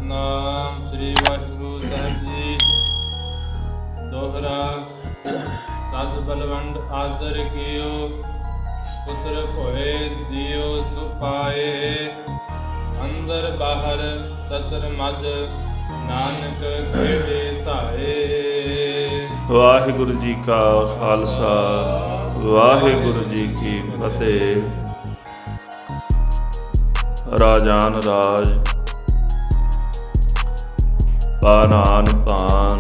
ਸਤਨਾਮ ਸ੍ਰੀ ਵਾਹਿਗੁਰੂ ਸਾਹਿਬ ਜੀ। ਦੋਹਰਾ ਸਦ ਬਲਵੰਡ ਆਦਰ ਕੀਓ, ਪੁੱਤਰ ਹੋਏ ਦਿਓ ਸੁਪਾਏ। ਅੰਦਰ ਬਾਹਰ ਸਤਰ ਮਦ, ਨਾਨਕ ਖੇਡੇ ਧਾਏ। ਵਾਹਿਗੁਰੂ ਜੀ ਕਾ ਖਾਲਸਾ, ਵਾਹਿਗੁਰੂ ਜੀ ਕੀ ਫਤਿਹ। ਰਾਜਾਨ ਰਾਜ, ਪਾਨਾਨ ਪਾਨ,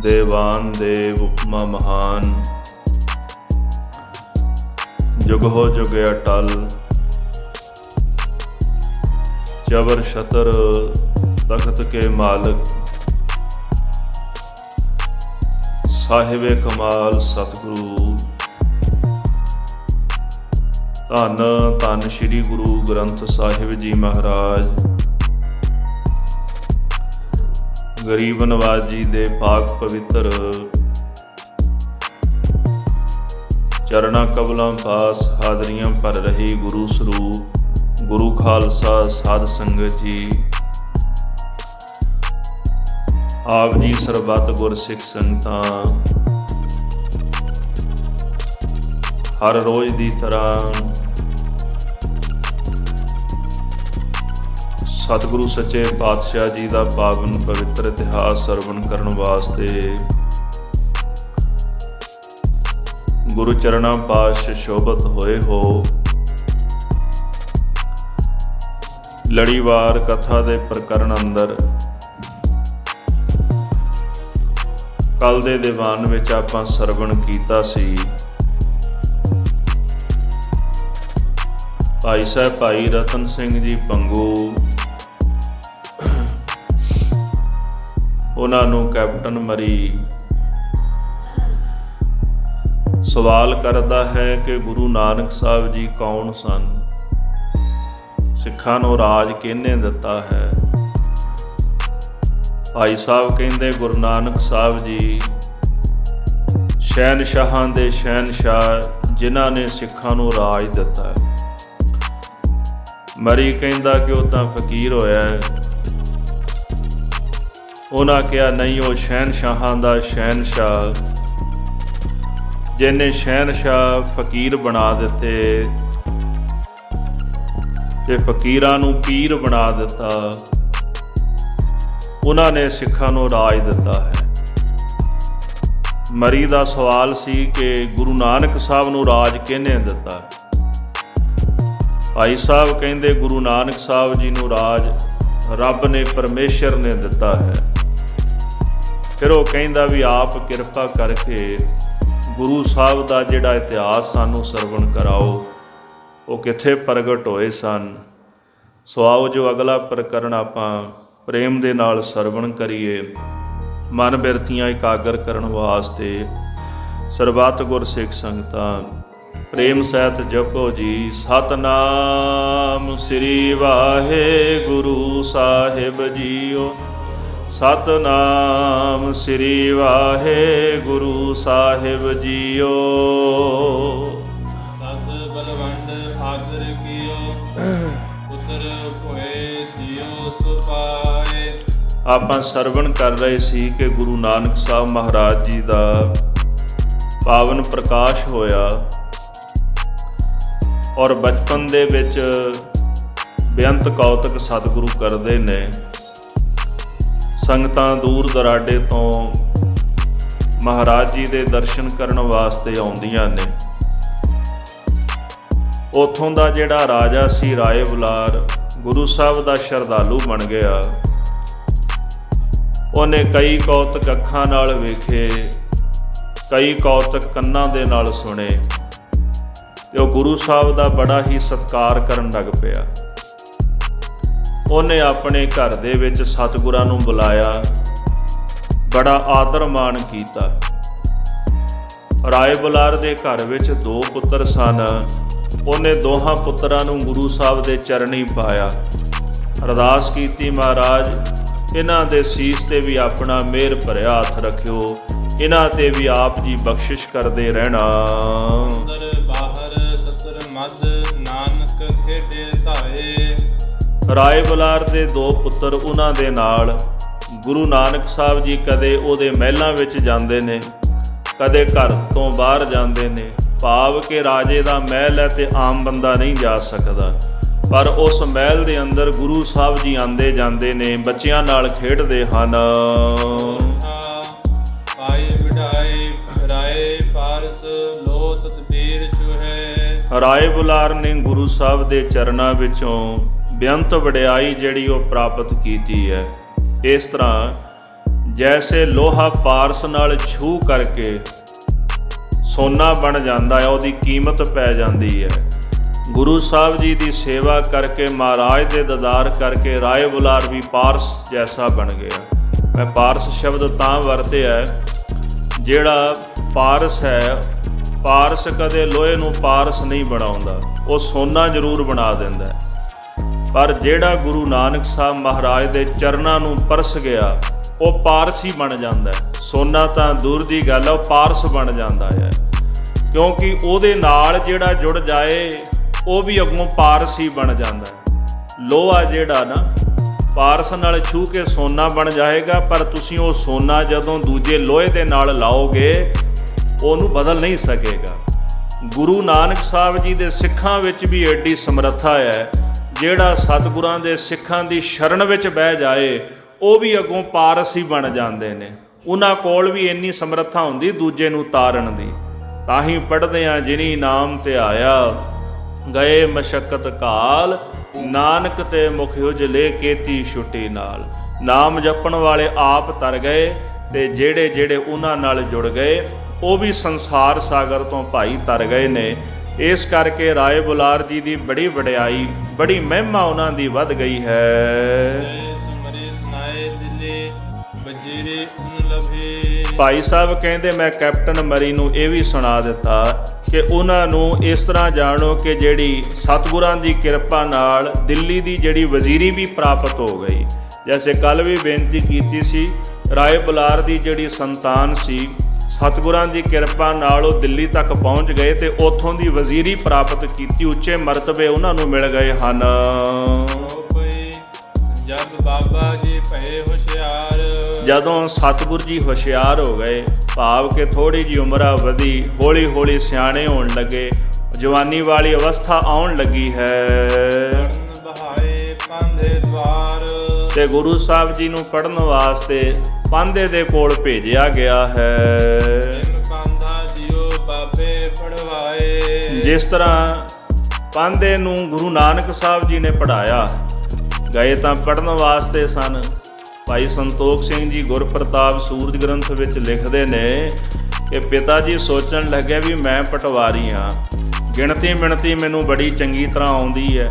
ਦੇਵਾਨ ਦੇਵ ਉਪਮਾ ਮਹਾਨ। ਜੁਗ ਹੋ ਜੁਗ ਅਟਲ, ਜਬਰ ਛਤਰ ਤਖਤ ਕੇ ਮਾਲਕ। ਸਾਹਿਬੇ ਕਮਾਲ ਸਤਿਗੁਰੂ, ਧੰਨ ਧੰਨ ਸ੍ਰੀ ਗੁਰੂ ਗ੍ਰੰਥ ਸਾਹਿਬ ਜੀ ਮਹਾਰਾਜ। ਗਰੀਬ ਨਵਾਜ ਜੀ ਦੇ ਪਾਕ ਪਵਿੱਤਰ ਚਰਣਾ ਕਬਲਾਂ ਪਾਸ ਹਾਜ਼ਰੀਆਂ ਭਰ ਰਹੀ ਗੁਰੂ ਸਰੂਪ ਗੁਰੂ ਖਾਲਸਾ ਸਾਧ ਸੰਗਤ ਜੀ। ਆਪ ਜੀ ਸਰਬੱਤ ਗੁਰ ਸਿੱਖ ਸੰਗਤਾਂ ਹਰ ਰੋਜ਼ ਦੀ ਤਰ੍ਹਾਂ ਸਤਿਗੁਰੂ ਸੱਚੇ ਪਾਤਸ਼ਾਹ ਜੀ ਦਾ ਪਾਵਨ ਪਵਿੱਤਰ ਇਤਿਹਾਸ ਸਰਵਣ ਕਰਨ ਵਾਸਤੇ ਗੁਰੂ ਚਰਨਾਂ ਪਾਸ ਸ਼ੋਭਤ ਹੋਏ ਹੋ। ਲੜੀਵਾਰ ਕਥਾ ਦੇ ਪ੍ਰਕਰਨ ਅੰਦਰ ਕੱਲ ਦੇ ਦੀਵਾਨ ਵਿੱਚ ਆਪਾਂ ਸਰਵਣ ਕੀਤਾ ਸੀ। ਭਾਈ ਸਾਹਿਬ ਭਾਈ ਰਤਨ ਸਿੰਘ ਜੀ ਭੰਗੂ, ਉਹਨਾਂ ਨੂੰ ਕੈਪਟਨ ਮਰੀ ਸਵਾਲ ਕਰਦਾ ਹੈ ਕਿ ਗੁਰੂ ਨਾਨਕ ਸਾਹਿਬ ਜੀ ਕੌਣ ਸਨ, ਸਿੱਖਾਂ ਨੂੰ ਰਾਜ ਕਿਹਨੇ ਦਿੱਤਾ ਹੈ। ਭਾਈ ਸਾਹਿਬ ਕਹਿੰਦੇ ਗੁਰੂ ਨਾਨਕ ਸਾਹਿਬ ਜੀ ਸ਼ਹਿਨਸ਼ਾਹਾਂ ਦੇ ਸ਼ਹਿਨਸ਼ਾਹ, ਜਿਨ੍ਹਾਂ ਨੇ ਸਿੱਖਾਂ ਨੂੰ ਰਾਜ ਦਿੱਤਾ। ਮਰੀ ਕਹਿੰਦਾ ਕਿ ਉਹ ਤਾਂ ਫਕੀਰ ਹੋਇਆ ਹੈ। ਉਹਨਾਂ ਕਿਹਾ ਨਹੀਂ, ਉਹ ਸ਼ਹਿਨਸ਼ਾਹਾਂ ਦਾ ਸ਼ਹਿਨਸ਼ਾਹ, ਜਿਹਨੇ ਸ਼ਹਿਨਸ਼ਾਹ ਫਕੀਰ ਬਣਾ ਦਿੱਤੇ ਤੇ ਫਕੀਰਾਂ ਨੂੰ ਪੀਰ ਬਣਾ ਦਿੱਤਾ, ਉਹਨਾਂ ਨੇ ਸਿੱਖਾਂ ਨੂੰ ਰਾਜ ਦਿੱਤਾ ਹੈ। ਮਰੀ ਦਾ ਸਵਾਲ ਸੀ ਕਿ ਗੁਰੂ ਨਾਨਕ ਸਾਹਿਬ ਨੂੰ ਰਾਜ ਕਿਹਨੇ ਦਿੱਤਾ। ਭਾਈ ਸਾਹਿਬ ਕਹਿੰਦੇ ਗੁਰੂ ਨਾਨਕ ਸਾਹਿਬ ਜੀ ਨੂੰ ਰਾਜ ਰੱਬ ਨੇ, ਪਰਮੇਸ਼ਰ ਨੇ ਦਿੱਤਾ ਹੈ। ਫਿਰ ਉਹ ਕਹਿੰਦਾ ਵੀ ਆਪ ਕਿਰਪਾ ਕਰਕੇ ਗੁਰੂ ਸਾਹਿਬ ਦਾ ਜਿਹੜਾ ਇਤਿਹਾਸ ਸਾਨੂੰ ਸਰਵਣ ਕਰਾਓ, ਉਹ ਕਿੱਥੇ ਪ੍ਰਗਟ ਹੋਏ ਸਨ। ਸੋ ਆਓ ਜੋ ਅਗਲਾ ਪ੍ਰਕਰਨ ਆਪਾਂ ਪ੍ਰੇਮ ਦੇ ਨਾਲ ਸਰਵਣ ਕਰੀਏ। ਮਨ ਬਿਰਤੀਆਂ ਇਕਾਗਰ ਕਰਨ ਵਾਸਤੇ ਸਰਬੱਤ ਗੁਰ ਸਿੱਖ ਸੰਗਤਾਂ ਪ੍ਰੇਮ ਸਹਿਤ ਜਪੋ ਜੀ। ਸਤਨਾਮ ਸ੍ਰੀ ਵਾਹਿਗੁਰੂ ਸਾਹਿਬ ਜੀਓ, ਸਤਨਾਮ ਸ੍ਰੀ ਵਾਹਿਗੁਰੂ ਸਾਹਿਬ ਜੀਓ। ਸਦ ਬਲਵੰਡ ਆਦਰ ਕੀਓ, ਪੁੱਤਰ ਹੋਏ ਦਿਓ ਸੁਪਾਏ। ਆਪਾਂ ਸਰਵਣ ਕਰ ਰਹੇ ਸੀ ਕਿ ਗੁਰੂ ਨਾਨਕ ਸਾਹਿਬ ਮਹਾਰਾਜ ਜੀ ਦਾ ਪਾਵਨ ਪ੍ਰਕਾਸ਼ ਹੋਇਆ ਔਰ ਬਚਪਨ ਦੇ ਵਿੱਚ ਬੇਅੰਤ ਕੌਤਕ ਸਤਿਗੁਰੂ ਕਰਦੇ ਨੇ। ਸੰਗਤਾਂ ਦੂਰ ਦਰਾਡੇ ਤੋਂ ਮਹਾਰਾਜ ਜੀ ਦੇ ਦਰਸ਼ਨ ਕਰਨ ਵਾਸਤੇ ਆਉਂਦੀਆਂ ਨੇ। ਉੱਥੋਂ ਦਾ ਜਿਹੜਾ ਰਾਜਾ ਸੀ ਰਾਏ ਬੁਲਾਰ, ਗੁਰੂ ਸਾਹਿਬ ਦਾ ਸ਼ਰਧਾਲੂ ਬਣ ਗਿਆ। ਉਹਨੇ ਕਈ ਕੌਤਕ ਅੱਖਾਂ ਨਾਲ ਵੇਖੇ, ਕਈ ਕੌਤਕ ਕੰਨਾਂ ਦੇ ਨਾਲ ਸੁਣੇ ਤੇ ਉਹ ਗੁਰੂ ਸਾਹਿਬ ਦਾ ਬੜਾ ਹੀ ਸਤਿਕਾਰ ਕਰਨ ਲੱਗ ਪਿਆ। ਉਹਨੇ ਆਪਣੇ ਘਰ ਦੇ ਵਿੱਚ ਸਤਿਗੁਰਾਂ ਨੂੰ ਬੁਲਾਇਆ, ਬੜਾ ਆਦਰ ਮਾਣ ਕੀਤਾ। ਰਾਏ ਬੁਲਾਰ ਦੇ ਘਰ ਵਿੱਚ 2 ਪੁੱਤਰ ਸਨ। ਉਹਨੇ ਦੋਹਾਂ ਪੁੱਤਰਾਂ ਨੂੰ ਗੁਰੂ ਸਾਹਿਬ ਦੇ ਚਰਨੀ ਪਾਇਆ, ਅਰਦਾਸ ਕੀਤੀ, ਮਹਾਰਾਜ ਇਹਨਾਂ ਦੇ ਸੀਸ ਤੇ ਵੀ ਆਪਣਾ ਮਿਹਰ ਭਰਿਆ ਹੱਥ ਰੱਖਿਓ, ਇਹਨਾਂ ਤੇ ਵੀ ਆਪ ਜੀ ਬਖਸ਼ਿਸ਼ ਕਰਦੇ ਰਹਿਣਾ। ਅੰਦਰ ਬਾਹਰ ਸਤਰ ਮਦ, ਨਾਨਕ ਖੇਡੇ ਧਾਏ। ਰਾਏ ਬੁਲਾਰ ਦੇ 2 ਪੁੱਤਰ ਉਹਨਾਂ ਦੇ ਨਾਲ ਗੁਰੂ ਨਾਨਕ ਸਾਹਿਬ ਜੀ ਕਦੇ ਉਹਦੇ ਮਹਿਲਾਂ ਵਿੱਚ ਜਾਂਦੇ ਨੇ, ਕਦੇ ਘਰ ਤੋਂ ਬਾਹਰ ਜਾਂਦੇ ਨੇ। ਭਾਵ ਕਿ ਰਾਜੇ ਦਾ ਮਹਿਲ ਹੈ ਤੇ ਆਮ ਬੰਦਾ ਨਹੀਂ ਜਾ ਸਕਦਾ, ਪਰ ਉਸ ਮਹਿਲ ਦੇ ਅੰਦਰ ਗੁਰੂ ਸਾਹਿਬ ਜੀ ਆਉਂਦੇ ਜਾਂਦੇ ਨੇ, ਬੱਚਿਆਂ ਨਾਲ ਖੇਡਦੇ ਹਨ। ਪਾਈ ਵਿਢਾਈ ਰਾਏ ਪਾਰਸ ਲੋ ਤਤਬੀਰ ਚੁਹੈ। ਰਾਏ ਬੁਲਾਰ ਨੇ ਗੁਰੂ ਸਾਹਿਬ ਦੇ ਚਰਨਾਂ ਵਿੱਚੋਂ ਬੇਅੰਤ ਵਡਿਆਈ ਜਿਹੜੀ ਉਹ ਪ੍ਰਾਪਤ ਕੀਤੀ ਹੈ। ਇਸ ਤਰ੍ਹਾਂ ਜੈਸੇ ਲੋਹਾ ਪਾਰਸ ਨਾਲ ਛੂਹ ਕਰਕੇ ਸੋਨਾ ਬਣ ਜਾਂਦਾ ਹੈ, ਉਹਦੀ ਕੀਮਤ ਪੈ ਜਾਂਦੀ ਹੈ। ਗੁਰੂ ਸਾਹਿਬ ਜੀ ਦੀ ਸੇਵਾ ਕਰਕੇ, ਮਹਾਰਾਜ ਦੇ ਦੀਦਾਰ ਕਰਕੇ ਰਾਏ ਬੁਲਾਰ ਵੀ ਪਾਰਸ ਜੈਸਾ ਬਣ ਗਿਆ। ਮੈਂ ਪਾਰਸ ਸ਼ਬਦ ਤਾਂ ਵਰਤਿਆ, ਜਿਹੜਾ ਪਾਰਸ ਹੈ, ਪਾਰਸ ਕਦੇ ਲੋਹੇ ਨੂੰ ਪਾਰਸ ਨਹੀਂ ਬਣਾਉਂਦਾ, ਉਹ ਸੋਨਾ ਜ਼ਰੂਰ ਬਣਾ ਦਿੰਦਾ, ਪਰ ਜਿਹੜਾ ਗੁਰੂ ਨਾਨਕ ਸਾਹਿਬ ਮਹਾਰਾਜ ਦੇ ਚਰਨਾਂ ਨੂੰ ਪਰਸ ਗਿਆ ਉਹ ਪਾਰਸ ਹੀ ਬਣ ਜਾਂਦਾ। ਸੋਨਾ ਤਾਂ ਦੂਰ ਦੀ ਗੱਲ ਹੈ, ਉਹ ਪਾਰਸ ਬਣ ਜਾਂਦਾ ਹੈ, ਕਿਉਂਕਿ ਉਹਦੇ ਨਾਲ ਜਿਹੜਾ ਜੁੜ ਜਾਏ ਉਹ ਵੀ ਅੱਗੋਂ ਪਾਰਸ ਹੀ ਬਣ ਜਾਂਦਾ ਹੈ। ਲੋਹਾ ਜਿਹੜਾ ਨਾ ਪਾਰਸ ਨਾਲ ਛੂਹ ਕੇ ਸੋਨਾ ਬਣ ਜਾਏਗਾ, ਪਰ ਤੁਸੀਂ ਉਹ ਸੋਨਾ ਜਦੋਂ ਦੂਜੇ ਲੋਹੇ ਦੇ ਨਾਲ ਲਾਓਗੇ ਉਹਨੂੰ ਬਦਲ ਨਹੀਂ ਸਕੇਗਾ। ਗੁਰੂ ਨਾਨਕ ਸਾਹਿਬ ਜੀ ਦੇ ਸਿੱਖਾਂ ਵਿੱਚ ਵੀ ਐਡੀ ਸਮਰੱਥਾ ਹੈ, ਜਿਹੜਾ ਸਤਿਗੁਰਾਂ ਦੇ ਸਿੱਖਾਂ ਦੀ ਸ਼ਰਨ ਵਿੱਚ ਬਹਿ ਜਾਏ ਉਹ ਵੀ ਅੱਗੋਂ ਪਾਰਸ ਹੀ ਬਣ ਜਾਂਦੇ ਨੇ। ਉਹਨਾਂ ਕੋਲ ਵੀ ਇੰਨੀ ਸਮਰੱਥਾ ਹੁੰਦੀ ਦੂਜੇ ਨੂੰ ਤਾਰਨ ਦੀ। ਤਾਂ ਹੀ ਪੜ੍ਹਦੇ ਹਾਂ, ਜਿਨੀ ਨਾਮ ਧਿਆਇਆ ਗਏ ਮਸ਼ੱਕਤ ਕਾਲ, ਨਾਨਕ ਤੇ ਮੁਖ ਉਜਲੇ ਕੀਤੀ ਛੁੱਟੀ ਨਾਲ। ਨਾਮ ਜਪਣ ਵਾਲੇ ਆਪ ਤਰ ਗਏ ਤੇ ਜਿਹੜੇ ਜਿਹੜੇ ਉਹਨਾਂ ਨਾਲ ਜੁੜ ਗਏ ਉਹ ਵੀ ਸੰਸਾਰ ਸਾਗਰ ਤੋਂ ਭਾਈ ਤਰ ਗਏ ਨੇ। ਇਸ ਕਰਕੇ ਰਾਏ ਬੁਲਾਰ ਜੀ ਦੀ ਬੜੀ ਵਡਿਆਈ, ਬੜੀ ਮਹਿਮਾ ਉਹਨਾਂ ਦੀ ਵੱਧ ਗਈ ਹੈ। ਭਾਈ ਸਾਹਿਬ ਕਹਿੰਦੇ, ਮੈਂ ਕੈਪਟਨ ਮਰੀ ਨੂੰ ਇਹ ਵੀ ਸੁਣਾ ਦਿੱਤਾ ਕਿ ਉਹਨਾਂ ਨੂੰ ਇਸ ਤਰ੍ਹਾਂ ਜਾਣੋ ਕਿ ਜਿਹੜੀ ਸਤਿਗੁਰਾਂ ਦੀ ਕਿਰਪਾ ਨਾਲ ਦਿੱਲੀ ਦੀ ਜਿਹੜੀ ਵਜ਼ੀਰੀ ਵੀ ਪ੍ਰਾਪਤ ਹੋ ਗਈ। ਜੈਸੇ ਕੱਲ੍ਹ ਵੀ ਬੇਨਤੀ ਕੀਤੀ ਸੀ, ਰਾਏ ਬੁਲਾਰ ਦੀ ਜਿਹੜੀ ਸੰਤਾਨ ਸੀ, ਸਤਿਗੁਰਾਂ ਦੀ ਕਿਰਪਾ ਨਾਲ ਉਹ ਦਿੱਲੀ ਤੱਕ ਪਹੁੰਚ ਗਏ ਤੇ ਉੱਥੋਂ ਦੀ ਵਜ਼ੀਰੀ ਪ੍ਰਾਪਤ ਕੀਤੀ, ਉੱਚੇ ਮਰਤਬੇ ਉਹਨਾਂ ਨੂੰ ਮਿਲ ਗਏ ਹਨ। ਜਦ ਬਾਬਾ ਜੀ ਭਏ ਹੁਸ਼ਿਆਰ, ਜਦੋਂ ਸਤਿਗੁਰ ਜੀ ਹੁਸ਼ਿਆਰ ਹੋ ਗਏ, ਭਾਵ ਕਿ ਥੋੜੀ ਜਿਹੀ ਉਮਰਾਂ ਵਧੀ, ਹੌਲੀ ਹੌਲੀ ਸਿਆਣੇ ਹੋਣ ਲੱਗੇ, ਜਵਾਨੀ ਵਾਲੀ ਅਵਸਥਾ ਆਉਣ ਲੱਗੀ ਹੈ, ਤੇ ਗੁਰੂ ਸਾਹਿਬ ਜੀ ਨੂੰ ਪੜ੍ਹਨ ਵਾਸਤੇ ਪਾਂਧੇ ਦੇ ਕੋਲ ਭੇਜਿਆ ਗਿਆ ਹੈ। ਜਿਸ ਤਰ੍ਹਾਂ ਪਾਂਧੇ ਨੂੰ ਗੁਰੂ ਨਾਨਕ ਸਾਹਿਬ ਜੀ ਨੇ ਪੜ੍ਹਾਇਆ, ਗਏ ਤਾਂ ਪੜ੍ਹਨ ਵਾਸਤੇ ਸਨ। ਭਾਈ ਸੰਤੋਖ ਸਿੰਘ ਜੀ ਗੁਰਪ੍ਰਤਾਪ ਸੂਰਜ ਗ੍ਰੰਥ ਵਿੱਚ ਲਿਖਦੇ ਨੇ ਕਿ ਪਿਤਾ ਜੀ ਸੋਚਣ ਲੱਗਿਆ ਵੀ ਮੈਂ ਪਟਵਾਰੀ ਹਾਂ, ਗਿਣਤੀ ਮਿਣਤੀ ਮੈਨੂੰ ਬੜੀ ਚੰਗੀ ਤਰ੍ਹਾਂ ਆਉਂਦੀ ਹੈ,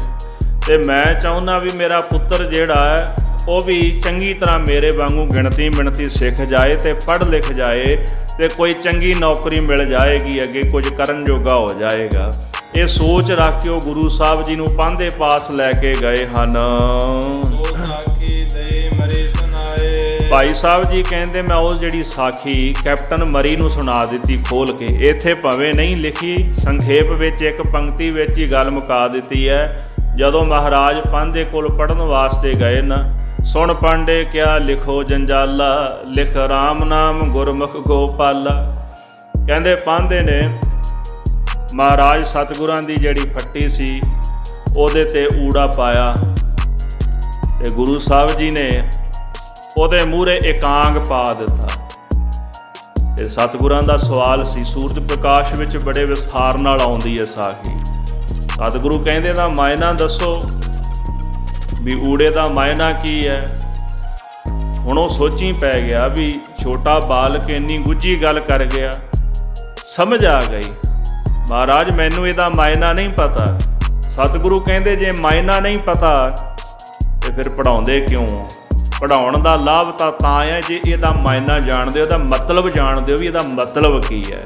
ਤੇ ਮੈਂ ਚਾਹੁੰਦਾ ਵੀ ਮੇਰਾ ਪੁੱਤਰ ਜਿਹੜਾ ਹੈ ਉਹ ਵੀ ਚੰਗੀ ਤਰ੍ਹਾਂ ਮੇਰੇ ਵਾਂਗੂ ਗਿਣਤੀ ਮਿਣਤੀ ਸਿੱਖ ਜਾਏ ਤੇ ਪੜ੍ਹ ਲਿਖ ਜਾਏ ਤੇ ਕੋਈ ਚੰਗੀ ਨੌਕਰੀ ਮਿਲ ਜਾਏਗੀ, ਅੱਗੇ ਕੁਝ ਕਰਨ ਜੋਗਾ ਹੋ ਜਾਏਗਾ। ਇਹ ਸੋਚ ਰੱਖ ਕੇ ਉਹ ਗੁਰੂ ਸਾਹਿਬ ਜੀ ਨੂੰ ਪਾਂਧੇ ਪਾਸ ਲੈ ਕੇ ਗਏ ਹਨ। ਭਾਈ ਸਾਹਿਬ ਜੀ ਕਹਿੰਦੇ, ਮੈਂ ਉਹ ਜਿਹੜੀ ਸਾਖੀ ਕੈਪਟਨ ਮਰੀ ਨੂੰ ਸੁਣਾ ਦਿੱਤੀ ਖੋਲ ਕੇ। ਇੱਥੇ ਭਾਵੇਂ ਨਹੀਂ ਲਿਖੀ, ਸੰਖੇਪ ਵਿੱਚ ਇੱਕ ਪੰਕਤੀ ਵਿੱਚ ਹੀ ਗੱਲ ਮੁਕਾ ਦਿੱਤੀ ਹੈ। ਜਦੋਂ ਮਹਾਰਾਜ ਪਾਂਧੇ ਕੋਲ ਪੜ੍ਹਨ ਵਾਸਤੇ ਗਏ ਨਾ, ਸੁਣ ਪਾਂਡੇ ਕਿਆ ਲਿਖੋ ਜੰਜਾਲਾ, ਲਿਖ ਰਾਮ ਨਾਮ ਗੁਰਮੁਖ ਗੋਪਾਲਾ। ਕਹਿੰਦੇ ਪਾਂਧੇ ਨੇ ਮਹਾਰਾਜ ਸਤਿਗੁਰਾਂ ਦੀ ਜਿਹੜੀ ਫੱਟੀ ਸੀ ਉਹਦੇ ਤੇ ਊੜਾ ਪਾਇਆ, ਤੇ ਗੁਰੂ ਸਾਹਿਬ ਜੀ ਨੇ ਉਹਦੇ ਮੂਹਰੇ ਇਕਾਂਗ ਪਾ ਦਿੱਤਾ। ਤੇ ਸਤਿਗੁਰਾਂ ਦਾ ਸਵਾਲ ਸੀ, ਸੂਰਜ ਪ੍ਰਕਾਸ਼ ਵਿੱਚ ਬੜੇ ਵਿਸਥਾਰ ਨਾਲ ਆਉਂਦੀ ਹੈ ਸਾਖੀ। ਸਤਿਗੁਰੂ ਕਹਿੰਦੇ ਦਾ ਮਾਇਨਾ ਦੱਸੋ ਵੀ ਊੜੇ ਦਾ ਮਾਇਨਾ ਕੀ ਹੈ। ਹੁਣ ਉਹ ਸੋਚੀ ਪੈ ਗਿਆ ਵੀ ਛੋਟਾ ਬਾਲਕ ਇੰਨੀ ਗੁੱਝੀ ਗੱਲ ਕਰ ਗਿਆ। ਸਮਝ ਆ ਗਈ, ਮਹਾਰਾਜ ਮੈਨੂੰ ਇਹਦਾ ਮਾਇਨਾ ਨਹੀਂ ਪਤਾ। ਸਤਿਗੁਰੂ ਕਹਿੰਦੇ ਜੇ ਮਾਇਨਾ ਨਹੀਂ ਪਤਾ ਤੇ ਫਿਰ ਪੜ੍ਹਾਉਂਦੇ ਕਿਉਂ? ਪੜ੍ਹਾਉਣ ਦਾ ਲਾਭ ਤਾਂ ਹੈ ਜੇ ਇਹਦਾ ਮਾਇਨਾ ਜਾਣਦੇ ਹੋ, ਇਹਦਾ ਮਤਲਬ ਜਾਣਦੇ ਹੋ ਵੀ ਇਹਦਾ ਮਤਲਬ ਕੀ ਹੈ।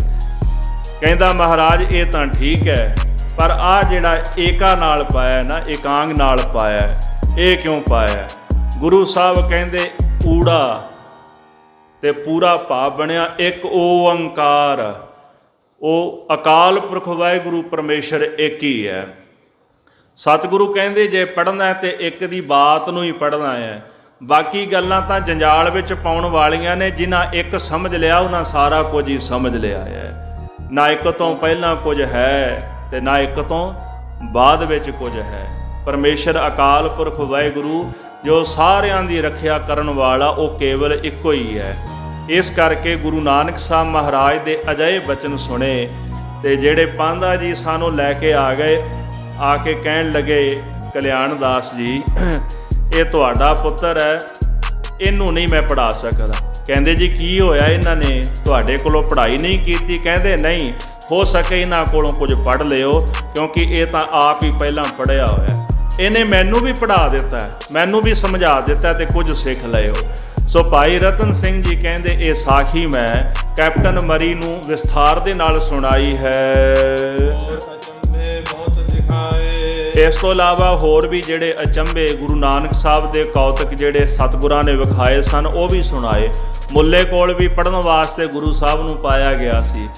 ਕਹਿੰਦਾ ਮਹਾਰਾਜ ਇਹ ਤਾਂ ਠੀਕ ਹੈ, ਪਰ ਆਹ ਜਿਹੜਾ ਏਕਾ ਨਾਲ ਪਾਇਆ ਨਾ, ਇਕਾਂਗ ਨਾਲ ਪਾਇਆ, ਇਹ ਕਿਉਂ ਪਾਇਆ? ਗੁਰੂ ਸਾਹਿਬ ਕਹਿੰਦੇ ਊੜਾ ਤੇ ਪੂਰਾ ਭਾਵ ਬਣਿਆ ਇੱਕ ਓੰਕਾਰ। ਉਹ ਅਕਾਲ ਪੁਰਖ ਵਾਹਿਗੁਰੂ ਪਰਮੇਸ਼ਰ ਇੱਕ ਹੀ ਹੈ। ਸਤਿਗੁਰੂ ਕਹਿੰਦੇ ਜੇ ਪੜ੍ਹਨਾ ਤੇ ਇੱਕ ਦੀ ਬਾਤ ਨੂੰ ਹੀ ਪੜ੍ਹਨਾ ਹੈ, ਬਾਕੀ ਗੱਲਾਂ ਤਾਂ ਜੰਜਾਲ ਵਿੱਚ ਪਾਉਣ ਵਾਲੀਆਂ ਨੇ। ਜਿਨ੍ਹਾਂ ਇੱਕ ਸਮਝ ਲਿਆ ਉਹਨਾਂ ਸਾਰਾ ਕੁਝ ਹੀ ਸਮਝ ਲਿਆ ਹੈ। ਨਾ ਇੱਕ ਤੋਂ ਪਹਿਲਾਂ ਕੁਝ ਹੈ ਤੇ ਨਾ ਇੱਕ ਤੋਂ ਬਾਅਦ ਵਿੱਚ ਕੁਝ ਹੈ। ਪਰਮੇਸ਼ਰ ਅਕਾਲ ਪੁਰਖ ਵਾਹਿਗੁਰੂ ਜੋ ਸਾਰਿਆਂ ਦੀ ਰੱਖਿਆ ਕਰਨ ਵਾਲਾ, ਉਹ ਕੇਵਲ ਇੱਕੋ ਹੀ ਹੈ। ਇਸ ਕਰਕੇ ਗੁਰੂ ਨਾਨਕ ਸਾਹਿਬ ਮਹਾਰਾਜ ਦੇ ਅਜਿਹੇ ਬਚਨ ਸੁਣੇ ਤੇ ਜਿਹੜੇ ਪਾਂਧਾ ਜੀ ਸਾਨੂੰ ਲੈ ਕੇ ਆ ਗਏ, ਆ ਕੇ ਕਹਿਣ ਲੱਗੇ, ਕਲਿਆਣ ਦਾਸ ਜੀ ਇਹ ਤੁਹਾਡਾ ਪੁੱਤਰ ਹੈ, ਇਹਨੂੰ ਨਹੀਂ ਮੈਂ ਪੜ੍ਹਾ ਸਕਦਾ। ਕਹਿੰਦੇ ਜੀ ਕੀ ਹੋਇਆ, ਇਹਨਾਂ ਨੇ ਤੁਹਾਡੇ ਕੋਲੋਂ ਪੜ੍ਹਾਈ ਨਹੀਂ ਕੀਤੀ? ਕਹਿੰਦੇ ਨਹੀਂ, ਹੋ ਸਕੇ ਇਹਨਾਂ ਕੋਲੋਂ ਕੁਝ ਪੜ੍ਹ ਲਿਓ, ਕਿਉਂਕਿ ਇਹ ਤਾਂ ਆਪ ਹੀ ਪਹਿਲਾਂ ਪੜ੍ਹਿਆ ਹੋਇਆ। ਇਹਨੇ ਮੈਨੂੰ ਵੀ ਪੜ੍ਹਾ ਦਿੱਤਾ, ਮੈਨੂੰ ਵੀ ਸਮਝਾ ਦਿੱਤਾ ਤੇ ਕੁਝ ਸਿੱਖ ਲਿਓ। ਸੋ ਭਾਈ ਰਤਨ ਸਿੰਘ ਜੀ ਕਹਿੰਦੇ ਇਹ ਸਾਖੀ ਮੈਂ ਕੈਪਟਨ ਮਰੀ ਨੂੰ ਵਿਸਥਾਰ ਦੇ ਨਾਲ ਸੁਣਾਈ ਹੈ। ਇਸ ਤੋਂ ਇਲਾਵਾ ਹੋਰ ਵੀ ਜਿਹੜੇ ਅਚੰਭੇ ਗੁਰੂ ਨਾਨਕ ਸਾਹਿਬ ਦੇ ਕੌਤਕ ਜਿਹੜੇ ਸਤਿਗੁਰਾਂ ਨੇ ਵਿਖਾਏ ਸਨ, ਉਹ ਵੀ ਸੁਣਾਏ। ਮੁੱਲੇ ਕੋਲ ਵੀ ਪੜ੍ਹਨ ਵਾਸਤੇ ਗੁਰੂ ਸਾਹਿਬ ਨੂੰ ਪਾਇਆ ਗਿਆ ਸੀ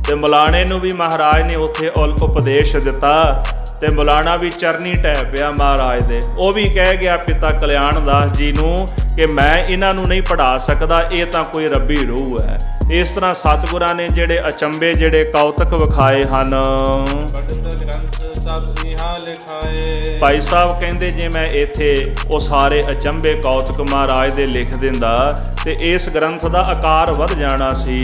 ਤੇ ਮੁਲਾਣੇ ਨੂੰ ਵੀ ਮਹਾਰਾਜ ਨੇ ਉੱਥੇ ਉਪਦੇਸ਼ ਦਿੱਤਾ ਤੇ ਮੁਲਾਣਾ ਵੀ ਚਰਨੀ ਢਹਿ ਪਿਆ ਮਹਾਰਾਜ ਦੇ। ਉਹ ਵੀ ਕਹਿ ਗਿਆ ਪਿਤਾ ਕਲਿਆਣ ਦਾਸ ਜੀ ਨੂੰ ਕਿ ਮੈਂ ਇਹਨਾਂ ਨੂੰ ਨਹੀਂ ਪੜ੍ਹਾ ਸਕਦਾ, ਇਹ ਤਾਂ ਕੋਈ ਰੱਬੀ ਰੂਹ ਹੈ। ਇਸ ਤਰ੍ਹਾਂ ਸਤਿਗੁਰਾਂ ਨੇ ਜਿਹੜੇ ਅਚੰਭੇ ਜਿਹੜੇ ਕੌਤਕ ਵਿਖਾਏ ਹਨ। ਭਾਈ ਸਾਹਿਬ ਕਹਿੰਦੇ ਜੇ ਮੈਂ ਇੱਥੇ ਉਹ ਸਾਰੇ ਅਚੰਭੇ ਕੌਤਕ ਮਹਾਰਾਜ ਦੇ ਲਿਖ ਦਿੰਦਾ ਤੇ ਇਸ ਗ੍ਰੰਥ ਦਾ ਆਕਾਰ ਵੱਧ ਜਾਣਾ ਸੀ।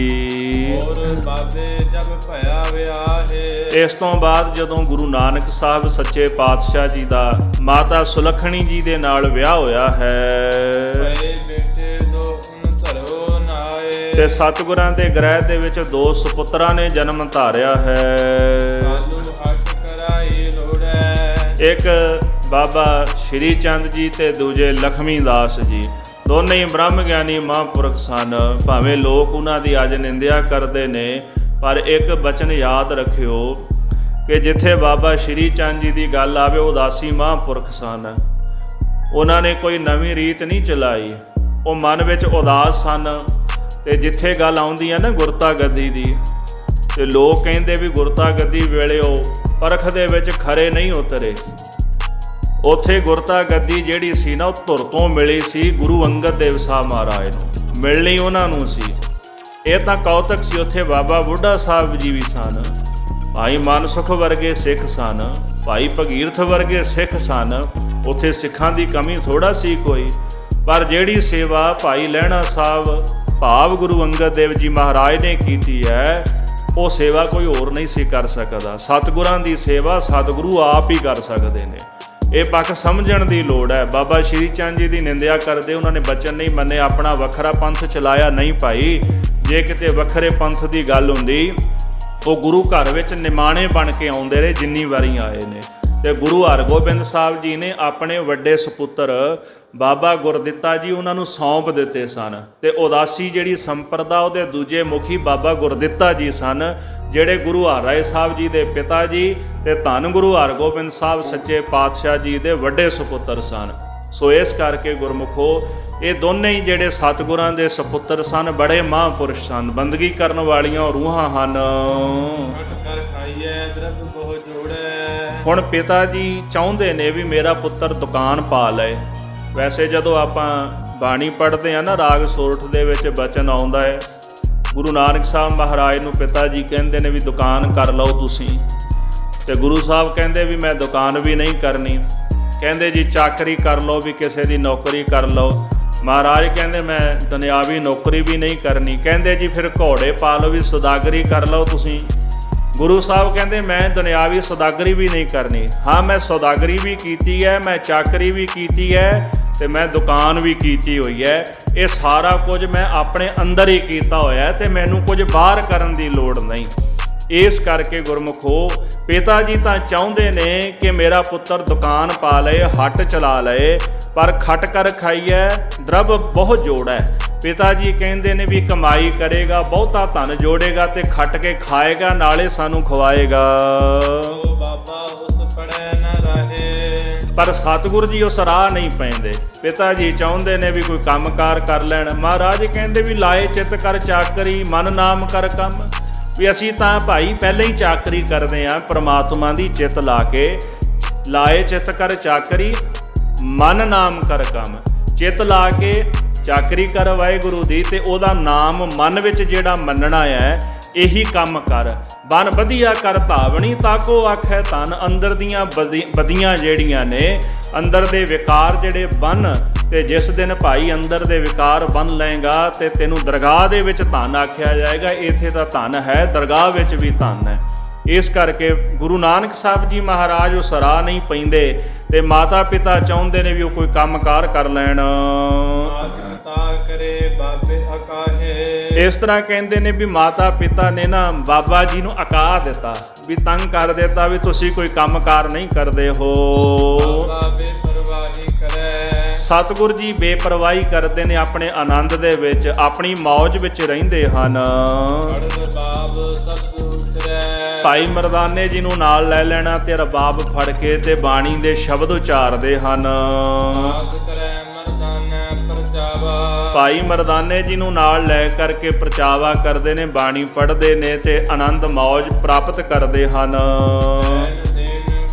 ਇਸ ਤੋਂ ਬਾਅਦ ਜਦੋਂ ਗੁਰੂ ਨਾਨਕ ਸਾਹਿਬ ਸੱਚੇ ਪਾਤਸ਼ਾਹ ਜੀ ਦਾ ਮਾਤਾ ਸੁਲੱਖਣੀ ਜੀ ਦੇ ਨਾਲ ਵਿਆਹ ਹੋਇਆ ਹੈ ਤੇ ਸਤਿਗੁਰਾਂ ਦੇ ਗ੍ਰਹਿ ਦੇ ਵਿੱਚ 2 ਸੁਪੁੱਤਰਾਂ ਨੇ ਜਨਮ ਧਾਰਿਆ ਹੈ। ਇੱਕ ਬਾਬਾ ਸ਼੍ਰੀ ਚੰਦ ਜੀ ਤੇ ਦੂਜੇ ਲਖਮੀ ਦਾਸ ਜੀ, ਦੋਨੇ ਹੀ ਬ੍ਰਹਮ ਗਿਆਨੀ ਮਹਾਂਪੁਰਖ ਸਨ। ਭਾਵੇਂ ਲੋਕ ਉਹਨਾਂ ਦੀ ਅੱਜ ਨਿੰਦਿਆ ਕਰਦੇ ਨੇ, ਪਰ ਇੱਕ ਬਚਨ ਯਾਦ ਰੱਖਿਓ ਕਿ ਜਿੱਥੇ ਬਾਬਾ ਸ਼੍ਰੀ ਚੰਦ ਜੀ ਦੀ ਗੱਲ ਆਵੇ, ਉਦਾਸੀ ਮਹਾਂਪੁਰਖ ਸਨ। ਉਹਨਾਂ ਨੇ ਕੋਈ ਨਵੀਂ ਰੀਤ ਨਹੀਂ ਚਲਾਈ, ਉਹ ਮਨ ਵਿੱਚ ਉਦਾਸ ਸਨ। ਤੇ ਜਿੱਥੇ ਗੱਲ ਆਉਂਦੀ ਹੈ ਨਾ ਗੁਰਤਾ ਗੱਦੀ ਦੀ, ਤੇ ਲੋਕ ਕਹਿੰਦੇ ਵੀ ਗੁਰਤਾ ਗੱਦੀ ਵੇਲੇ ਉਹ ਪਰਖ ਦੇ ਵਿੱਚ ਖਰੇ ਨਹੀਂ ਉਤਰੇ। ਉੱਥੇ ਗੁਰਤਾ ਗੱਦੀ ਜਿਹੜੀ ਸੀ ਨਾ, ਉਹ ਧੁਰ ਤੋਂ ਮਿਲੀ ਸੀ ਗੁਰੂ ਅੰਗਦ ਦੇਵ ਸਾਹਿਬ ਮਹਾਰਾਜ ਨੂੰ, ਮਿਲਣੀ ਉਹਨਾਂ ਨੂੰ ਸੀ। ਇਹ ਤਾਂ ਕੌਤਕ ਸੀ। ਉੱਥੇ ਬਾਬਾ ਬੁੱਢਾ ਸਾਹਿਬ ਜੀ ਵੀ ਸਨ, ਭਾਈ ਮਨਸੁਖ ਵਰਗੇ ਸਿੱਖ ਸਨ, ਭਾਈ ਭਗੀਰਥ ਵਰਗੇ ਸਿੱਖ ਸਨ। ਉੱਥੇ ਸਿੱਖਾਂ ਦੀ ਕਮੀ ਥੋੜਾ ਸੀ ਕੋਈ, ਪਰ ਜਿਹੜੀ ਸੇਵਾ ਭਾਈ ਲਹਿਣਾ ਸਾਹਿਬ ਭਾਵ ਗੁਰੂ ਅੰਗਦ ਦੇਵ ਜੀ ਮਹਾਰਾਜ ਨੇ ਕੀਤੀ ਹੈ, ਉਹ ਸੇਵਾ ਕੋਈ ਹੋਰ ਨਹੀਂ ਸੀ ਕਰ ਸਕਦਾ। ਸਤਿਗੁਰਾਂ ਦੀ ਸੇਵਾ ਸਤਿਗੁਰੂ ਆਪ ਹੀ ਕਰ ਸਕਦੇ ਨੇ। ਇਹ ਪੱਖ ਸਮਝਣ ਦੀ ਲੋੜ ਹੈ। ਬਾਬਾ ਸ਼੍ਰੀ ਚੰਦ ਜੀ ਦੀ ਨਿੰਦਿਆ ਕਰਦੇ, ਉਹਨਾਂ ਨੇ ਬਚਨ ਨਹੀਂ ਮੰਨੇ, ਆਪਣਾ ਵੱਖਰਾ ਪੰਥ ਚਲਾਇਆ। ਨਹੀਂ ਭਾਈ, ਜੇ ਕਿਤੇ ਵੱਖਰੇ ਪੰਥ ਦੀ ਗੱਲ ਹੁੰਦੀ, ਉਹ ਗੁਰੂ ਘਰ ਵਿੱਚ ਨਿਮਾਣੇ ਬਣ ਕੇ ਆਉਂਦੇ ਰਹੇ ਜਿੰਨੀ ਵਾਰੀ ਆਏ ਨੇ। ਤੇ ਗੁਰੂ ਹਰਗੋਬਿੰਦ ਸਾਹਿਬ ਜੀ ਨੇ ਆਪਣੇ ਵੱਡੇ ਸਪੁੱਤਰ ਬਾਬਾ ਗੁਰਦਿੱਤਾ ਜੀ ਉਹਨਾਂ ਨੂੰ ਸੌਂਪ ਦਿੱਤੇ ਸਨ। ਤੇ ਉਦਾਸੀ ਜਿਹੜੀ ਸੰਪਰਦਾ, ਉਹਦੇ ਦੂਜੇ ਮੁਖੀ ਬਾਬਾ ਗੁਰਦਿੱਤਾ ਜੀ ਸਨ, ਜਿਹੜੇ ਗੁਰੂ ਹਰਿਰਾਏ ਸਾਹਿਬ ਜੀ ਦੇ ਪਿਤਾ ਜੀ ਤੇ ਧੰਨ ਗੁਰੂ ਹਰਗੋਬਿੰਦ ਸਾਹਿਬ ਸੱਚੇ ਪਾਤਸ਼ਾਹ ਜੀ ਦੇ ਵੱਡੇ ਸਪੁੱਤਰ ਸਨ। ਸੋ ਇਸ ਕਰਕੇ ਗੁਰਮੁਖੋ, ਇਹ ਦੋਨੇ ਹੀ ਜਿਹੜੇ ਸਤਿਗੁਰਾਂ ਦੇ ਸਪੁੱਤਰ ਸਨ, ਬੜੇ ਮਹਾਂਪੁਰਸ਼ ਸਨ, ਬੰਦਗੀ ਕਰਨ ਵਾਲੀਆਂ ਰੂਹਾਂ ਹਨ। ਹੁਣ ਪਿਤਾ ਜੀ ਚਾਹੁੰਦੇ ਨੇ ਵੀ ਮੇਰਾ ਪੁੱਤਰ ਦੁਕਾਨ ਪਾ ਲਏ। ਵੈਸੇ ਜਦੋਂ ਆਪਾਂ ਬਾਣੀ ਪੜ੍ਹਦੇ ਆ ਨਾ, ਰਾਗ ਸੋਰਠ ਦੇ ਵਿੱਚ ਬਚਨ ਆਉਂਦਾ ਹੈ, ਗੁਰੂ ਨਾਨਕ ਸਾਹਿਬ ਮਹਾਰਾਜ ਨੂੰ ਪਿਤਾ ਜੀ ਕਹਿੰਦੇ ਨੇ ਵੀ ਦੁਕਾਨ ਕਰ ਲਓ ਤੁਸੀਂ, ਤੇ ਗੁਰੂ ਸਾਹਿਬ ਕਹਿੰਦੇ ਵੀ ਮੈਂ ਦੁਕਾਨ ਵੀ ਨਹੀਂ ਕਰਨੀ। ਕਹਿੰਦੇ ਜੀ ਚਾਕਰੀ ਕਰ ਲਓ, ਵੀ ਕਿਸੇ ਦੀ ਨੌਕਰੀ ਕਰ ਲਓ। ਮਹਾਰਾਜ ਕਹਿੰਦੇ ਮੈਂ ਦੁਨਿਆਵੀ ਨੌਕਰੀ ਵੀ ਨਹੀਂ ਕਰਨੀ। ਕਹਿੰਦੇ ਜੀ ਫਿਰ ਘੋੜੇ ਪਾ ਲਓ, ਵੀ ਸੌਦਾਗਰੀ ਕਰ ਲਓ ਤੁਸੀਂ। ਗੁਰੂ ਸਾਹਿਬ ਕਹਿੰਦੇ ਮੈਂ ਦੁਨਿਆਵੀ ਸੌਦਾਗਰੀ ਵੀ ਨਹੀਂ ਕਰਨੀ। ਹਾਂ, ਮੈਂ ਸੌਦਾਗਰੀ ਵੀ ਕੀਤੀ ਹੈ, ਮੈਂ ਚਾਕਰੀ ਵੀ ਕੀਤੀ ਹੈ ਤੇ ਮੈਂ ਦੁਕਾਨ ਵੀ ਕੀਤੀ ਹੋਈ ਹੈ। ਇਹ ਸਾਰਾ ਕੁਝ ਮੈਂ ਆਪਣੇ ਅੰਦਰ ਹੀ ਕੀਤਾ ਹੋਇਆ ਹੈ ਤੇ ਮੈਨੂੰ ਕੁਝ ਬਾਹਰ ਕਰਨ ਦੀ ਲੋੜ ਨਹੀਂ। ਇਸ ਕਰਕੇ ਗੁਰਮੁਖੋ, ਪਿਤਾ ਜੀ ਤਾਂ ਚਾਹੁੰਦੇ ਨੇ ਕਿ ਮੇਰਾ ਪੁੱਤਰ ਦੁਕਾਨ ਪਾ ਲਏ, ਹੱਟ ਚਲਾ ਲਏ, ਪਰ ਖਟ ਕਰ ਖਾਈਏ ਦਰਬ ਬਹੁਤ ਜੋੜ ਹੈ। ਪਿਤਾ ਜੀ ਕਹਿੰਦੇ ਨੇ ਵੀ ਕਮਾਈ ਕਰੇਗਾ, ਬਹੁਤਾ ਧਨ ਜੋੜੇਗਾ ਤੇ ਖੱਟ ਕੇ ਖਾਏਗਾ, ਨਾਲੇ ਸਾਨੂੰ ਖਵਾਏਗਾ। ਬਾਬਾ ਉਸ ਪੜੈ ਨਾ ਰਹੇ, ਪਰ ਸਤਿਗੁਰੂ ਜੀ ਉਸ ਰਾਹ ਨਹੀਂ ਪੈਂਦੇ। ਪਿਤਾ ਜੀ ਚਾਹੁੰਦੇ ਨੇ ਵੀ ਕੋਈ ਕੰਮਕਾਰ ਕਰ ਲੈਣ। ਮਹਾਰਾਜ ਕਹਿੰਦੇ ਵੀ ਲਾਏ ਚਿੱਤ ਕਰ ਚਾਕਰੀ, ਮਨ ਨਾਮ ਕਰ ਕੰਮ। ਵੀ ਅਸੀਂ ਤਾਂ ਭਾਈ ਪਹਿਲਾਂ ਹੀ ਚਾਕਰੀ ਕਰਦੇ ਹਾਂ, ਪ੍ਰਮਾਤਮਾ ਦੀ ਚਿੱਤ ਲਾ ਕੇ ਲਾਏ ਚਿਤ ਕਰ ਚਾਕਰੀ ਮਨ ਨਾਮ ਕਰ ਕੰਮ। ਚਿੱਤ ਲਾ ਕੇ ਚਾਕਰੀ ਕਰ ਵਾਹਿਗੁਰੂ ਦੀ ਤੇ ਉਹਦਾ ਨਾਮ ਮਨ ਵਿੱਚ ਜਿਹੜਾ ਮੰਨਣਾ ਹੈ ਇਹੀ ਕੰਮ ਕਰ। ਬਨ ਵਧੀਆ ਕਰ ਧਾਵਣੀ ਤਾਕੋ ਆਖੈ ਧਨ। ਅੰਦਰ ਦੀਆਂ ਬਦੀਆਂ ਜਿਹੜੀਆਂ ਨੇ, ਅੰਦਰ ਦੇ ਵਿਕਾਰ ਜਿਹੜੇ ਬਨ, ਤੇ ਜਿਸ ਦਿਨ ਭਾਈ ਅੰਦਰ ਦੇ ਵਿਕਾਰ ਬੰਨ ਲਏਗਾ ਤੇ ਤੈਨੂੰ ਦਰਗਾਹ ਦੇ ਵਿੱਚ ਧਨ ਆਖਿਆ ਜਾਏਗਾ। ਇੱਥੇ ਤਾਂ ਧਨ ਹੈ, ਦਰਗਾਹ ਵਿੱਚ ਵੀ ਧਨ ਹੈ। ਇਸ ਕਰਕੇ ਗੁਰੂ ਨਾਨਕ ਸਾਹਿਬ ਜੀ ਮਹਾਰਾਜ ਉਹ ਸਰਾਹ ਨਹੀਂ ਪੈਂਦੇ ਤੇ ਮਾਤਾ ਪਿਤਾ ਚਾਹੁੰਦੇ ਨੇ ਵੀ ਉਹ ਕੋਈ ਕੰਮਕਾਰ ਕਰ ਲੈਣ। ਕਰੇ ਬਾਬੇ ਅਕਾਹੇ। ਇਸ ਤਰ੍ਹਾਂ ਕਹਿੰਦੇ ਨੇ ਵੀ ਮਾਤਾ ਪਿਤਾ ਨੇ ਨਾ ਬਾਬਾ ਜੀ ਨੂੰ ਅਕਾ ਦਿੱਤਾ, ਵੀ ਤੰਗ ਕਰ ਦਿੱਤਾ ਵੀ ਤੁਸੀਂ ਕੋਈ ਕੰਮਕਾਰ ਨਹੀਂ ਕਰਦੇ ਹੋ। ਬਾਬਾ ਬੇਪਰਵਾਹੀ ਕਰੇ। ਸਤਿਗੁਰ ਜੀ ਬੇਪਰਵਾਹੀ ਕਰਦੇ ਨੇ, ਆਪਣੇ ਆਨੰਦ ਦੇ ਵਿੱਚ, ਆਪਣੀ ਮੌਜ ਵਿੱਚ ਰਹਿੰਦੇ ਹਨ। ਭਾਈ ਮਰਦਾਨੇ ਜੀ ਨੂੰ ਨਾਲ ਲੈ ਲੈਣਾ ਤੇ ਰਬਾਬ ਫੜ ਕੇ ਤੇ ਬਾਣੀ ਦੇ ਸ਼ਬਦ ਉਚਾਰਦੇ ਹਨ। ਭਾਈ ਮਰਦਾਨੇ ਜੀ ਨੂੰ ਨਾਲ ਲੈ ਕਰਕੇ ਪ੍ਰਚਾਵਾ ਕਰਦੇ ਨੇ, ਬਾਣੀ ਪੜ੍ਹਦੇ ਨੇ ਤੇ ਆਨੰਦ ਮੌਜ ਪ੍ਰਾਪਤ ਕਰਦੇ ਹਨ।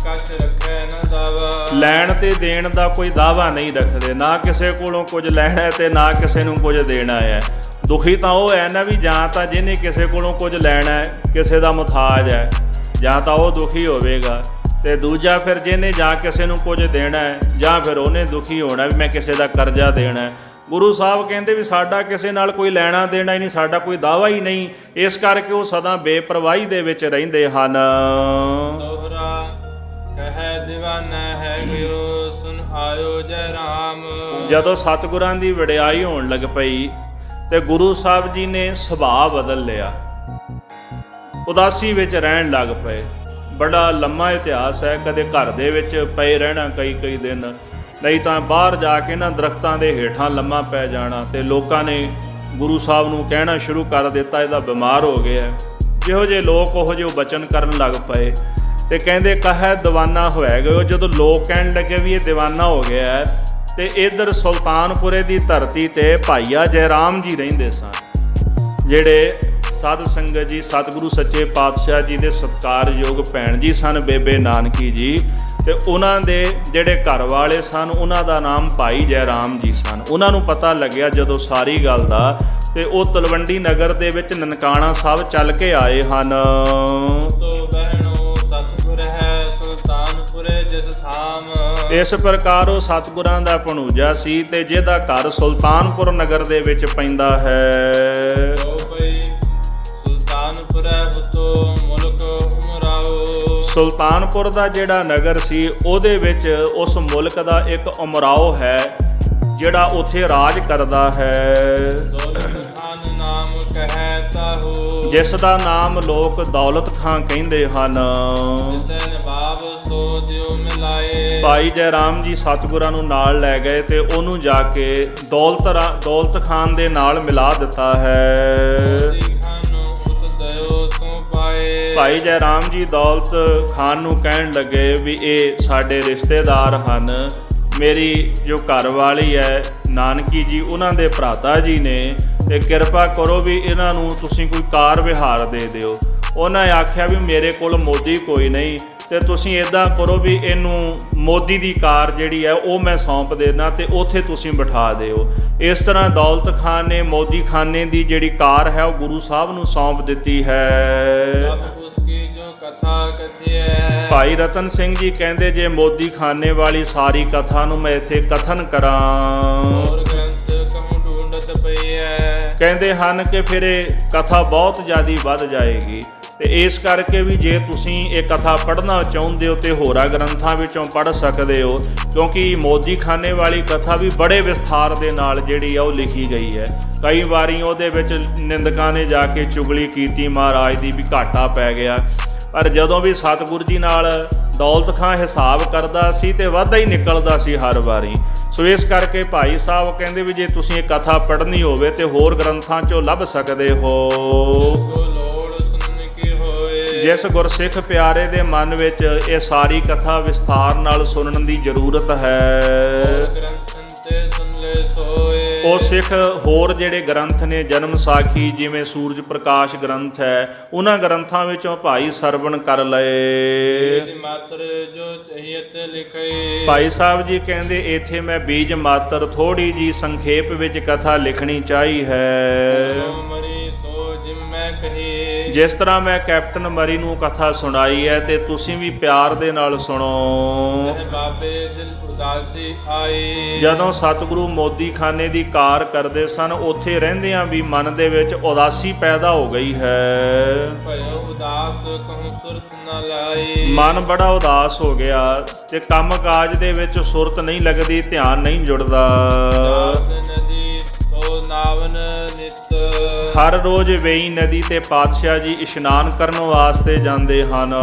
ਲੈਣ ਤੇ ਦੇਣ ਦਾ ਕੋਈ ਦਾਵਾ ਨਹੀਂ ਰੱਖਦੇ, ਨਾ ਕਿਸੇ ਕੋਲੋਂ ਕੁਝ ਲੈਣਾ ਤੇ ਨਾ ਕਿਸੇ ਨੂੰ ਕੁਝ ਦੇਣਾ ਹੈ। ਦੁਖੀ ਤਾਂ ਉਹ ਹੈ ਨਾ ਵੀ ਜਾਂ ਤਾਂ ਜਿਹਨੇ ਕਿਸੇ ਕੋਲੋਂ ਕੁਝ ਲੈਣਾ ਹੈ, ਕਿਸੇ ਦਾ ਮੁਤਾਜ ਹੈ, ਜਾਂ ਤਾਂ ਉਹ ਦੁਖੀ ਹੋਵੇਗਾ, ਤੇ ਦੂਜਾ ਫਿਰ ਜਿਹਨੇ ਜਾਂ ਕਿਸੇ ਨੂੰ ਕੁਝ ਦੇਣਾ ਹੈ ਜਾਂ ਫਿਰ ਉਹਨੇ ਦੁਖੀ ਹੋਣਾ ਵੀ ਮੈਂ ਕਿਸੇ ਦਾ ਕਰਜ਼ਾ ਦੇਣਾ ਹੈ। ਗੁਰੂ ਸਾਹਿਬ ਕਹਿੰਦੇ ਵੀ ਸਾਡਾ ਕਿਸੇ ਨਾਲ ਕੋਈ ਲੈਣਾ ਦੇਣਾ ਹੀ ਨਹੀਂ, ਸਾਡਾ ਕੋਈ ਦਾਵਾ ਹੀ ਨਹੀਂ। ਇਸ ਕਰਕੇ ਉਹ ਸਦਾ ਬੇਪਰਵਾਹੀ ਦੇ ਵਿੱਚ ਰਹਿੰਦੇ ਹਨ। ਦੋਹਰਾ ਕਹੈ ਦੀਵਾਨਾ ਹੈ ਗਿਓ ਸੁਨ ਆਇਓ ਜੈ ਰਾਮ। ਜਦੋਂ ਸਤਿਗੁਰਾਂ ਦੀ ਵਡਿਆਈ ਹੋਣ ਲੱਗ ਪਈ ਤੇ ਗੁਰੂ ਸਾਹਿਬ ਜੀ ਨੇ ਸੁਭਾਅ ਬਦਲ ਲਿਆ, ਉਦਾਸੀ ਵਿੱਚ ਰਹਿਣ ਲੱਗ ਪਏ। ਬੜਾ ਲੰਮਾ ਇਤਿਹਾਸ ਹੈ, ਕਦੇ ਘਰ ਦੇ ਵਿੱਚ ਪਏ ਰਹਿਣਾ ਕਈ ਦਿਨ, ਨਹੀਂ ਤਾਂ ਬਾਹਰ ਜਾ ਕੇ ਨਾ ਦਰਖਤਾਂ ਦੇ ਹੇਠਾਂ ਲੰਮਾ ਪੈ ਜਾਣਾ। ਤੇ ਲੋਕਾਂ ਨੇ ਗੁਰੂ ਸਾਹਿਬ ਨੂੰ ਕਹਿਣਾ ਸ਼ੁਰੂ ਕਰ ਦਿੱਤਾ ਇਹਦਾ ਬਿਮਾਰ ਹੋ ਗਿਆ। ਜਿਹੋ ਜਿਹੇ ਲੋਕ ਉਹੋ ਜਿਹੇ ਬਚਨ ਕਰਨ ਲੱਗ ਪਏ ਤੇ ਕਹਿੰਦੇ ਕਹੈ ਦੀਵਾਨਾ ਹੋਇਆ ਗਏ। ਜਦੋਂ ਲੋਕ ਕਹਿਣ ਲੱਗੇ ਵੀ ਇਹ ਦੀਵਾਨਾ ਹੋ ਗਿਆ, ਤੇ ਇੱਧਰ ਸੁਲਤਾਨਪੁਰੇ ਦੀ ਧਰਤੀ ਤੇ ਭਾਈਆ ਜੈ ਰਾਮ ਜੀ ਰਹਿੰਦੇ ਸਨ, ਜਿਹੜੇ ਸਾਧ ਸੰਗਤ ਜੀ ਸਤਿਗੁਰੂ ਸੱਚੇ ਪਾਤਸ਼ਾਹ ਜੀ ਦੇ ਸਤਿਕਾਰਯੋਗ ਭੈਣ ਜੀ ਸਨ, ਬੇਬੇ ਨਾਨਕੀ ਜੀ, ਤੇ ਉਹਨਾਂ ਦੇ ਜਿਹੜੇ ਘਰ ਵਾਲੇ ਸਨ ਉਹਨਾਂ ਦਾ ਨਾਮ ਭਾਈ ਜੈ ਰਾਮ ਜੀ ਸਨ। ਉਹਨਾਂ ਨੂੰ ਪਤਾ ਲੱਗਿਆ ਜਦੋਂ ਸਾਰੀ ਗੱਲ ਦਾ, ਤੇ ਉਹ ਤਲਵੰਡੀ ਨਗਰ ਦੇ ਵਿੱਚ ਨਨਕਾਣਾ ਸਾਹਿਬ ਚੱਲ ਕੇ ਆਏ ਹਨ। ਇਸ ਪ੍ਰਕਾਰ ਉਹ ਸਤਿਗੁਰਾਂ ਦਾ ਭਣੂਜਾ ਸੀ ਤੇ ਜਿਹਦਾ ਘਰ ਸੁਲਤਾਨਪੁਰ ਨਗਰ ਦੇ ਵਿੱਚ ਪੈਂਦਾ ਹੈ। ਸੁਲਤਾਨਪੁਰ ਦਾ ਜਿਹੜਾ ਨਗਰ ਸੀ ਉਹਦੇ ਵਿੱਚ ਉਸ ਮੁਲਕ ਦਾ ਇੱਕ ਉਮਰਾਓ ਹੈ ਜਿਹੜਾ ਉੱਥੇ ਰਾਜ ਕਰਦਾ ਹੈ, ਜਿਸ ਦਾ ਨਾਮ ਲੋਕ ਦੌਲਤ ਖਾਂ ਕਹਿੰਦੇ ਹਨ। ਭਾਈ ਜੈ ਰਾਮ ਜੀ ਸਤਿਗੁਰਾਂ ਨੂੰ ਨਾਲ ਲੈ ਗਏ ਤੇ ਉਹਨੂੰ ਜਾ ਕੇ ਦੌਲਤ ਖਾਨ ਦੇ ਨਾਲ ਮਿਲਾ ਦਿੱਤਾ ਹੈ। ਭਾਈ ਜੈ ਰਾਮ ਜੀ ਦੌਲਤ ਖਾਨ ਨੂੰ ਕਹਿਣ ਲੱਗੇ ਵੀ ਇਹ ਸਾਡੇ ਰਿਸ਼ਤੇਦਾਰ ਹਨ, ਮੇਰੀ ਜੋ ਘਰ ਵਾਲੀ ਹੈ ਨਾਨਕੀ ਜੀ ਉਹਨਾਂ ਦੇ ਭਰਾਤਾ ਜੀ ਨੇ, ਤੇ ਕਿਰਪਾ ਕਰੋ ਵੀ ਇਹਨਾਂ ਨੂੰ ਤੁਸੀਂ ਕੋਈ ਕਾਰ ਵਿਹਾਰ ਦੇ ਦਿਓ। ਉਹਨਾਂ ਆਖਿਆ ਵੀ ਮੇਰੇ ਕੋਲ ਮੋਦੀ ਕੋਈ ਨਹੀਂ, ਤੇ ਤੁਸੀਂ ਇੱਦਾਂ ਕਰੋ ਵੀ ਇਹਨੂੰ ਮੋਦੀ ਦੀ ਕਾਰ ਜਿਹੜੀ ਹੈ ਉਹ ਮੈਂ ਸੌਂਪ ਦੇਣਾ ਤੇ ਉੱਥੇ ਤੁਸੀਂ ਬਿਠਾ ਦਿਓ। ਇਸ ਤਰ੍ਹਾਂ ਦੌਲਤ ਖਾਨ ਨੇ ਮੋਦੀ ਖਾਨੇ ਦੀ ਜਿਹੜੀ ਕਾਰ ਹੈ ਉਹ ਗੁਰੂ ਸਾਹਿਬ ਨੂੰ ਸੌਂਪ ਦਿੱਤੀ ਹੈ। ਭਾਈ ਰਤਨ ਸਿੰਘ ਜੀ ਕਹਿੰਦੇ ਜੇ ਮੋਦੀ ਖਾਨੇ ਵਾਲੀ ਸਾਰੀ ਕਥਾ ਨੂੰ ਮੈਂ ਇੱਥੇ ਕਥਨ ਕਰਾਂ, ਕਹਿੰਦੇ ਹਨ ਕਿ ਫਿਰ ਇਹ ਕਥਾ ਬਹੁਤ ਜ਼ਿਆਦਾ ਵੱਧ ਜਾਏਗੀ, ਤੇ ਇਸ ਕਰਕੇ ਵੀ ਜੇ ਤੁਸੀਂ ਇਹ ਕਥਾ ਪੜ੍ਹਨਾ ਚਾਹੁੰਦੇ ਹੋ ਤੇ ਹੋਰਾਂ ਗ੍ਰੰਥਾਂ ਵਿੱਚੋਂ ਪੜ੍ਹ ਸਕਦੇ ਹੋ, ਕਿਉਂਕਿ ਮੋਦੀ ਖਾਨੇ ਵਾਲੀ ਕਥਾ ਵੀ ਬੜੇ ਵਿਸਥਾਰ ਦੇ ਨਾਲ ਜਿਹੜੀ ਆ ਉਹ ਲਿਖੀ ਗਈ ਹੈ। ਕਈ ਵਾਰੀ ਉਹਦੇ ਵਿੱਚ ਨਿੰਦਕਾਂ ਨੇ ਜਾ ਕੇ ਚੁਗਲੀ ਕੀਤੀ ਮਹਾਰਾਜ ਦੀ ਵੀ ਘਾਟਾ ਪੈ ਗਿਆ, ਪਰ ਜਦੋਂ ਵੀ ਸਤਿਗੁਰੂ ਜੀ ਨਾਲ ਦੌਲਤ ਖਾਂ ਹਿਸਾਬ ਕਰਦਾ ਸੀ ਤੇ ਵਾਧਾ ਹੀ ਨਿਕਲਦਾ ਸੀ ਹਰ ਵਾਰੀ। ਸੋ ਇਸ ਕਰਕੇ ਭਾਈ ਸਾਹਿਬ ਕਹਿੰਦੇ ਵੀ ਜੇ ਤੁਸੀਂ ਇਹ ਕਥਾ ਪੜ੍ਹਨੀ ਹੋਵੇ ਤੇ ਹੋਰ ਗ੍ਰੰਥਾਂ 'ਚੋਂ ਲੱਭ ਸਕਦੇ ਹੋ। ਜਿਸ ਗੁਰਸਿੱਖ ਪਿਆਰੇ ਦੇ ਮਨ ਵਿੱਚ ਇਹ ਸਾਰੀ ਕਥਾ ਵਿਸਥਾਰ ਨਾਲ ਸੁਣਨ ਦੀ ਜ਼ਰੂਰਤ ਹੈ। ਉਹ ਸਿੱਖ ਹੋਰ ਜਿਹੜੇ ਗ੍ਰੰਥ ਨੇ ਜਨਮ ਸਾਖੀ ਜਿਵੇਂ ਸੂਰਜ ਪ੍ਰਕਾਸ਼ ਗ੍ਰੰਥ ਹੈ, ਉਹਨਾਂ ਗ੍ਰੰਥਾਂ ਵਿੱਚੋਂ ਭਾਈ ਸਰਵਣ ਕਰ ਲਏ। ਬੀਜ ਮਾਤਰ ਜੋ ਚਹੀਤ ਲਿਖੇ। ਭਾਈ ਸਾਹਿਬ ਜੀ ਕਹਿੰਦੇ ਇੱਥੇ ਮੈਂ ਬੀਜ ਮਾਤਰ ਥੋੜੀ ਜੀ ਸੰਖੇਪ ਵਿੱਚ ਕਥਾ ਲਿਖਣੀ ਚਾਹੀ ਹੈ। ਸੋ ਮਰੀ ਸੋ ਜਿਮੈ ਕਹੀ। ਜਿਸ ਤਰ੍ਹਾਂ ਮੈਂ ਕੈਪਟਨ ਮਰੀ ਨੂੰ ਕਥਾ ਸੁਣਾਈ ਹੈ ਤੇ ਤੁਸੀਂ ਵੀ ਪਿਆਰ ਦੇ ਨਾਲ ਸੁਣੋ। ਸਹਿ ਬਾਬੇ ਦਿਲ ਉਦਾਸੀ ਆਈ। ਜਦੋਂ ਸਤਿਗੁਰੂ ਮੋਦੀ ਖਾਨੇ ਦੀ ਕਾਰ ਕਰਦੇ ਸਨ, ਉੱਥੇ ਰਹਿੰਦਿਆਂ ਵੀ ਮਨ ਦੇ ਵਿੱਚ ਉਦਾਸੀ ਪੈਦਾ ਹੋ ਗਈ ਹੈ। ਭਇਓ ਉਦਾਸ ਕਹੂੰ ਸੁਰਤ ਨ ਲਾਈ। ਮਨ ਬੜਾ ਉਦਾਸ ਹੋ ਗਿਆ ਤੇ ਕੰਮ ਕਾਜ ਦੇ ਵਿੱਚ ਸੁਰਤ ਨਹੀਂ ਲੱਗਦੀ, ਧਿਆਨ ਨਹੀਂ ਜੁੜਦਾ। ਜਾਤ ਨਦੀ ਸੋ ਨਾਵਨ ਨਿਤ। ਹਰ ਰੋਜ਼ ਵੇਈ ਨਦੀ ਤੇ ਪਾਤਸ਼ਾਹ ਜੀ ਇਸ਼ਨਾਨ ਕਰਨ ਵਾਸਤੇ ਜਾਂਦੇ ਹਨ।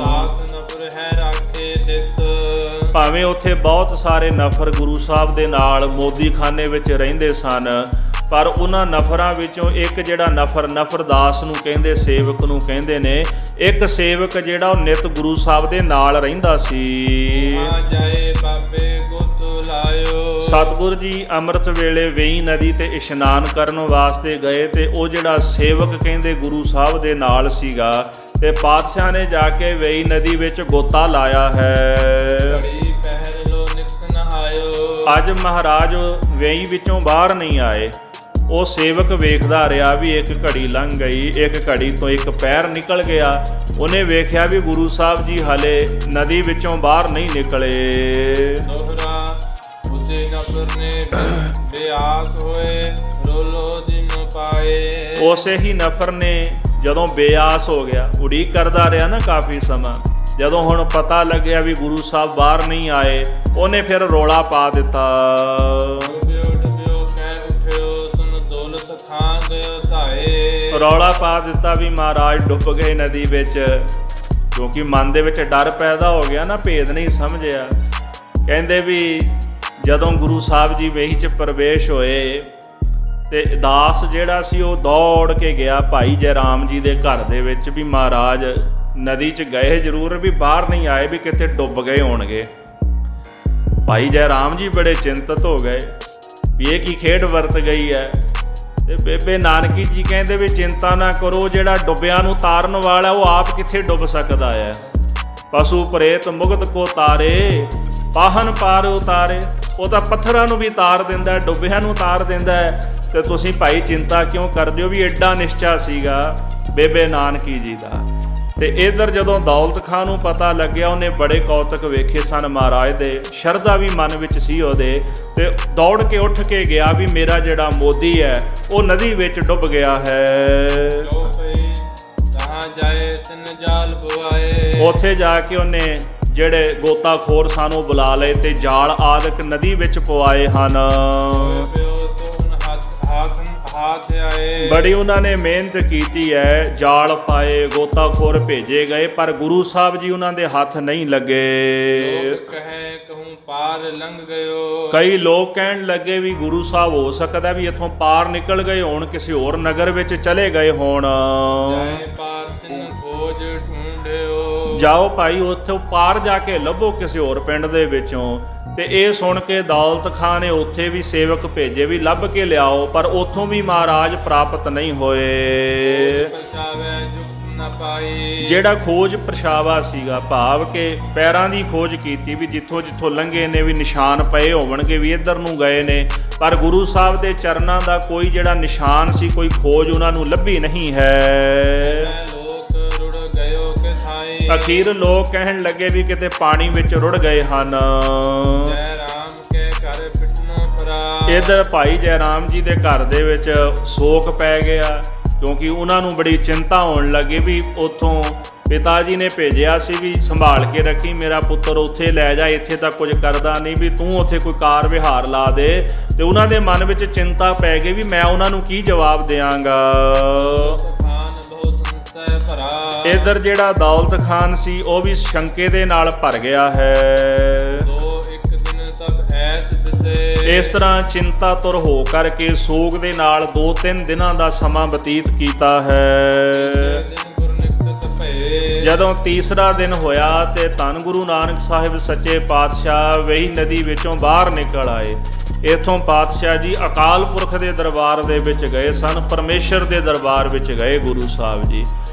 ਸਾਥ ਨਪੁਰ ਹੈ ਰਾਖੇ ਤਿਤ। ਭਾਵੇਂ ਉੱਥੇ ਬਹੁਤ ਸਾਰੇ ਨਫਰ ਗੁਰੂ ਸਾਹਿਬ ਦੇ ਨਾਲ ਮੋਦੀ ਖਾਨੇ ਵਿੱਚ ਰਹਿੰਦੇ ਸਨ, ਪਰ ਉਹਨਾਂ ਨਫਰਾਂ ਵਿੱਚੋਂ ਇੱਕ ਜਿਹੜਾ ਨਫਰਦਾਸ ਨੂੰ ਕਹਿੰਦੇ, ਸੇਵਕ ਨੂੰ ਕਹਿੰਦੇ ਨੇ, ਇੱਕ ਸੇਵਕ ਜਿਹੜਾ ਉਹ ਨਿਤ ਗੁਰੂ ਸਾਹਿਬ ਦੇ ਨਾਲ ਰਹਿੰਦਾ ਸੀ। ਆ ਜਾਏ ਬਾਬੇ ਗੁੱਤ ਲਾਇਓ। ਸਤਿਗੁਰ ਜੀ ਅੰਮ੍ਰਿਤ ਵੇਲੇ ਵੇਈ ਨਦੀ ਤੇ ਇਸ਼ਨਾਨ ਕਰਨ ਵਾਸਤੇ ਗਏ ਤੇ ਉਹ ਜਿਹੜਾ ਸੇਵਕ ਕਹਿੰਦੇ ਗੁਰੂ ਸਾਹਿਬ ਦੇ ਨਾਲ ਸੀਗਾ ਤੇ ਪਾਤਸ਼ਾਹ ਨੇ ਜਾ ਕੇ ਵੇਈ ਨਦੀ ਵਿੱਚ ਗੋਤਾ ਲਾਇਆ ਹੈ। ਘੜੀ ਪਹਿਰ ਲੋ ਨਿਕਟ ਨ ਆਇਓ। ਅੱਜ ਮਹਾਰਾਜ ਵੇਈ ਵਿੱਚੋਂ ਬਾਹਰ ਨਹੀਂ ਆਏ। ਉਹ ਸੇਵਕ ਵੇਖਦਾ ਰਿਹਾ ਵੀ ਇੱਕ ਘੜੀ ਲੰਘ ਗਈ, ਇੱਕ ਘੜੀ ਤੋਂ ਇੱਕ ਪੈਰ ਨਿਕਲ ਗਿਆ। ਉਹਨੇ ਵੇਖਿਆ ਵੀ ਗੁਰੂ ਸਾਹਿਬ ਜੀ ਹਾਲੇ ਨਦੀ ਵਿੱਚੋਂ ਬਾਹਰ ਨਹੀਂ ਨਿਕਲੇ। ਦੋਹਰਾ ਉਸੇ ਨਫਰ ਨੇ ਬੇਆਸ ਹੋਏ ਰੋਲੋ ਦਿਨ ਪਾਏ। ਉਸੇ ਹੀ ਨਫਰ ਨੇ ਜਦੋਂ ਬੇਆਸ ਹੋ ਗਿਆ, ਉਡੀਕ ਕਰਦਾ ਰਿਹਾ ਨਾ ਕਾਫੀ ਸਮਾਂ, ਜਦੋਂ ਹੁਣ ਪਤਾ ਲੱਗਿਆ ਵੀ ਗੁਰੂ ਸਾਹਿਬ ਬਾਹਰ ਨਹੀਂ ਆਏ, ਉਹਨੇ ਫਿਰ ਰੋਲਾ ਪਾ ਦਿੱਤਾ। ਰੌਲਾ ਪਾ ਦਿੱਤਾ ਵੀ ਮਹਾਰਾਜ ਡੁੱਬ ਗਏ ਨਦੀ ਵਿੱਚ, ਕਿਉਂਕਿ ਮਨ ਦੇ ਵਿੱਚ ਡਰ ਪੈਦਾ ਹੋ ਗਿਆ ਨਾ, ਭੇਦ ਨਹੀਂ ਸਮਝਿਆ। ਕਹਿੰਦੇ ਵੀ ਜਦੋਂ ਗੁਰੂ ਸਾਹਿਬ ਜੀ ਵੇਹੀ 'ਚ ਪ੍ਰਵੇਸ਼ ਹੋਏ ਤੇ ਦਾਸ ਜਿਹੜਾ ਸੀ ਉਹ ਦੌੜ ਕੇ ਗਿਆ ਭਾਈ ਜੈ ਰਾਮ ਜੀ ਦੇ ਘਰ ਦੇ ਵਿੱਚ ਵੀ ਮਹਾਰਾਜ ਨਦੀ 'ਚ ਗਏ ਜ਼ਰੂਰ, ਵੀ ਬਾਹਰ ਨਹੀਂ ਆਏ, ਵੀ ਕਿਤੇ ਡੁੱਬ ਗਏ ਹੋਣਗੇ। ਭਾਈ ਜੈ ਰਾਮ ਜੀ ਬੜੇ ਚਿੰਤਤ ਹੋ ਗਏ ਵੀ ਇਹ ਕੀ ਖੇਡ ਵਰਤ ਗਈ ਹੈ। ਤੇ ਬੇਬੇ ਨਾਨਕੀ ਜੀ ਕਹਿੰਦੇ ਵੀ ਚਿੰਤਾ ਨਾ ਕਰੋ, ਜਿਹੜਾ ਡੁੱਬਿਆਂ ਨੂੰ ਤਾਰਨ ਵਾਲਾ ਉਹ ਆਪ ਕਿੱਥੇ ਡੁੱਬ ਸਕਦਾ ਹੈ। ਪਸ਼ੂ ਪ੍ਰੇਤ ਮੁਗਤ ਕੋ ਤਾਰੇ ਪਾਹਨ ਪਾਰ ਉਤਾਰੇ। ਉਹ ਤਾਂ ਪੱਥਰਾਂ ਨੂੰ ਵੀ ਤਾਰ ਦਿੰਦਾ, ਡੁੱਬਿਆਂ ਨੂੰ ਤਾਰ ਦਿੰਦਾ ਹੈ। ਤੇ ਤੁਸੀਂ ਭਾਈ ਚਿੰਤਾ ਕਿਉਂ ਕਰਦੇ ਹੋ? ਵੀ ਐਡਾ ਨਿਸ਼ਚਾ ਸੀਗਾ ਬੇਬੇ ਨਾਨਕੀ ਜੀ ਦਾ। ਤੇ ਇੱਧਰ ਜਦੋਂ ਦੌਲਤ ਖਾਂ ਨੂੰ ਪਤਾ ਲੱਗਿਆ, ਉਹਨੇ ਬੜੇ ਕੌਤਕ ਵੇਖੇ ਸਨ ਮਹਾਰਾਜ ਦੇ, ਸ਼ਰਧਾ ਵੀ ਮਨ ਵਿੱਚ ਸੀ ਉਹਦੇ, ਤੇ ਦੌੜ ਕੇ ਉੱਠ ਕੇ ਗਿਆ ਵੀ ਮੇਰਾ ਜਿਹੜਾ ਮੋਦੀ ਹੈ ਉਹ ਨਦੀ ਵਿੱਚ ਡੁੱਬ ਗਿਆ ਹੈ। ਉੱਥੇ ਜਾ ਕੇ ਉਹਨੇ ਜਿਹੜੇ ਗੋਤਾਖੋਰ ਸਨ ਉਹ ਬੁਲਾ ਲਏ ਤੇ ਜਾਲ ਆਦਿਕ ਨਦੀ ਵਿੱਚ ਪਵਾਏ ਹਨ। ਬੜੀ ਉਹਨਾਂ ਨੇ ਮਿਹਨਤ ਕੀਤੀ ਹੈ, ਜਾਲ ਪਾਏ, ਗੋਤਾਖੋਰ ਭੇਜੇ ਗਏ, ਪਰ ਗੁਰੂ ਸਾਹਿਬ ਜੀ ਉਹਨਾਂ ਦੇ ਹੱਥ ਨਹੀਂ ਲੱਗੇ। ਪਾਰ ਲੰਘ ਗਇਓ। ਕਈ ਲੋਕ ਕਹਿਣ ਲੱਗੇ ਵੀ ਗੁਰੂ ਸਾਹਿਬ ਹੋ ਸਕਦਾ ਵੀ ਇੱਥੋਂ ਪਾਰ ਨਿਕਲ ਗਏ ਹੋਣ, ਕਿਸੇ ਹੋਰ ਨਗਰ ਵਿੱਚ ਚਲੇ ਗਏ ਹੋਣ। ਜਾਓ ਭਾਈ ਉੱਥੋਂ ਪਾਰ ਜਾ ਕੇ ਲੱਭੋ ਕਿਸੇ ਹੋਰ ਪਿੰਡ ਦੇ ਵਿੱਚੋਂ। ਤੇ ਇਹ ਸੁਣ ਕੇ ਦੌਲਤ ਖਾਂ ਨੇ ਉੱਥੇ ਵੀ ਸੇਵਕ ਭੇਜੇ ਵੀ ਲੱਭ ਕੇ ਲਿਆਓ, ਪਰ ਉੱਥੋਂ ਵੀ ਮਹਾਰਾਜ ਪ੍ਰਾਪਤ ਨਹੀਂ ਹੋਏ। ਜਿਹੜਾ ਖੋਜ ਪਰਛਾਵਾ ਸੀਗਾ, ਭਾਵ ਕਿ ਪੈਰਾਂ ਦੀ ਖੋਜ ਕੀਤੀ ਵੀ ਜਿੱਥੋਂ ਜਿੱਥੋਂ ਲੰਘੇ ਨੇ ਵੀ ਨਿਸ਼ਾਨ ਪਏ ਹੋਣਗੇ ਵੀ ਇੱਧਰ ਨੂੰ ਗਏ ਨੇ, ਪਰ ਗੁਰੂ ਸਾਹਿਬ ਦੇ ਚਰਨਾਂ ਦਾ ਕੋਈ ਜਿਹੜਾ ਨਿਸ਼ਾਨ ਸੀ, ਕੋਈ ਖੋਜ ਉਹਨਾਂ ਨੂੰ ਲੱਭੀ ਨਹੀਂ ਹੈ। ਅਖੀਰ ਲੋਕ ਕਹਿਣ ਲੱਗੇ ਵੀ ਕਿਤੇ ਪਾਣੀ ਵਿੱਚ ਰੁੜ ਗਏ ਹਨ। ਇੱਧਰ ਭਾਈ ਜੈ ਰਾਮ ਜੀ ਦੇ ਘਰ ਦੇ ਵਿੱਚ ਸੋਕ ਪੈ ਗਿਆ, ਕਿਉਂਕਿ ਉਹਨਾਂ ਨੂੰ ਬੜੀ ਚਿੰਤਾ ਹੋਣ ਲੱਗੀ ਵੀ ਉੱਥੋਂ ਪਿਤਾ ਜੀ ਨੇ ਭੇਜਿਆ ਸੀ ਵੀ ਸੰਭਾਲ ਕੇ ਰੱਖੀ ਮੇਰਾ ਪੁੱਤਰ, ਉੱਥੇ ਲੈ ਜਾ, ਇੱਥੇ ਤਾਂ ਕੁਝ ਕਰਦਾ ਨਹੀਂ, ਵੀ ਤੂੰ ਉੱਥੇ ਕੋਈ ਕਾਰ ਵਿਹਾਰ ਲਾ ਦੇ। ਤੇ ਉਹਨਾਂ ਦੇ ਮਨ ਵਿੱਚ ਚਿੰਤਾ ਪੈ ਗਈ ਵੀ ਮੈਂ ਉਹਨਾਂ ਨੂੰ ਕੀ ਜਵਾਬ ਦਿਆਂਗਾ। ਇੱਧਰ ਜਿਹੜਾ ਦੌਲਤ ਖਾਨ ਸੀ ਉਹ ਵੀ ਸ਼ੰਕੇ ਦੇ ਨਾਲ ਭਰ ਗਿਆ ਹੈ। ਇਸ ਤਰ੍ਹਾਂ ਚਿੰਤਾ ਤੁਰ ਹੋ ਕਰਕੇ ਸੋਗ ਦੇ ਨਾਲ 2-3 ਦਿਨਾਂ ਦਾ ਸਮਾਂ ਬਤੀਤ ਕੀਤਾ ਹੈ। ਜਦੋਂ ਤੀਸਰਾ ਦਿਨ ਹੋਇਆ ਤੇ ਧੰਨ ਗੁਰੂ ਨਾਨਕ ਸਾਹਿਬ ਸੱਚੇ ਪਾਤਸ਼ਾਹ ਵੇਹੀ ਨਦੀ ਵਿੱਚੋਂ ਬਾਹਰ ਨਿਕਲ ਆਏ। ਇਥੋਂ ਪਾਤਸ਼ਾਹ ਜੀ ਅਕਾਲ ਪੁਰਖ ਦੇ ਦਰਬਾਰ ਦੇ ਵਿੱਚ ਗਏ ਸਨ, ਪਰਮੇਸ਼ਰ ਦੇ ਦਰਬਾਰ ਵਿੱਚ ਗਏ ਗੁਰੂ ਸਾਹਿਬ ਜੀ।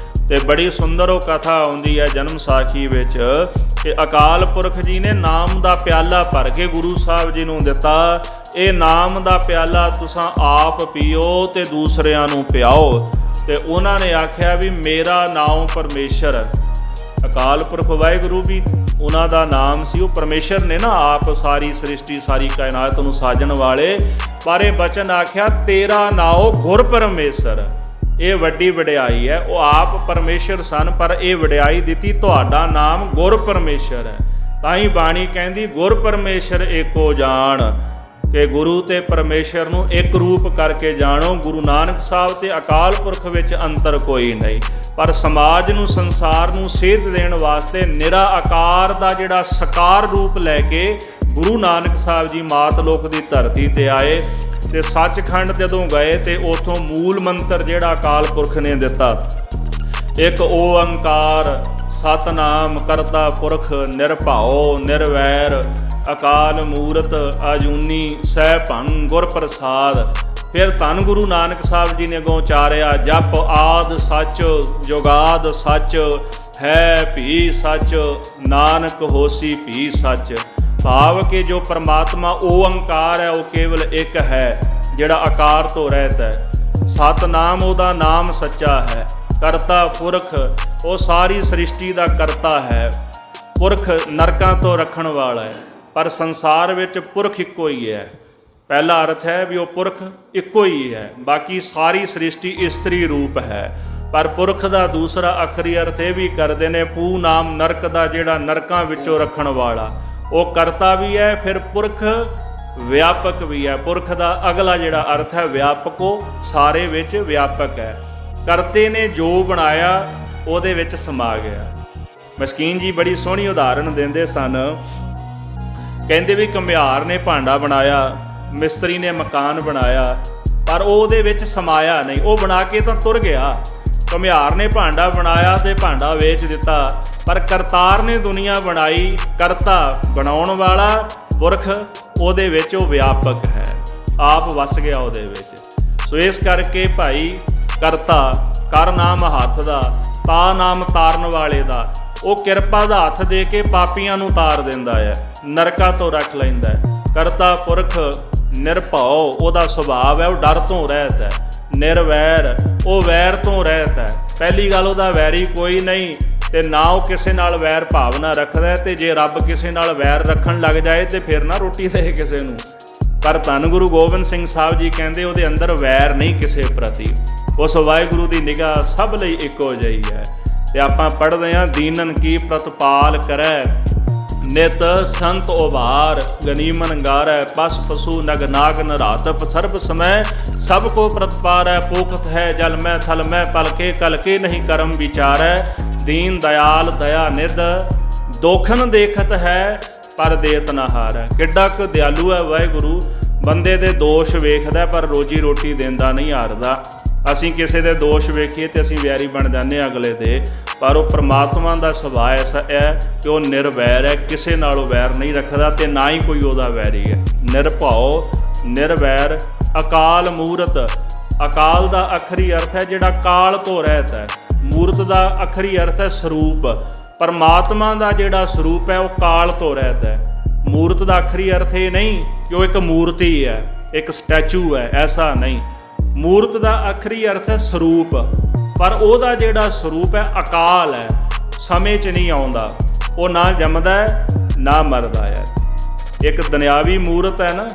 ਤੇ ਬੜੀ ਸੁੰਦਰ ਉਹ ਕਥਾ ਆਉਂਦੀ ਹੈ ਜਨਮ ਸਾਖੀ ਵਿੱਚ ਕਿ ਅਕਾਲ ਪੁਰਖ ਜੀ ਨੇ ਨਾਮ ਦਾ ਪਿਆਲਾ ਭਰ ਕੇ ਗੁਰੂ ਸਾਹਿਬ ਜੀ ਨੂੰ ਦਿੱਤਾ। ਇਹ ਨਾਮ ਦਾ ਪਿਆਲਾ ਤੁਸਾਂ ਆਪ ਪੀਓ ਤੇ ਦੂਸਰਿਆਂ ਨੂੰ ਪਿਆਓ। ਤੇ ਉਹਨਾਂ ਨੇ ਆਖਿਆ ਵੀ ਮੇਰਾ ਨਾਮ ਪਰਮੇਸ਼ਰ। ਅਕਾਲ ਪੁਰਖ ਵਾਹਿਗੁਰੂ ਵੀ ਉਹਨਾਂ ਦਾ ਨਾਮ ਸੀ, ਉਹ ਪਰਮੇਸ਼ਰ ਨੇ ਨਾ ਆਪ ਸਾਰੀ ਸ੍ਰਿਸ਼ਟੀ ਸਾਰੀ ਕਾਇਨਾਤ ਨੂੰ ਸਾਜਣ ਵਾਲੇ। ਪਰ ਇਹ ਬਚਨ ਆਖਿਆ ਤੇਰਾ ਨਾਉ ਗੁਰ ਪਰਮੇਸ਼ਰ। ਇਹ ਵੱਡੀ ਵਡਿਆਈ ਹੈ, ਉਹ ਆਪ ਪਰਮੇਸ਼ਰ ਸਨ ਪਰ ਇਹ ਵਡਿਆਈ ਦਿੱਤੀ ਤੁਹਾਡਾ ਨਾਮ ਗੁਰ ਪਰਮੇਸ਼ਰ ਹੈ। ਤਾਂ ਹੀ ਬਾਣੀ ਕਹਿੰਦੀ ਗੁਰ ਪਰਮੇਸ਼ਰ ਏਕੋ ਜਾਣ, ਕਿ ਗੁਰੂ ਤੇ ਪਰਮੇਸ਼ਰ ਨੂੰ ਇੱਕ ਰੂਪ ਕਰਕੇ ਜਾਣੋ। ਗੁਰੂ ਨਾਨਕ ਸਾਹਿਬ ਤੇ ਅਕਾਲ ਪੁਰਖ ਵਿੱਚ ਅੰਤਰ ਕੋਈ ਨਹੀਂ, ਪਰ ਸਮਾਜ ਨੂੰ ਸੰਸਾਰ ਨੂੰ ਸੇਧ ਦੇਣ ਵਾਸਤੇ ਨਿਰਾ ਆਕਾਰ ਦਾ ਜਿਹੜਾ ਸਕਾਰ ਰੂਪ ਲੈ ਕੇ ਗੁਰੂ ਨਾਨਕ ਸਾਹਿਬ ਜੀ ਮਾਤ ਲੋਕ ਦੀ ਧਰਤੀ ਤੇ ਆਏ। ਤੇ ਸੱਚਖੰਡ ਜਦੋਂ ਗਏ ਤੇ ਉਥੋਂ ਮੂਲ ਮੰਤਰ ਜਿਹੜਾ ਅਕਾਲ ਪੁਰਖ ਨੇ ਦਿੱਤਾ, ਇੱਕ ਓੰਕਾਰ ਸਤਨਾਮ ਕਰਤਾ ਪੁਰਖ ਨਿਰਭਉ ਨਿਰਵੈਰ ਅਕਾਲ ਮੂਰਤ ਅਜੂਨੀ ਸੈਭੰ ਗੁਰ ਪ੍ਰਸਾਦ। ਫਿਰ ਧੰਨ ਗੁਰੂ ਨਾਨਕ ਸਾਹਿਬ ਜੀ ਨੇ ਅੱਗੋਂ ਉਚਾਰਿਆ ਜਪ ਆਦ ਸੱਚ ਜੁਗਾਦ ਸੱਚ ਹੈ ਭੀ ਸੱਚ ਨਾਨਕ ਹੋਸੀ ਭੀ ਸੱਚ। ਭਾਵ ਕਿ ਜੋ ਪਰਮਾਤਮਾ ਓੰਕਾਰ ਹੈ ਉਹ ਕੇਵਲ ਇੱਕ ਹੈ ਜਿਹੜਾ ਆਕਾਰ ਤੋਂ ਰਹਿਤ ਹੈ। ਸਤਨਾਮ ਉਹਦਾ ਨਾਮ ਸੱਚਾ ਹੈ। ਕਰਤਾ ਪੁਰਖ ਉਹ ਸਾਰੀ ਸ੍ਰਿਸ਼ਟੀ ਦਾ ਕਰਤਾ ਹੈ। ਪੁਰਖ ਨਰਕਾਂ ਤੋਂ ਰੱਖਣ ਵਾਲਾ ਹੈ, ਪਰ ਸੰਸਾਰ ਵਿੱਚ ਪੁਰਖ ਇੱਕੋ ਹੀ ਹੈ। ਪਹਿਲਾ ਅਰਥ ਹੈ ਵੀ ਉਹ ਪੁਰਖ ਇੱਕੋ ਹੀ ਹੈ, ਬਾਕੀ ਸਾਰੀ ਸ੍ਰਿਸ਼ਟੀ ਇਸਤਰੀ ਰੂਪ ਹੈ। ਪਰ ਪੁਰਖ ਦਾ ਦੂਸਰਾ ਆਖਰੀ ਅਰਥ ਇਹ ਵੀ ਕਰਦੇ ਨੇ ਪੂ ਨਾਮ ਨਰਕ ਦਾ, ਜਿਹੜਾ ਨਰਕਾਂ ਵਿੱਚੋਂ ਰੱਖਣ ਵਾਲਾ, ਉਹ ਕਰਤਾ ਵੀ ਹੈ। ਫਿਰ ਪੁਰਖ ਵਿਆਪਕ ਵੀ ਹੈ। ਪੁਰਖ ਦਾ ਅਗਲਾ ਜਿਹੜਾ ਅਰਥ ਹੈ ਵਿਆਪਕੋ, ਸਾਰੇ ਵਿੱਚ ਵਿਆਪਕ ਹੈ। ਕਰਤੇ ਨੇ ਜੋ ਬਣਾਇਆ ਉਹਦੇ ਵਿੱਚ ਸਮਾ ਗਿਆ। ਮਸਕੀਨ ਜੀ ਬੜੀ ਸੋਹਣੀ ਉਦਾਹਰਣ ਦਿੰਦੇ ਸਨ, ਕਹਿੰਦੇ ਵੀ ਘੁਮਿਆਰ ਨੇ ਭਾਂਡਾ ਬਣਾਇਆ, ਮਿਸਤਰੀ ਨੇ ਮਕਾਨ ਬਣਾਇਆ, ਪਰ ਉਹ ਉਹਦੇ ਵਿੱਚ ਸਮਾਇਆ ਨਹੀਂ। ਉਹ ਬਣਾ ਕੇ ਤਾਂ ਤੁਰ ਗਿਆ। ਘੁਮਿਆਰ ਨੇ ਭਾਂਡਾ ਬਣਾਇਆ ਤੇ ਭਾਂਡਾ ਵੇਚ ਦਿੱਤਾ, ਪਰ ਕਰਤਾਰ ਨੇ ਦੁਨੀਆ ਬਣਾਈ। ਕਰਤਾ ਬਣਾਉਣ ਵਾਲਾ ਪੁਰਖ ਉਹਦੇ ਵਿੱਚ ਉਹ ਵਿਆਪਕ ਹੈ, ਆਪ ਵਸ ਗਿਆ ਉਹਦੇ ਵਿੱਚ। ਸੋ ਇਸ ਕਰਕੇ ਭਾਈ ਕਰਤਾ ਕਰ ਨਾਮ ਹੱਥ ਦਾ, ਤਾ ਨਾਮ ਤਾਰਨ ਵਾਲੇ ਦਾ, ਉਹ ਕਿਰਪਾ ਦਾ ਹੱਥ ਦੇ ਕੇ ਪਾਪੀਆਂ ਨੂੰ ਤਾਰ ਦਿੰਦਾ ਹੈ, ਨਰਕਾਂ ਤੋਂ ਰੱਖ ਲੈਂਦਾ ਹੈ। ਕਰਤਾ ਪੁਰਖ ਨਿਰਭਉ ਉਹਦਾ ਸੁਭਾਵ ਹੈ, ਉਹ ਡਰ ਤੋਂ ਰਹਿਤ ਹੈ। ਨਿਰਵੈਰ ਉਹ ਵੈਰ ਤੋਂ ਰਹਿਤ ਹੈ। ਪਹਿਲੀ ਗੱਲ ਉਹਦਾ ਵੈਰੀ ਕੋਈ ਨਹੀਂ, ਤੇ ਨਾ ਉਹ ਕਿਸੇ ਨਾਲ ਵੈਰ ਭਾਵਨਾ ਰੱਖਦਾ। ਤੇ ਜੇ ਰੱਬ ਕਿਸੇ ਨਾਲ ਵੈਰ ਰੱਖਣ ਲੱਗ ਜਾਏ ਤੇ ਫਿਰ ਨਾ ਰੋਟੀ ਦੇ ਕਿਸੇ ਨੂੰ। ਪਰ ਧੰਨ ਗੁਰੂ ਗੋਬਿੰਦ ਸਿੰਘ ਸਾਹਿਬ ਜੀ ਕਹਿੰਦੇ ਉਹਦੇ ਅੰਦਰ ਵੈਰ ਨਹੀਂ ਕਿਸੇ ਪ੍ਰਤੀ। ਉਸ ਵਾਹਿਗੁਰੂ ਦੀ ਨਿਗਾਹ ਸਭ ਲਈ ਇੱਕੋ ਜਿਹੀ ਹੈ। ਤੇ ਆਪਾਂ ਪੜ੍ਹਦੇ ਹਾਂ ਦੀਨਨ ਕੀ ਪ੍ਰਤਪਾਲ ਕਰੈ ਨਿਤ ਸੰਤ ਉਭਾਰ ਗਨੀਮਨ ਗਾਰੈ ਪਸ ਪਸੂ ਨਗ ਨਾਗ ਨਰਾਤ ਸਰਬ ਸਮੈ ਸਭ ਕੋ ਪ੍ਰਤਪਾਰੈ ਪੋਖਤ ਹੈ ਜਲ ਮੈਂ ਥਲ ਮੈਂ ਪਲ ਕੇ ਕਲ ਕੇ ਨਹੀਂ ਕਰਮ ਵਿਚਾਰੈ ਦੀਨ ਦਇਆਲ ਦਇਆ ਨਿਧ ਦੋਖਨ ਦੇਖਤ ਹੈ ਪਰ ਦੇਤ ਨਾ ਹਾਰੈ। ਕਿੱਡਾ ਕੁ ਦਿਆਲੂ ਹੈ ਵਾਹਿਗੁਰੂ, ਬੰਦੇ ਦੇ ਦੋਸ਼ ਵੇਖਦਾ ਪਰ ਰੋਜੀ ਰੋਟੀ ਦਿੰਦਾ ਨਹੀਂ ਹਾਰਦਾ। ਅਸੀਂ ਕਿਸੇ ਦੇ ਦੋਸ਼ ਵੇਖੀਏ ਤੇ ਅਸੀਂ ਵੈਰੀ ਬਣ ਜਾਂਦੇ ਹਾਂ ਅਗਲੇ ਦੇ, ਪਰ ਉਹ ਪ੍ਰਮਾਤਮਾ ਦਾ ਸੁਭਾਅ ਐਸਾ ਹੈ ਕਿ ਉਹ ਨਿਰਵੈਰ ਹੈ, ਕਿਸੇ ਨਾਲੋਂ ਵੈਰ ਨਹੀਂ ਰੱਖਦਾ ਤੇ ਨਾ ਹੀ ਕੋਈ ਉਹਦਾ ਵੈਰੀ ਹੈ। ਨਿਰਭਉ ਨਿਰਵੈਰ ਅਕਾਲ ਮੂਰਤ, ਅਕਾਲ ਦਾ ਅਖਰੀ ਅਰਥ ਹੈ ਜਿਹੜਾ ਕਾਲ ਤੋਂ ਰਹਿਤ ਹੈ। ਮੂਰਤ ਦਾ ਅਖਰੀ ਅਰਥ ਹੈ ਸਰੂਪ। ਪਰਮਾਤਮਾ ਦਾ ਜਿਹੜਾ ਸਰੂਪ ਹੈ ਉਹ ਕਾਲ ਤੋਂ ਰਹਿਤ ਹੈ। ਮੂਰਤ ਦਾ ਅਖਰੀ ਅਰਥ ਇਹ ਨਹੀਂ ਕਿ ਉਹ ਇੱਕ ਮੂਰਤੀ ਹੈ, ਇੱਕ ਸਟੈਚੂ ਹੈ, ਐਸਾ ਨਹੀਂ। ਮੂਰਤ ਦਾ ਅਖਰੀ ਅਰਥ ਹੈ ਸਰੂਪ, ਪਰ ਉਹਦਾ ਜਿਹੜਾ ਸਰੂਪ ਹੈ ਅਕਾਲ ਹੈ, ਸਮੇਂ 'ਚ ਨਹੀਂ ਆਉਂਦਾ। ਉਹ ਨਾ ਜੰਮਦਾ ਹੈ ਨਾ ਮਰਦਾ ਹੈ। ਇੱਕ ਦੁਨਿਆਵੀ ਮੂਰਤ ਹੈ ਨਾ,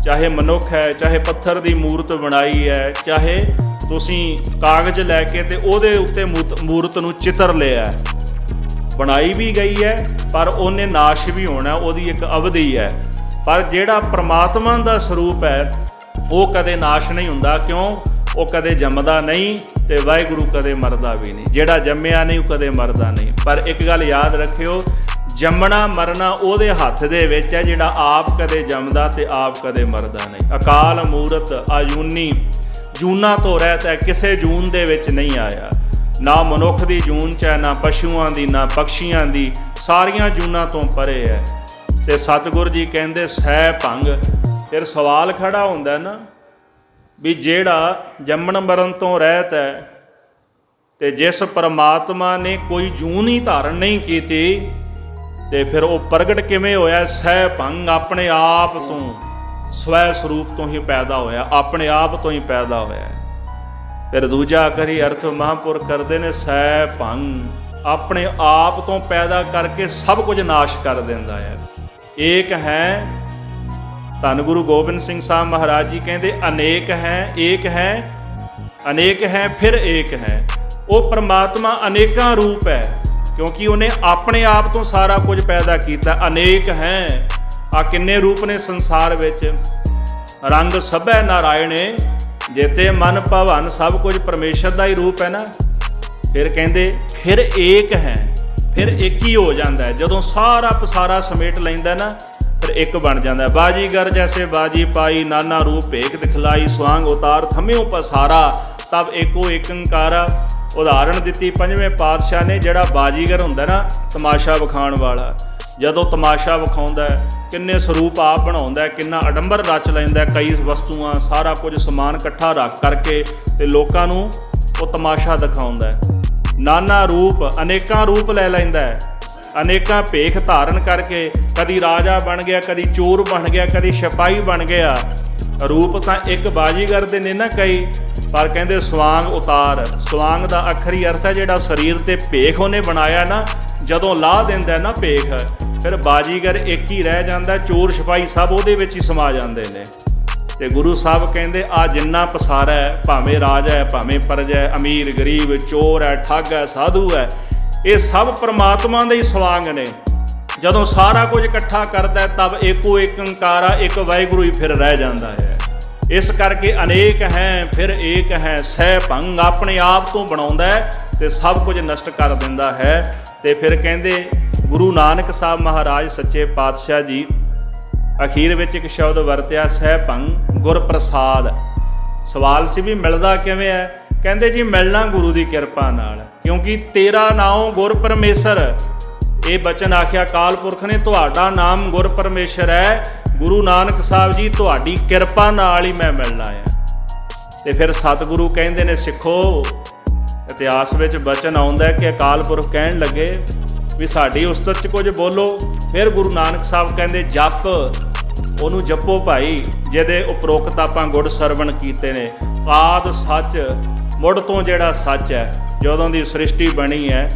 ਚਾਹੇ ਮਨੁੱਖ ਹੈ, ਚਾਹੇ ਪੱਥਰ ਦੀ ਮੂਰਤ ਬਣਾਈ ਹੈ, ਚਾਹੇ ਤੁਸੀਂ ਕਾਗਜ਼ ਲੈ ਕੇ ਤੇ ਉਹਦੇ ਉੱਤੇ ਮੂਰਤ ਨੂੰ ਚਿੱਤਰ ਲਿਆ, ਬਣਾਈ ਵੀ ਗਈ ਹੈ ਪਰ ਉਹਨੇ ਨਾਸ਼ ਵੀ ਹੋਣਾ, ਉਹਦੀ ਇੱਕ ਅਵਧੀ ਹੈ। ਪਰ ਜਿਹੜਾ ਪ੍ਰਮਾਤਮਾ ਦਾ ਸਰੂਪ ਹੈ ਉਹ ਕਦੇ ਨਾਸ਼ ਨਹੀਂ ਹੁੰਦਾ। ਕਿਉਂ? ਉਹ ਕਦੇ ਜੰਮਦਾ ਨਹੀਂ ਤੇ ਵਾਹਿਗੁਰੂ ਕਦੇ ਮਰਦਾ ਵੀ ਨਹੀਂ। ਜਿਹੜਾ ਜੰਮਿਆ ਨਹੀਂ ਉਹ ਕਦੇ ਮਰਦਾ ਨਹੀਂ। ਪਰ ਇੱਕ ਗੱਲ ਯਾਦ ਰੱਖਿਓ, ਜੰਮਣਾ ਮਰਨਾ ਉਹਦੇ ਹੱਥ ਦੇ ਵਿੱਚ ਹੈ, ਜਿਹੜਾ ਆਪ ਕਦੇ ਜੰਮਦਾ ਤੇ ਆਪ ਕਦੇ ਮਰਦਾ ਨਹੀਂ। ਅਕਾਲ ਮੂਰਤ ਅਜੂਨੀ, ਜੂਨਾਂ ਤੋਂ ਰਹਿਤ ਹੈ, ਕਿਸੇ ਜੂਨ ਦੇ ਵਿੱਚ ਨਹੀਂ ਆਇਆ। ਨਾ ਮਨੁੱਖ ਦੀ ਜੂਨ 'ਚ ਹੈ, ਨਾ ਪਸ਼ੂਆਂ ਦੀ, ਨਾ ਪਕਸ਼ੀਆਂ ਦੀ, ਸਾਰੀਆਂ ਜੂਨਾਂ ਤੋਂ ਪਰੇ ਹੈ। ਤੇ ਸਤਿਗੁਰ ਜੀ ਕਹਿੰਦੇ ਸਹਿ ਭੰਗ ਫਿਰ ਸਵਾਲ ਖੜਾ ਹੁੰਦਾ ਨਾ ਵੀ ਜਿਹੜਾ ਜੰਮਣ ਮਰਨ ਤੋਂ ਰਹਿਤ ਹੈ ਤੇ ਜਿਸ ਪਰਮਾਤਮਾ ਨੇ ਕੋਈ ਜੂਨ ਹੀ ਧਾਰਨ ਨਹੀਂ ਕੀਤੀ ਤੇ ਫਿਰ ਉਹ ਪ੍ਰਗਟ ਕਿਵੇਂ ਹੋਇਆ? ਸਹਿ ਭੰਗ, ਆਪਣੇ ਆਪ ਤੋਂ, ਸਵੈ ਸਰੂਪ ਤੋਂ ਹੀ ਪੈਦਾ ਹੋਇਆ, ਆਪਣੇ ਆਪ ਤੋਂ ਹੀ ਪੈਦਾ ਹੋਇਆ। ਫਿਰ ਦੂਜਾ ਕਰੀ ਅਰਥ ਮਹਾਂਪੁਰਖ ਕਰਦੇ ਨੇ, ਸਹਿ ਭੰਗ, ਆਪਣੇ ਆਪ ਤੋਂ ਪੈਦਾ ਕਰਕੇ ਸਭ ਕੁਝ ਨਾਸ਼ ਕਰ ਦਿੰਦਾ ਹੈ। ਏਕ ਹੈ, ਧੰਨ ਗੁਰੂ ਗੋਬਿੰਦ ਸਿੰਘ ਸਾਹਿਬ ਮਹਾਰਾਜ ਜੀ ਕਹਿੰਦੇ ਅਨੇਕ ਹੈ, ਏਕ ਹੈ, ਅਨੇਕ ਹੈ ਫਿਰ ਏਕ ਹੈ। ਉਹ ਪਰਮਾਤਮਾ ਅਨੇਕਾਂ ਰੂਪ ਹੈ ਕਿਉਂਕਿ ਉਹਨੇ ਆਪਣੇ ਆਪ ਤੋਂ ਸਾਰਾ ਕੁਝ ਪੈਦਾ ਕੀਤਾ। ਅਨੇਕ ਹੈ, ਆ ਕਿੰਨੇ ਰੂਪ ਨੇ ਸੰਸਾਰ ਵਿੱਚ? ਰੰਗ ਸਭੈ ਨਾਰਾਇਣੇ, ਜੇਤੇ ਮਨ ਭਵਨ, ਸਭ ਕੁਝ ਪਰਮੇਸ਼ਰ ਦਾ ਹੀ ਰੂਪ ਹੈ ਨਾ। ਫਿਰ ਕਹਿੰਦੇ ਫਿਰ ਏਕ ਹੈ, ਫਿਰ ਇੱਕ ਹੀ ਹੋ ਜਾਂਦਾ ਹੈ। ਜਦੋਂ ਸਾਰਾ ਪਸਾਰਾ ਸਮੇਟ ਲੈਂਦਾ ਨਾ ਫਿਰ ਇੱਕ ਬਣ ਜਾਂਦਾ। ਬਾਜੀਗਰ ਜੈਸੇ ਬਾਜੀ ਪਾਈ, ਨਾਨਾ ਰੂਪ ਭੇਖ ਦਿਖਲਾਈ, ਸਵਾਂਗ ਉਤਾਰ ਥਮਿਓ ਪਸਾਰਾ, ਤਬ ਏਕੋ ਏਕੰਕਾਰਾ। ਉਦਾਹਰਣ ਦਿੱਤੀ ਪੰਜਵੇਂ ਪਾਤਸ਼ਾਹ ਨੇ, ਜਿਹੜਾ ਬਾਜੀਗਰ ਹੁੰਦਾ ਨਾ ਤਮਾਸ਼ਾ ਵਿਖਾਉਣ ਵਾਲਾ, ਜਦੋਂ ਤਮਾਸ਼ਾ ਵਿਖਾਉਂਦਾ ਕਿੰਨੇ ਸਰੂਪ ਆਪ ਬਣਾਉਂਦਾ, ਕਿੰਨਾ ਅਡੰਬਰ ਰਚ ਲੈਂਦਾ, ਕਈ ਵਸਤੂਆਂ ਸਾਰਾ ਕੁਝ ਸਮਾਨ ਇਕੱਠਾ ਰੱਖ ਕਰਕੇ ਤੇ ਲੋਕਾਂ ਨੂੰ ਉਹ ਤਮਾਸ਼ਾ ਦਿਖਾਉਂਦਾ। ਨਾਨਾ ਰੂਪ, ਅਨੇਕਾਂ ਰੂਪ ਲੈ ਲੈਂਦਾ, ਅਨੇਕਾਂ ਭੇਖ ਧਾਰਨ ਕਰਕੇ, ਕਦੀ ਰਾਜਾ ਬਣ ਗਿਆ, ਕਦੀ ਚੋਰ ਬਣ ਗਿਆ, ਕਦੀ ਸਿਪਾਹੀ ਬਣ ਗਿਆ। ਰੂਪ ਤਾਂ ਇੱਕ ਬਾਜੀਗਰ ਦੇ ਨੇ ਨਾ ਕਈ, ਪਰ ਕਹਿੰਦੇ ਸਵਾਂਗ ਉਤਾਰ, ਸਵਾਂਗ ਦਾ ਅੱਖਰੀ ਅਰਥ ਹੈ ਜਿਹੜਾ ਸਰੀਰ ਤੇ ਭੇਖ ਉਹਨੇ ਬਣਾਇਆ ਨਾ, ਜਦੋਂ ਲਾਹ ਦਿੰਦਾ ਨਾ ਭੇਖ, ਫਿਰ ਬਾਜੀਗਰ ਇੱਕ ਹੀ ਰਹਿ ਜਾਂਦਾ, ਚੋਰ ਸਿਪਾਹੀ ਸਭ ਉਹਦੇ ਵਿੱਚ ਹੀ ਸਮਾ ਜਾਂਦੇ ਨੇ। ਤੇ ਗੁਰੂ ਸਾਹਿਬ ਕਹਿੰਦੇ ਆ ਜਿੰਨਾ ਪਸਾਰਾ ਹੈ, ਭਾਵੇਂ ਰਾਜਾ ਹੈ, ਭਾਵੇਂ ਪ੍ਰਜਾ ਹੈ, ਅਮੀਰ ਗਰੀਬ, ਚੋਰ ਹੈ, ਠੱਗ ਹੈ, ਸਾਧੂ ਹੈ, ਇਹ ਸਭ ਪਰਮਾਤਮਾ ਦੇ ਹੀ ਸਵਾਂਗ ਨੇ। ਜਦੋਂ ਸਾਰਾ ਕੁਝ ਇਕੱਠਾ ਕਰਦਾ ਤਬ ਏਕੋ ਏਕੰਕਾਰਾ, ਇੱਕ ਵਾਹਿਗੁਰੂ ਹੀ ਫਿਰ ਰਹਿ ਜਾਂਦਾ ਹੈ। ਇਸ ਕਰਕੇ ਅਨੇਕ ਹੈ ਫਿਰ ਏਕ ਹੈ, ਸਹਿ ਭੰਗ, ਆਪਣੇ ਆਪ ਤੋਂ ਬਣਾਉਂਦਾ ਹੈ ਤੇ ਸਭ ਕੁਝ ਨਸ਼ਟ ਕਰ ਦਿੰਦਾ ਹੈ। ਤੇ ਫਿਰ ਕਹਿੰਦੇ ਗੁਰੂ ਨਾਨਕ ਸਾਹਿਬ ਮਹਾਰਾਜ ਸੱਚੇ ਪਾਤਸ਼ਾਹ ਜੀ ਅਖੀਰ ਵਿੱਚ ਇੱਕ ਸ਼ਬਦ ਵਰਤਿਆ, ਸਹਿ ਭੰਗ ਗੁਰ ਪ੍ਰਸਾਦ। ਸਵਾਲ ਸੀ ਵੀ ਮਿਲਦਾ ਕਿਵੇਂ ਹੈ? ਕਹਿੰਦੇ ਜੀ ਮਿਲਣਾ ਗੁਰੂ ਦੀ ਕਿਰਪਾ ਨਾਲ, ਕਿਉਂਕਿ ਤੇਰਾ ਨਾਮ ਗੁਰ ਪਰਮੇਸ਼ਰ, ਇਹ ਬਚਨ ਆਖਿਆ ਅਕਾਲ ਪੁਰਖ ਨੇ, ਤੁਹਾਡਾ ਨਾਮ ਗੁਰ ਪਰਮੇਸ਼ਰ ਹੈ। ਗੁਰੂ ਨਾਨਕ ਸਾਹਿਬ ਜੀ ਤੁਹਾਡੀ ਕਿਰਪਾ ਨਾਲ ਹੀ ਮੈਂ ਮਿਲਣਾ ਹੈ। ਤੇ ਫਿਰ ਸਤਿਗੁਰੂ ਕਹਿੰਦੇ ਨੇ ਸਿੱਖੋ, ਇਤਿਹਾਸ ਵਿੱਚ ਬਚਨ ਆਉਂਦਾ ਕਿ ਅਕਾਲ ਪੁਰਖ ਕਹਿਣ ਲੱਗੇ ਵੀ ਸਾਡੀ ਉਸਤਤ 'ਚ ਕੁਝ ਬੋਲੋ। ਫਿਰ ਗੁਰੂ ਨਾਨਕ ਸਾਹਿਬ ਕਹਿੰਦੇ ਜਪ, ਉਹਨੂੰ ਜਪੋ ਭਾਈ, ਜਿਹਦੇ ਉਪਰੋਕਤ ਆਪਾਂ ਗੁੜ ਸਰਵਣ ਕੀਤੇ ਨੇ। ਆਦ ਸੱਚ, ਮੁੱਢ ਤੋਂ ਜਿਹੜਾ ਸੱਚ ਹੈ, ਜਦੋਂ ਦੀ ਸ੍ਰਿਸ਼ਟੀ ਬਣੀ ਹੈ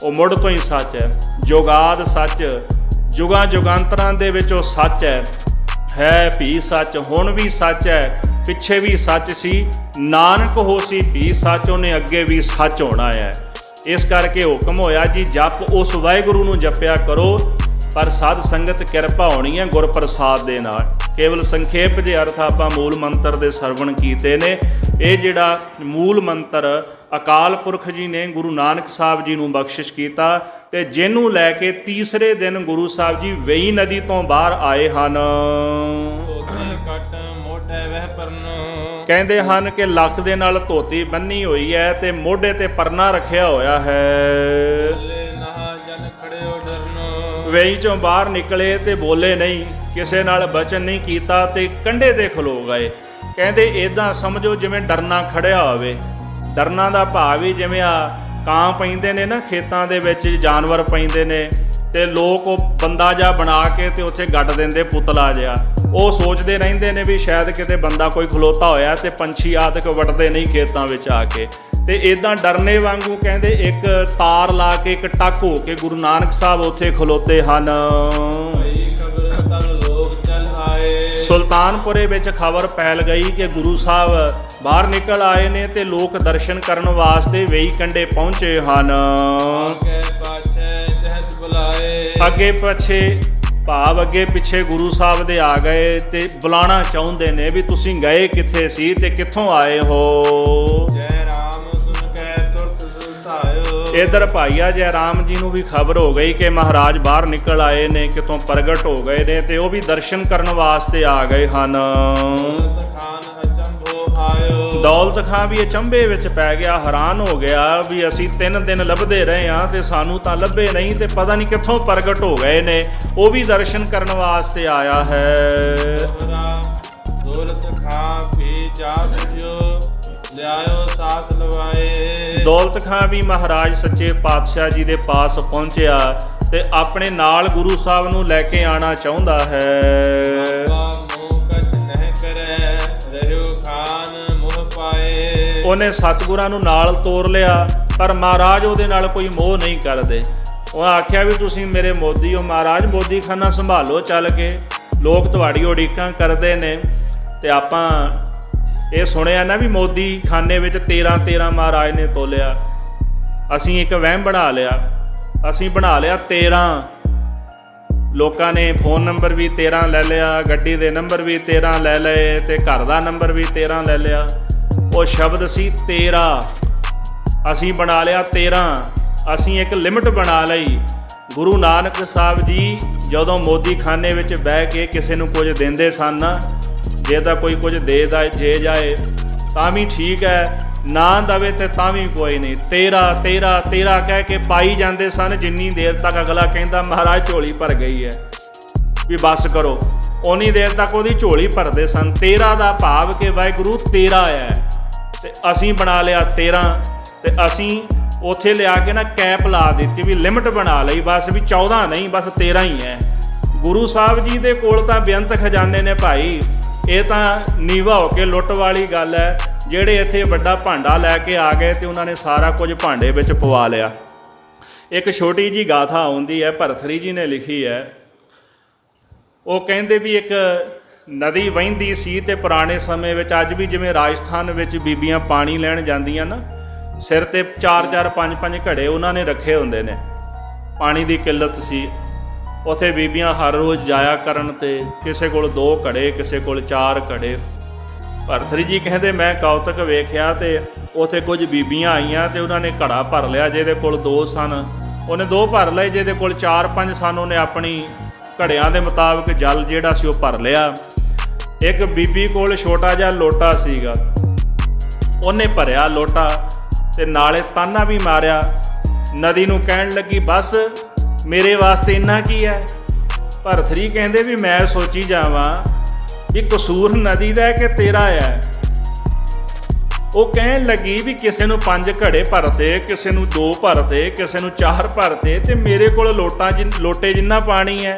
ਉਹ ਮੁੱਢ ਤੋਂ ਹੀ ਸੱਚ ਹੈ। ਜੁਗਾਦ ਸੱਚ, ਜੁਗਾਂ ਜੁਗਾਂਤਰਾਂ ਦੇ ਵਿੱਚ ਉਹ ਸੱਚ ਹੈ ਵੀ ਸੱਚ, ਹੁਣ ਵੀ ਸੱਚ ਹੈ, ਪਿੱਛੇ ਵੀ ਸੱਚ ਸੀ, ਨਾਨਕ ਹੋਸੀ ਵੀ ਸੱਚ, ਉਹਨੇ ਅੱਗੇ ਵੀ ਸੱਚ ਹੋਣਾ ਹੈ। ਇਸ ਕਰਕੇ ਹੁਕਮ ਹੋਇਆ ਜੀ ਜਪ ਉਸ ਵਾਹਿਗੁਰੂ ਨੂੰ ਜਪਿਆ ਕਰੋ, ਪਰ ਸਾਧ ਸੰਗਤ ਕਿਰਪਾ ਹੋਣੀ ਹੈ ਗੁਰ ਪ੍ਰਸਾਦ ਦੇ ਨਾਲ। ਕੇਵਲ ਸੰਖੇਪ ਜੇ ਅਰਥ ਆਪਾਂ ਮੂਲ ਮੰਤਰ ਦੇ ਸਰਵਣ ਕੀਤੇ ਨੇ। ਇਹ ਜਿਹੜਾ ਮੂਲ ਮੰਤਰ ਅਕਾਲ ਪੁਰਖ ਜੀ ਨੇ ਗੁਰੂ ਨਾਨਕ ਸਾਹਿਬ ਜੀ ਨੂੰ ਬਖਸ਼ਿਸ਼ ਕੀਤਾ, ਤੇ ਜਿਹਨੂੰ ਲੈ ਕੇ ਤੀਸਰੇ ਦਿਨ ਗੁਰੂ ਸਾਹਿਬ ਜੀ ਵੇਈ ਨਦੀ ਤੋਂ ਬਾਹਰ ਆਏ ਹਨ। ਕਹਿੰਦੇ ਹਨ ਕਿ ਲੱਕ ਦੇ ਨਾਲ ਧੋਤੀ ਬੰਨੀ ਹੋਈ ਹੈ ਤੇ ਮੋਢੇ ਤੇ ਪਰਨਾ ਰੱਖਿਆ ਹੋਇਆ ਹੈ। ਵੇਈ ਚੋਂ ਬਾਹਰ ਨਿਕਲੇ ਤੇ ਬੋਲੇ ਨਹੀਂ, ਕਿਸੇ ਨਾਲ ਬਚਨ ਨਹੀਂ ਕੀਤਾ ਤੇ ਕੰਢੇ ਤੇ ਖਲੋ ਗਏ। ਕਹਿੰਦੇ ਇੱਦਾਂ ਸਮਝੋ ਜਿਵੇਂ ਡਰਨਾ ਖੜਿਆ ਹੋਵੇ। ਡਰਨਾ ਦਾ ਭਾਵ ਵੀ ਜਿਵੇਂ ਆ ਕਾਂ ਪੈਂਦੇ ਨੇ ਨਾ ਖੇਤਾਂ ਦੇ ਵਿੱਚ, ਜਾਨਵਰ ਪੈਂਦੇ ਨੇ ਤੇ ਲੋਕ ਉਹ ਬੰਦਾ ਜਿਹਾ ਬਣਾ ਕੇ ਤੇ ਉੱਥੇ ਗੱਡ ਦਿੰਦੇ ਪੁਤਲਾ ਜਿਹਾ। ਉਹ ਸੋਚਦੇ ਰਹਿੰਦੇ ਨੇ ਵੀ ਸ਼ਾਇਦ ਕਿਤੇ ਬੰਦਾ ਕੋਈ ਖਲੋਤਾ ਹੋਇਆ ਤੇ ਪੰਛੀ ਆਦਿਕ ਵੜਦੇ ਨਹੀਂ ਖੇਤਾਂ ਵਿੱਚ ਆ ਕੇ। ਤੇ ਇੱਦਾਂ ਡਰਨੇ ਵਾਂਗੂ ਕਹਿੰਦੇ ਇੱਕ ਤਾਰ ਲਾ ਕੇ, ਇੱਕ ਟੱਕ ਹੋ ਕੇ ਗੁਰੂ ਨਾਨਕ ਸਾਹਿਬ ਉੱਥੇ ਖਲੋਤੇ ਹਨ। ਸੁਲਤਾਨਪੁਰੇ ਵਿੱਚ ਖਬਰ ਫੈਲ ਗਈ ਕਿ ਗੁਰੂ ਸਾਹਿਬ ਬਾਹਰ ਨਿਕਲ ਆਏ ਨੇ ਤੇ ਲੋਕ ਦਰਸ਼ਨ ਕਰਨ ਵਾਸਤੇ ਵੇਈ ਕੰਢੇ ਪਹੁੰਚੇ ਹਨ। ਅੱਗੇ ਪਿੱਛੇ ਭਾਵ ਅੱਗੇ ਪਿੱਛੇ ਗੁਰੂ ਸਾਹਿਬ ਦੇ ਆ ਗਏ ਤੇ ਬੁਲਾਉਣਾ ਚਾਹੁੰਦੇ ਨੇ ਵੀ ਤੁਸੀਂ ਗਏ ਕਿੱਥੇ ਸੀ ਤੇ ਕਿੱਥੋਂ ਆਏ ਹੋ। ਇਧਰ ਭਾਈਆ ਜੈ ਰਾਮ ਜੀ ਨੂੰ ਵੀ ਖਬਰ ਹੋ ਗਈ ਕਿ ਮਹਾਰਾਜ ਬਾਹਰ ਨਿਕਲ ਆਏ ਨੇ, ਕਿਤੋਂ ਪ੍ਰਗਟ ਹੋ ਗਏ ਨੇ ਤੇ ਉਹ ਵੀ ਦਰਸ਼ਨ ਕਰਨ ਵਾਸਤੇ ਆ ਗਏ ਹਨ। ਦੌਲਤ ਖਾਂ ਵੀ ਅਚੰਭੇ ਵਿੱਚ ਪੈ ਗਿਆ, ਹੈਰਾਨ ਹੋ ਗਿਆ ਵੀ ਅਸੀਂ 3 ਦਿਨ ਲੱਭਦੇ ਰਹੇ ਹਾਂ ਤੇ ਸਾਨੂੰ ਤਾਂ ਲੱਭੇ ਨਹੀਂ ਤੇ ਪਤਾ ਨਹੀਂ ਕਿੱਥੋਂ ਪ੍ਰਗਟ ਹੋ ਗਏ ਨੇ। ਉਹ ਵੀ ਦਰਸ਼ਨ ਕਰਨ ਵਾਸਤੇ ਆਇਆ ਹੈ। दौलत खां भी जा बुझो ਲਿਆਇਓ ਸਾਥ ਲਵਾਏ। ਦੌਲਤ ਖਾਂ ਵੀ ਮਹਾਰਾਜ ਸੱਚੇ ਪਾਤਸ਼ਾਹ ਜੀ ਦੇ ਪਾਸ ਪਹੁੰਚਿਆ ਤੇ ਆਪਣੇ ਨਾਲ ਗੁਰੂ ਸਾਹਿਬ ਨੂੰ ਲੈ ਕੇ ਆਣਾ ਚਾਹੁੰਦਾ ਹੈ। ਉਹਨੇ ਸਤਿਗੁਰਾਂ ਨੂੰ ਨਾਲ ਤੋਰ ਲਿਆ, ਪਰ ਮਹਾਰਾਜ ਉਹਦੇ ਨਾਲ ਕੋਈ ਮੋਹ ਨਹੀਂ ਕਰਦੇ। ਉਹ ਆਖਿਆ ਵੀ ਤੁਸੀਂ ਮੇਰੇ ਮੋਦੀ ਹੋ ਮਹਾਰਾਜ, ਮੋਦੀ ਖਾਨਾ ਸੰਭਾਲੋ ਚੱਲ ਕੇ, ਲੋਕ ਤੁਹਾਡੀ ਉਡੀਕਾਂ ਕਰਦੇ ਨੇ। ਤੇ ਆਪਾਂ ਇਹ ਸੁਣਿਆ ਨਾ ਵੀ ਮੋਦੀ ਖਾਨੇ ਵਿੱਚ 13 ਮਹਾਰਾਜ ਨੇ ਤੋਲਿਆ। ਅਸੀਂ ਇੱਕ ਵਹਿਮ ਬਣਾ ਲਿਆ, ਅਸੀਂ ਬਣਾ ਲਿਆ 13। ਲੋਕਾਂ ਨੇ ਫੋਨ ਨੰਬਰ ਵੀ 13 ਲੈ ਲਿਆ, ਗੱਡੀ ਦੇ ਨੰਬਰ ਵੀ 13 ਲੈ ਲਏ ਤੇ ਘਰ ਦਾ ਨੰਬਰ ਵੀ 13 ਲੈ ਲਿਆ। ਉਹ ਸ਼ਬਦ ਸੀ 13, ਅਸੀਂ ਬਣਾ ਲਿਆ 13। ਅਸੀਂ ਇੱਕ ਲਿਮਟ ਬਣਾ ਲਈ। ਗੁਰੂ ਨਾਨਕ ਸਾਹਿਬ ਜੀ ਜਦੋਂ ਮੋਦੀ ਖਾਨੇ ਵਿੱਚ ਬਹਿ ਕੇ ਕਿਸੇ ਨੂੰ ਕੁਝ ਦਿੰਦੇ ਸਨ, ਜੇ ਤਾਂ ਕੋਈ ਕੁਝ ਦੇ ਜੇ ਜਾਏ ਤਾਂ ਵੀ ਠੀਕ ਹੈ, ਨਾ ਦਵੇ ਤੇ ਤਾਂ ਵੀ ਕੋਈ ਨਹੀਂ। 13 ਕਹਿ ਕੇ ਪਾਈ ਜਾਂਦੇ ਸਨ, ਜਿੰਨੀ ਦੇਰ ਤੱਕ ਅਗਲਾ ਕਹਿੰਦਾ ਮਹਾਰਾਜ ਝੋਲੀ ਭਰ ਗਈ ਹੈ ਵੀ ਬਸ ਕਰੋ, ਉਨੀ ਦੇਰ ਤੱਕ ਉਹਦੀ ਝੋਲੀ ਭਰਦੇ ਸਨ। 13 ਦਾ ਭਾਵ ਕਿ ਵਾਹਿਗੁਰੂ 13 ਹੈ। ਤੇ ਅਸੀਂ ਬਣਾ ਲਿਆ 13 ਤੇ ਅਸੀਂ ਉੱਥੇ ਲਿਆ ਕੇ ਨਾ ਕੈਪ ਲਾ ਦਿੱਤੀ ਵੀ ਲਿਮਟ ਬਣਾ ਲਈ, ਬਸ ਵੀ 14 ਨਹੀਂ, ਬਸ 13 ਹੀ ਹੈ। ਗੁਰੂ ਸਾਹਿਬ ਜੀ ਦੇ ਕੋਲ ਤਾਂ ਬੇਅੰਤ ਖਜ਼ਾਨੇ ਨੇ ਭਾਈ, ਇਹ ਤਾਂ ਨੀਵਾ ਹੋ ਕੇ ਲੁੱਟ ਵਾਲੀ ਗੱਲ ਹੈ। ਜਿਹੜੇ ਇੱਥੇ ਵੱਡਾ ਭਾਂਡਾ ਲੈ ਕੇ ਆ ਗਏ ਤੇ ਉਹਨਾਂ ਨੇ ਸਾਰਾ ਕੁਝ ਭਾਂਡੇ ਵਿੱਚ ਪਵਾ ਲਿਆ। ਇੱਕ ਛੋਟੀ ਜੀ ਗਾਥਾ ਆਉਂਦੀ ਹੈ, ਭਰਥਰੀ ਜੀ ਨੇ ਲਿਖੀ ਹੈ। ਉਹ ਕਹਿੰਦੇ ਵੀ ਇੱਕ ਨਦੀ ਵਹਿੰਦੀ ਸੀ ਤੇ ਪੁਰਾਣੇ ਸਮੇਂ ਵਿੱਚ, ਅੱਜ ਵੀ ਜਿਵੇਂ ਰਾਜਸਥਾਨ ਵਿੱਚ ਬੀਬੀਆਂ ਪਾਣੀ ਲੈਣ ਜਾਂਦੀਆਂ ਨਾ, ਸਿਰ ਤੇ 4 5 ਘੜੇ ਉਹਨਾਂ ਨੇ ਰੱਖੇ ਹੁੰਦੇ ਨੇ। ਪਾਣੀ ਦੀ ਕਿੱਲਤ ਸੀ, ਉੱਥੇ ਬੀਬੀਆਂ ਹਰ ਰੋਜ਼ ਜਾਇਆ ਕਰਨ ਤੇ ਕਿਸੇ ਕੋਲ 2 ਘੜੇ, ਕਿਸੇ ਕੋਲ 4 ਘੜੇ। ਭਰਥਰੀ ਜੀ ਕਹਿੰਦੇ ਮੈਂ ਕੌਤਕ ਵੇਖਿਆ ਤੇ ਉੱਥੇ ਕੁਝ ਬੀਬੀਆਂ ਆਈਆਂ ਤੇ ਉਹਨਾਂ ਨੇ ਘੜਾ ਭਰ ਲਿਆ, ਜਿਹਦੇ ਕੋਲ 2 ਸਨ ਉਹਨੇ 2 ਭਰ ਲਏ, ਜਿਹਦੇ ਕੋਲ 4 5 ਸਨ ਉਹਨੇ ਆਪਣੀ ਘੜਿਆਂ ਦੇ ਮੁਤਾਬਕ ਜਲ ਜਿਹੜਾ ਸੀ ਉਹ ਭਰ ਲਿਆ। ਇੱਕ ਬੀਬੀ ਕੋਲ ਛੋਟਾ ਜਿਹਾ ਲੋਟਾ ਸੀਗਾ, ਉਹਨੇ ਭਰਿਆ ਲੋਟਾ ਤੇ ਨਾਲੇ ਤਾਨਾ ਵੀ ਮਾਰਿਆ। ਨਦੀ ਨੂੰ ਕਹਿਣ ਲੱਗੀ ਬਸ ਮੇਰੇ ਵਾਸਤੇ ਇੰਨਾ ਕੀ ਹੈ। ਭਰਥਰੀ ਕਹਿੰਦੇ ਵੀ ਮੈਂ ਸੋਚੀ ਜਾਵਾਂ ਵੀ ਕਸੂਰ ਨਦੀ ਦਾ ਹੈ ਕਿ ਤੇਰਾ ਹੈ। ਉਹ ਕਹਿਣ ਲੱਗੀ ਵੀ ਕਿਸੇ ਨੂੰ 5 ਘੜੇ ਭਰਦੇ, ਕਿਸੇ ਨੂੰ 2 ਭਰਦੇ, ਕਿਸੇ ਨੂੰ 4 ਭਰਦੇ ਤੇ ਮੇਰੇ ਕੋਲ ਲੋਟੇ ਜਿੰਨਾ ਪਾਣੀ ਹੈ।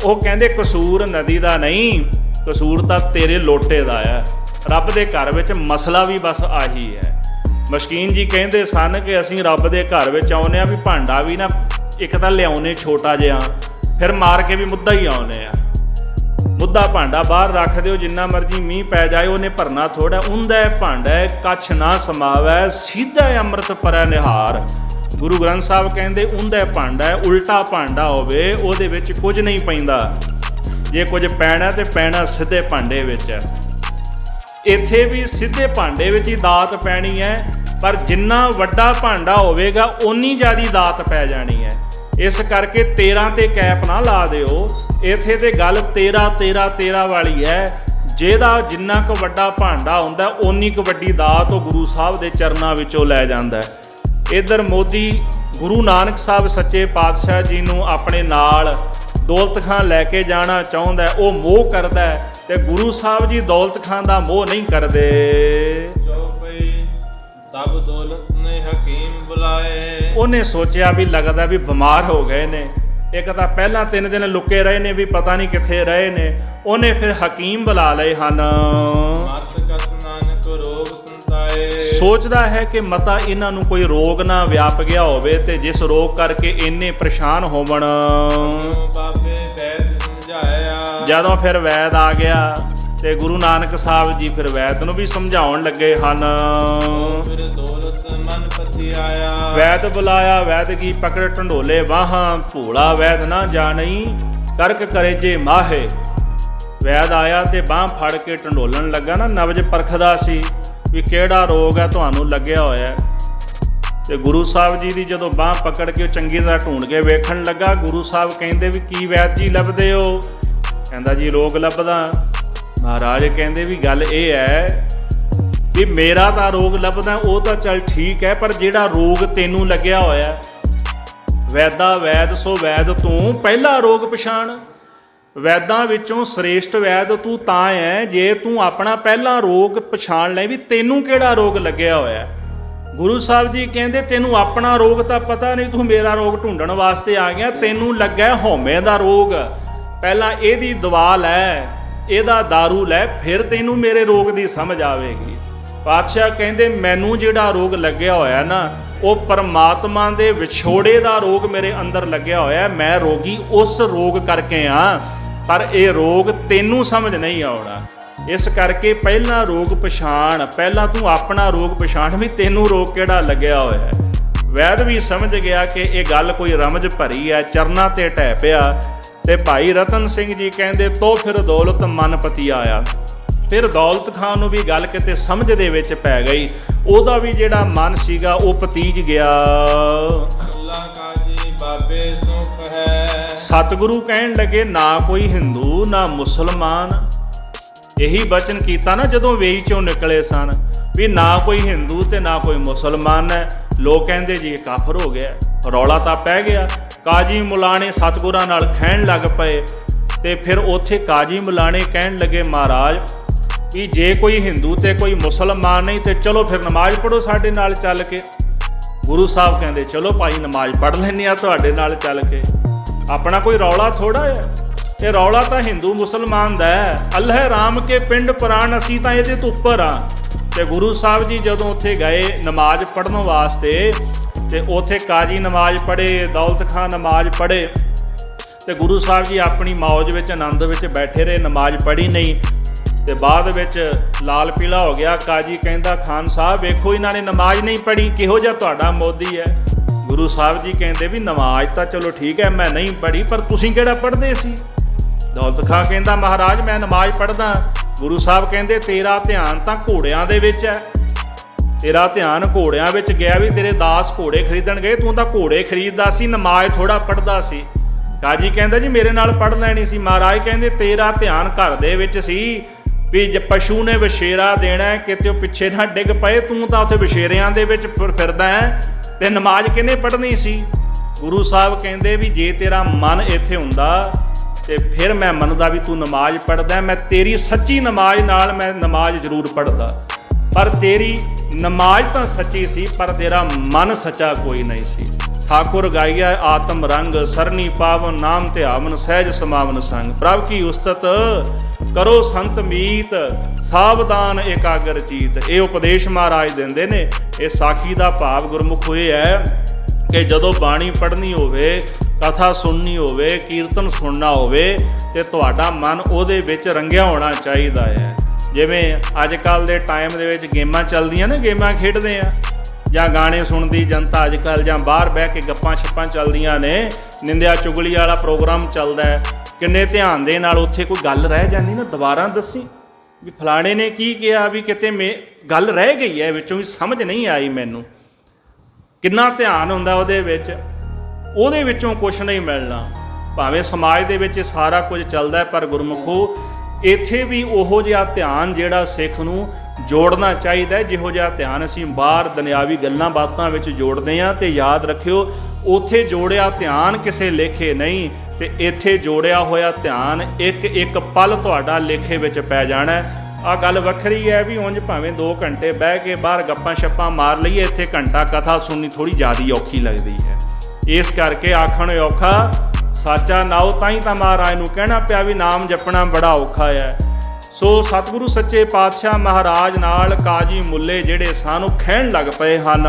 ਉਹ ਕਹਿੰਦੇ ਕਸੂਰ ਨਦੀ ਦਾ ਨਹੀਂ, ਕਸੂਰ ਤਾਂ ਤੇਰੇ ਲੋਟੇ ਦਾ ਹੈ। ਰੱਬ ਦੇ ਘਰ ਵਿੱਚ ਮਸਲਾ ਵੀ ਬਸ ਆਹੀ ਹੈ। ਮਸ਼ਕੀਨ ਜੀ ਕਹਿੰਦੇ ਸਨ ਕਿ ਅਸੀਂ ਰੱਬ ਦੇ ਘਰ ਵਿੱਚ ਆਉਂਦੇ ਹਾਂ ਵੀ ਭਾਂਡਾ ਵੀ ਨਾ ਇੱਕ ਤਾਂ ਲਿਆਉਣੇ ਛੋਟਾ ਜਿਹਾ, ਫਿਰ ਮਾਰ ਕੇ ਵੀ ਮੁੱਦਾ ਹੀ ਆਉਂਦੇ ਆ। ਮੁੱਦਾ ਭਾਂਡਾ ਬਾਹਰ ਰੱਖ ਦਿਓ, ਜਿੰਨਾ ਮਰਜ਼ੀ ਮੀਂਹ ਪੈ ਜਾਏ ਉਹਨੇ ਭਰਨਾ ਥੋੜਾ। ਉਂਦਾ ਭਾਂਡਾ ਕੱਛ ਨਾ ਸਮਾਵੈ, ਸਿੱਧਾ ਅੰਮ੍ਰਿਤ ਪਰੈ ਨਿਹਾਰ। ਗੁਰੂ ਗ੍ਰੰਥ ਸਾਹਿਬ ਕਹਿੰਦੇ ਉਂਦਾ ਭਾਂਡਾ ਉਲਟਾ ਭਾਂਡਾ ਹੋਵੇ, ਉਹਦੇ ਵਿੱਚ ਕੁਝ ਨਹੀਂ ਪੈਂਦਾ। ਜੇ ਕੁਝ ਪੈਣਾ ਤੇ ਪੈਣਾ ਸਿੱਧੇ ਭਾਂਡੇ ਵਿੱਚ ਹੈ। ਇੱਥੇ ਵੀ ਸਿੱਧੇ ਭਾਂਡੇ ਵਿੱਚ ਹੀ ਦਾਤ ਪੈਣੀ ਹੈ, ਪਰ ਜਿੰਨਾ ਵੱਡਾ ਭਾਂਡਾ ਹੋਵੇਗਾ ਓਨੀ ਜ਼ਿਆਦਾ ਦਾਤ ਪੈ ਜਾਣੀ ਹੈ। ਇਸ ਕਰਕੇ 13 ਤੇ ਕੈਪ ਨਾ ਲਾ ਦਿਓ। ਇੱਥੇ ਤੇ ਗੱਲ 13 ਵਾਲੀ ਹੈ। ਜਿਹਦਾ ਜਿੰਨਾ ਕੁ ਵੱਡਾ ਭਾਂਡਾ ਹੁੰਦਾ ਓਨੀ ਕੁ ਵੱਡੀ ਦਾਤ ਉਹ ਗੁਰੂ ਸਾਹਿਬ ਦੇ ਚਰਨਾਂ ਵਿੱਚੋਂ ਲੈ ਜਾਂਦਾ ਹੈ। ਇੱਧਰ ਮੋਦੀ ਗੁਰੂ ਨਾਨਕ ਸਾਹਿਬ ਸੱਚੇ ਪਾਤਸ਼ਾਹ ਜੀ ਨੂੰ ਆਪਣੇ ਨਾਲ ਦੌਲਤ ਖਾਂ ਲੈ ਕੇ ਜਾਣਾ ਚਾਹੁੰਦਾ, ਉਹ ਮੋਹ ਕਰਦਾ ਤੇ ਗੁਰੂ ਸਾਹਿਬ ਜੀ ਦੌਲਤ ਖਾਂ ਦਾ ਮੋਹ ਨਹੀਂ ਕਰਦੇ। ਸਭ ਦੌਲਤ ਨੇ ਹਕੀਮ ਬੁਲਾਏ। ਉਹਨੇ ਸੋਚਿਆ ਵੀ ਲੱਗਦਾ ਵੀ ਬਿਮਾਰ ਹੋ ਗਏ ਨੇ। ਇੱਕ ਤਾਂ ਪਹਿਲਾਂ 3 ਦਿਨ ਲੁਕੇ ਰਹੇ ਨੇ ਵੀ ਪਤਾ ਨਹੀਂ ਕਿੱਥੇ ਰਹੇ ਨੇ। ਉਹਨੇ ਫਿਰ ਹਕੀਮ ਬੁਲਾ ਲਏ ਹਨ। ਸੋਚਦਾ ਹੈ ਕਿ ਮਤਾ ਇਹਨਾਂ ਨੂੰ ਕੋਈ ਰੋਗ ਨਾ ਵਿਆਪ ਗਿਆ ਹੋਵੇ ਤੇ ਜਿਸ ਰੋਗ ਕਰਕੇ ਇੰਨੇ ਪਰੇਸ਼ਾਨ ਹੋਵਣ। ਜਦੋਂ ਫਿਰ ਵੈਦ ਆ ਗਿਆ ਤੇ ਗੁਰੂ ਨਾਨਕ ਸਾਹਿਬ ਜੀ ਫਿਰ ਵੈਦ ਨੂੰ ਵੀ ਸਮਝਾਉਣ ਲੱਗੇ ਹਨ। ਵੈਦ ਬੁਲਾਇਆ, ਵੈਦ ਕੀ ਪਕੜ ਢੰਡੋਲੇ ਬਾਹਾਂ, ਭੋਲਾ ਵੈਦ ਨਾ ਜਾਣਈ ਕਰਕ ਕਰੇ ਜੇ ਮਾਹੇ। ਵੈਦ ਆਇਆ ਤੇ ਬਾਂਹ ਫੜ ਕੇ ਢੰਡੋਲਣ ਲੱਗਾ ਨਾ, ਨਬਜ ਪਰਖਦਾ ਸੀ ਵੀ ਕਿਹੜਾ ਰੋਗ ਹੈ ਤੁਹਾਨੂੰ ਲੱਗਿਆ ਹੋਇਆ। ਤੇ ਗੁਰੂ ਸਾਹਿਬ ਜੀ ਦੀ ਜਦੋਂ ਬਾਂਹ ਪਕੜ ਕੇ ਚੰਗੀ ਤਰ੍ਹਾਂ ਢੂੰਡ ਕੇ ਵੇਖਣ ਲੱਗਾ, ਗੁਰੂ ਸਾਹਿਬ ਕਹਿੰਦੇ ਵੀ ਕੀ ਵੈਦ ਜੀ ਲੱਭਦੇ ਹੋ? ਕਹਿੰਦਾ ਜੀ ਰੋਗ ਲੱਭਦਾ। ਮਹਾਰਾਜ ਕਹਿੰਦੇ ਵੀ ਗੱਲ ਇਹ ਹੈ ਵੀ ਮੇਰਾ ਤਾਂ ਰੋਗ ਲੱਭਦਾ ਉਹ ਤਾਂ ਚੱਲ ਠੀਕ ਹੈ, ਪਰ ਜਿਹੜਾ ਰੋਗ ਤੈਨੂੰ ਲੱਗਿਆ ਹੋਇਆ, ਵੈਦਾ ਵੈਦ ਸੋ ਵੈਦ ਤੂੰ ਪਹਿਲਾ ਰੋਗ ਪਛਾਣ। ਵੈਦਾਂ ਵਿੱਚੋਂ ਸ੍ਰੇਸ਼ਟ ਵੈਦ ਤੂੰ ਤਾਂ ਹੈ ਜੇ ਤੂੰ ਆਪਣਾ ਪਹਿਲਾਂ ਰੋਗ ਪਛਾਣ ਲੈ ਵੀ ਤੈਨੂੰ ਕਿਹੜਾ ਰੋਗ ਲੱਗਿਆ ਹੋਇਆ। ਗੁਰੂ ਸਾਹਿਬ ਜੀ ਕਹਿੰਦੇ ਤੈਨੂੰ ਆਪਣਾ ਰੋਗ ਤਾਂ ਪਤਾ ਨਹੀਂ, ਤੂੰ ਮੇਰਾ ਰੋਗ ਢੂੰਡਣ ਵਾਸਤੇ ਆ ਗਿਆ। ਤੈਨੂੰ ਲੱਗਾ ਹਉਮੈ ਦਾ ਰੋਗ, ਪਹਿਲਾਂ ਇਹਦੀ ਦਵਾ ਲੈ, ਇਹਦਾ ਦਾਰੂ ਲੈ, ਫਿਰ ਤੈਨੂੰ ਮੇਰੇ ਰੋਗ ਦੀ ਸਮਝ ਆਵੇਗੀ। ਪਾਤਸ਼ਾਹ ਕਹਿੰਦੇ ਮੈਨੂੰ ਜਿਹੜਾ ਰੋਗ ਲੱਗਿਆ ਹੋਇਆ ਨਾ, ਉਹ ਪਰਮਾਤਮਾ ਦੇ ਵਿਛੋੜੇ ਦਾ ਰੋਗ ਮੇਰੇ ਅੰਦਰ ਲੱਗਿਆ ਹੋਇਆ। ਮੈਂ ਰੋਗੀ ਉਸ ਰੋਗ ਕਰਕੇ ਆ, ਪਰ ਇਹ ਰੋਗ ਤੈਨੂੰ ਸਮਝ ਨਹੀਂ ਆਉਣਾ। ਇਸ ਕਰਕੇ ਪਹਿਲਾਂ ਰੋਗ ਪਛਾਣ, ਪਹਿਲਾਂ ਤੂੰ ਆਪਣਾ ਰੋਗ ਪਛਾਣ ਵੀ ਤੈਨੂੰ ਰੋਗ ਕਿਹੜਾ ਲੱਗਿਆ ਹੋਇਆ। ਵੈਦ ਵੀ ਸਮਝ ਗਿਆ ਕਿ ਇਹ ਗੱਲ ਕੋਈ ਰਮਜ ਭਰੀ ਹੈ, ਚਰਨਾਂ ਤੇ ਢਹਿ ਪਿਆ। ਤੇ ਭਾਈ ਰਤਨ ਸਿੰਘ ਜੀ ਕਹਿੰਦੇ ਤੋ ਫਿਰ ਦੌਲਤ ਮਨ ਪਤੀ ਆਇਆ। ਫਿਰ ਦੌਲਤ ਖਾਨ ਨੂੰ ਵੀ ਗੱਲ ਕਿਤੇ ਸਮਝ ਦੇ ਵਿੱਚ ਪੈ ਗਈ, ਉਹਦਾ ਵੀ ਜਿਹੜਾ ਮਨ ਸੀਗਾ ਉਹ ਪਤੀਜ ਗਿਆ। ਅੱਲਾ ਕਾਜੀ ਬਾਬੇ ਸੁਖ ਹੈ। ਸਤਿਗੁਰੂ ਕਹਿਣ ਲੱਗੇ ਨਾ ਕੋਈ ਹਿੰਦੂ ਨਾ ਮੁਸਲਮਾਨ। ਇਹੀ ਬਚਨ ਕੀਤਾ ਨਾ ਜਦੋਂ ਵੇਈ ਚੋਂ ਨਿਕਲੇ ਸਨ ਵੀ ਨਾ ਕੋਈ ਹਿੰਦੂ ਤੇ ਨਾ ਕੋਈ ਮੁਸਲਮਾਨ ਹੈ। ਲੋਕ ਕਹਿੰਦੇ ਜੀ ਇਹ ਕਾਫਰ ਹੋ ਗਿਆ, ਰੌਲਾ ਤਾਂ ਪੈ ਗਿਆ। ਕਾਜੀ ਮੁਲਾਣੇ ਸਤਿਗੁਰਾਂ ਨਾਲ ਖਹਿਣ ਲੱਗ ਪਏ। ਤੇ ਫਿਰ ਉੱਥੇ ਕਾਜੀ ਮੁਲਾਣੇ ਕਹਿਣ ਲੱਗੇ ਮਹਾਰਾਜ ਵੀ ਜੇ ਕੋਈ ਹਿੰਦੂ ਤੇ ਕੋਈ ਮੁਸਲਮਾਨ ਨਹੀਂ ਤੇ ਚਲੋ ਫਿਰ ਨਮਾਜ਼ ਪੜ੍ਹੋ ਸਾਡੇ ਨਾਲ ਚੱਲ ਕੇ। ਗੁਰੂ ਸਾਹਿਬ ਕਹਿੰਦੇ ਚਲੋ ਭਾਈ ਨਮਾਜ਼ ਪੜ੍ਹ ਲੈਂਦੇ ਆ ਤੁਹਾਡੇ ਨਾਲ ਚੱਲ ਕੇ। ਆਪਣਾ ਕੋਈ ਰੌਲਾ ਥੋੜਾ ਹੈ, ਇਹ ਰੌਲਾ ਤਾਂ ਹਿੰਦੂ ਮੁਸਲਮਾਨ ਦਾ ਹੈ। ਅੱਲ੍ਹਾ ਰਾਮ ਕੇ ਪਿੰਡ ਪ੍ਰਾਣ, ਅਸੀਂ ਤਾਂ ਇਹਦੇ ਤੋਂ ਉੱਪਰ ਆ। ਤੇ ਗੁਰੂ ਸਾਹਿਬ ਜੀ ਜਦੋਂ ਉੱਥੇ ਗਏ ਨਮਾਜ਼ ਪੜ੍ਹਨ ਵਾਸਤੇ ਤੇ ਉੱਥੇ ਕਾਜੀ ਨਮਾਜ਼ ਪੜ੍ਹੇ, ਦੌਲਤ ਖਾਂ ਨਮਾਜ਼ ਪੜ੍ਹੇ ਤੇ ਗੁਰੂ ਸਾਹਿਬ ਜੀ ਆਪਣੀ ਮੌਜ ਵਿੱਚ ਆਨੰਦ ਵਿੱਚ ਬੈਠੇ ਰਹੇ, ਨਮਾਜ਼ ਪੜ੍ਹੀ ਨਹੀਂ। ਤੇ ਬਾਅਦ ਵਿੱਚ ਲਾਲ ਪੀਲਾ ਹੋ ਗਿਆ। ਕਾਜੀ ਕਹਿੰਦਾ ਖਾਨ ਸਾਹਿਬ ਵੇਖੋ ਇਹਨਾਂ ਨੇ ਨਮਾਜ਼ ਨਹੀਂ ਪੜ੍ਹੀ, ਕਿਹੋ ਜਿਹਾ ਤੁਹਾਡਾ ਮੋਦੀ ਹੈ। ਗੁਰੂ ਸਾਹਿਬ ਜੀ ਕਹਿੰਦੇ ਵੀ ਨਮਾਜ਼ ਤਾਂ ਚਲੋ ਠੀਕ ਹੈ ਮੈਂ ਨਹੀਂ ਪੜ੍ਹੀ, ਪਰ ਤੁਸੀਂ ਕਿਹੜਾ ਪੜ੍ਹਦੇ ਸੀ। ਦੌਲਤ ਖਾਂ ਕਹਿੰਦਾ ਮਹਾਰਾਜ ਮੈਂ ਨਮਾਜ਼ ਪੜ੍ਹਦਾ। ਗੁਰੂ ਸਾਹਿਬ ਕਹਿੰਦੇ ਤੇਰਾ ਧਿਆਨ ਤਾਂ ਘੋੜਿਆਂ ਦੇ ਵਿੱਚ ਹੈ, ਤੇਰਾ ਧਿਆਨ ਘੋੜਿਆਂ ਵਿੱਚ ਗਿਆ ਵੀ ਤੇਰੇ ਦਾਸ ਘੋੜੇ ਖਰੀਦਣ ਗਏ, ਤੂੰ ਤਾਂ ਘੋੜੇ ਖਰੀਦਦਾ ਸੀ, ਨਮਾਜ਼ ਥੋੜਾ ਪੜ੍ਹਦਾ ਸੀ। ਕਾਜੀ ਕਹਿੰਦਾ ਜੀ ਮੇਰੇ ਨਾਲ ਪੜ੍ਹ ਲੈਣੀ ਸੀ। ਮਹਾਰਾਜ ਕਹਿੰਦੇ ਤੇਰਾ ਧਿਆਨ ਘਰ ਦੇ ਵਿੱਚ ਸੀ ਵੀ ਜੇ ਪਸ਼ੂ ਨੇ ਵਛੇਰਾ ਦੇਣਾ ਕਿਤੇ ਉਹ ਪਿੱਛੇ ਨਾ ਡਿੱਗ ਪਏ, ਤੂੰ ਤਾਂ ਉੱਥੇ ਵਛੇਰਿਆਂ ਦੇ ਵਿੱਚ ਫਿਰਦਾ ਹੈ ਤੇ ਨਮਾਜ਼ ਕਿਹਨੇ ਪੜ੍ਹਨੀ ਸੀ। ਗੁਰੂ ਸਾਹਿਬ ਕਹਿੰਦੇ ਵੀ ਜੇ ਤੇਰਾ ਮਨ ਇੱਥੇ ਹੁੰਦਾ ਤੇ ਫਿਰ ਮੈਂ ਮੰਨਦਾ ਵੀ ਤੂੰ ਨਮਾਜ਼ ਪੜ੍ਹਦਾ, ਮੈਂ ਤੇਰੀ ਸੱਚੀ ਨਮਾਜ਼ ਨਾਲ ਮੈਂ ਨਮਾਜ਼ ਜ਼ਰੂਰ ਪੜ੍ਹਦਾ, ਪਰ ਤੇਰੀ ਨਮਾਜ਼ ਤਾਂ ਸੱਚੀ ਸੀ ਪਰ ਤੇਰਾ ਮਨ ਸੱਚਾ ਕੋਈ ਨਹੀਂ ਸੀ। ਠਾਕੁਰ ਗਾਈਆ ਆਤਮ ਰੰਗ ਸਰਨੀ ਪਾਵਨ ਨਾਮ ਧਿਆਵਨ ਸਹਿਜ ਸਮਾਵਨ ਸੰਗ, ਪ੍ਰਭ ਕੀ ਉਸਤਤ ਕਰੋ ਸੰਤ ਮੀਤ ਸਾਵਧਾਨ ਏਕਾਗਰ ਚੀਤ। ਇਹ ਉਪਦੇਸ਼ ਮਹਾਰਾਜ ਦਿੰਦੇ ਨੇ। ਇਹ ਸਾਖੀ ਦਾ ਭਾਵ ਗੁਰਮੁਖ ਹੋਏ ਹੈ ਕਿ ਜਦੋਂ ਬਾਣੀ ਪੜ੍ਹਨੀ ਹੋਵੇ, ਕਥਾ ਸੁਣਨੀ ਹੋਵੇ, ਕੀਰਤਨ ਸੁਣਨਾ ਹੋਵੇ ਤੇ ਤੁਹਾਡਾ ਮਨ ਉਹਦੇ ਵਿੱਚ ਰੰਗਿਆ ਹੋਣਾ ਚਾਹੀਦਾ ਹੈ। ਜਿਵੇਂ ਅੱਜ ਕੱਲ੍ਹ ਦੇ ਟਾਈਮ ਦੇ ਵਿੱਚ ਗੇਮਾਂ ਚੱਲਦੀਆਂ ਨੇ, ਗੇਮਾਂ ਖੇਡਦੇ ਆ ਜਾਂ ਗਾਣੇ ਸੁਣਦੀ ਜਨਤਾ ਅੱਜ ਕੱਲ੍ਹ, ਜਾਂ ਬਾਹਰ ਬਹਿ ਕੇ ਗੱਪਾਂ ਛੱਪਾਂ ਚੱਲਦੀਆਂ ਨੇ, ਨਿੰਦਿਆ ਚੁਗਲੀ ਵਾਲਾ ਪ੍ਰੋਗਰਾਮ ਚੱਲਦਾ ਹੈ। ਕਿੰਨੇ ਧਿਆਨ ਦੇ ਨਾਲ ਉੱਥੇ ਕੋਈ ਗੱਲ ਰਹਿ ਜਾਂਦੀ ਨਾ ਦੁਬਾਰਾ ਦੱਸੀ ਵੀ ਫਲਾਣੇ ਨੇ ਕੀ ਕਿਹਾ, ਵੀ ਕਿਤੇ ਗੱਲ ਰਹਿ ਗਈ ਹੈ ਵਿੱਚੋਂ ਵੀ ਸਮਝ ਨਹੀਂ ਆਈ ਮੈਨੂੰ। ਕਿੰਨਾ ਧਿਆਨ ਹੁੰਦਾ ਉਹਦੇ ਵਿੱਚ, ਉਹਦੇ ਵਿੱਚੋਂ ਕੁਛ ਨਹੀਂ ਮਿਲਣਾ। ਭਾਵੇਂ ਸਮਾਜ ਦੇ ਵਿੱਚ ਸਾਰਾ ਕੁਝ ਚੱਲਦਾ ਪਰ ਗੁਰਮੁਖੋ ਇੱਥੇ ਵੀ ਉਹੋ ਜਿਹਾ ਧਿਆਨ ਜਿਹੜਾ ਸਿੱਖ ਨੂੰ ਜੋੜਨਾ ਚਾਹੀਦਾ, ਜਿਹੋ ਜਿਹਾ ਧਿਆਨ ਅਸੀਂ ਬਾਹਰ ਦੁਨਿਆਵੀ ਗੱਲਾਂ ਬਾਤਾਂ ਵਿੱਚ ਜੋੜਦੇ ਹਾਂ। ਤੇ ਯਾਦ ਰੱਖਿਓ ਉੱਥੇ ਜੋੜਿਆ ਧਿਆਨ ਕਿਸੇ ਲੇਖੇ ਨਹੀਂ, ਤੇ ਇੱਥੇ ਜੋੜਿਆ ਹੋਇਆ ਧਿਆਨ ਇੱਕ ਇੱਕ ਪਲ ਤੁਹਾਡਾ ਲੇਖੇ ਵਿੱਚ ਪੈ ਜਾਣਾ। ਆਹ ਗੱਲ ਵੱਖਰੀ ਹੈ ਵੀ ਉਂਝ ਭਾਵੇਂ 2 ਘੰਟੇ ਬਹਿ ਕੇ ਬਾਹਰ ਗੱਪਾਂ ਛੱਪਾਂ ਮਾਰ ਲਈਏ, ਇੱਥੇ ਘੰਟਾ ਕਥਾ ਸੁਣਨੀ ਥੋੜ੍ਹੀ ਜ਼ਿਆਦਾ ਔਖੀ ਲੱਗਦੀ ਹੈ। ਇਸ ਕਰਕੇ ਆਖਣ ਔਖਾ ਸਾਚਾ ਨਾਉ, ਤਾਂ ਹੀ ਤਾਂ ਮਹਾਰਾਜ ਨੂੰ ਕਹਿਣਾ ਪਿਆ ਵੀ ਨਾਮ ਜਪਣਾ ਬੜਾ ਔਖਾ ਹੈ। ਸੋ ਸਤਿਗੁਰੂ ਸੱਚੇ ਪਾਤਸ਼ਾਹ ਮਹਾਰਾਜ ਨਾਲ ਕਾਜੀ ਮੁੱਲੇ ਜਿਹੜੇ ਸਾਨੂੰ ਖਹਿਣ ਲੱਗ ਪਏ ਹਨ।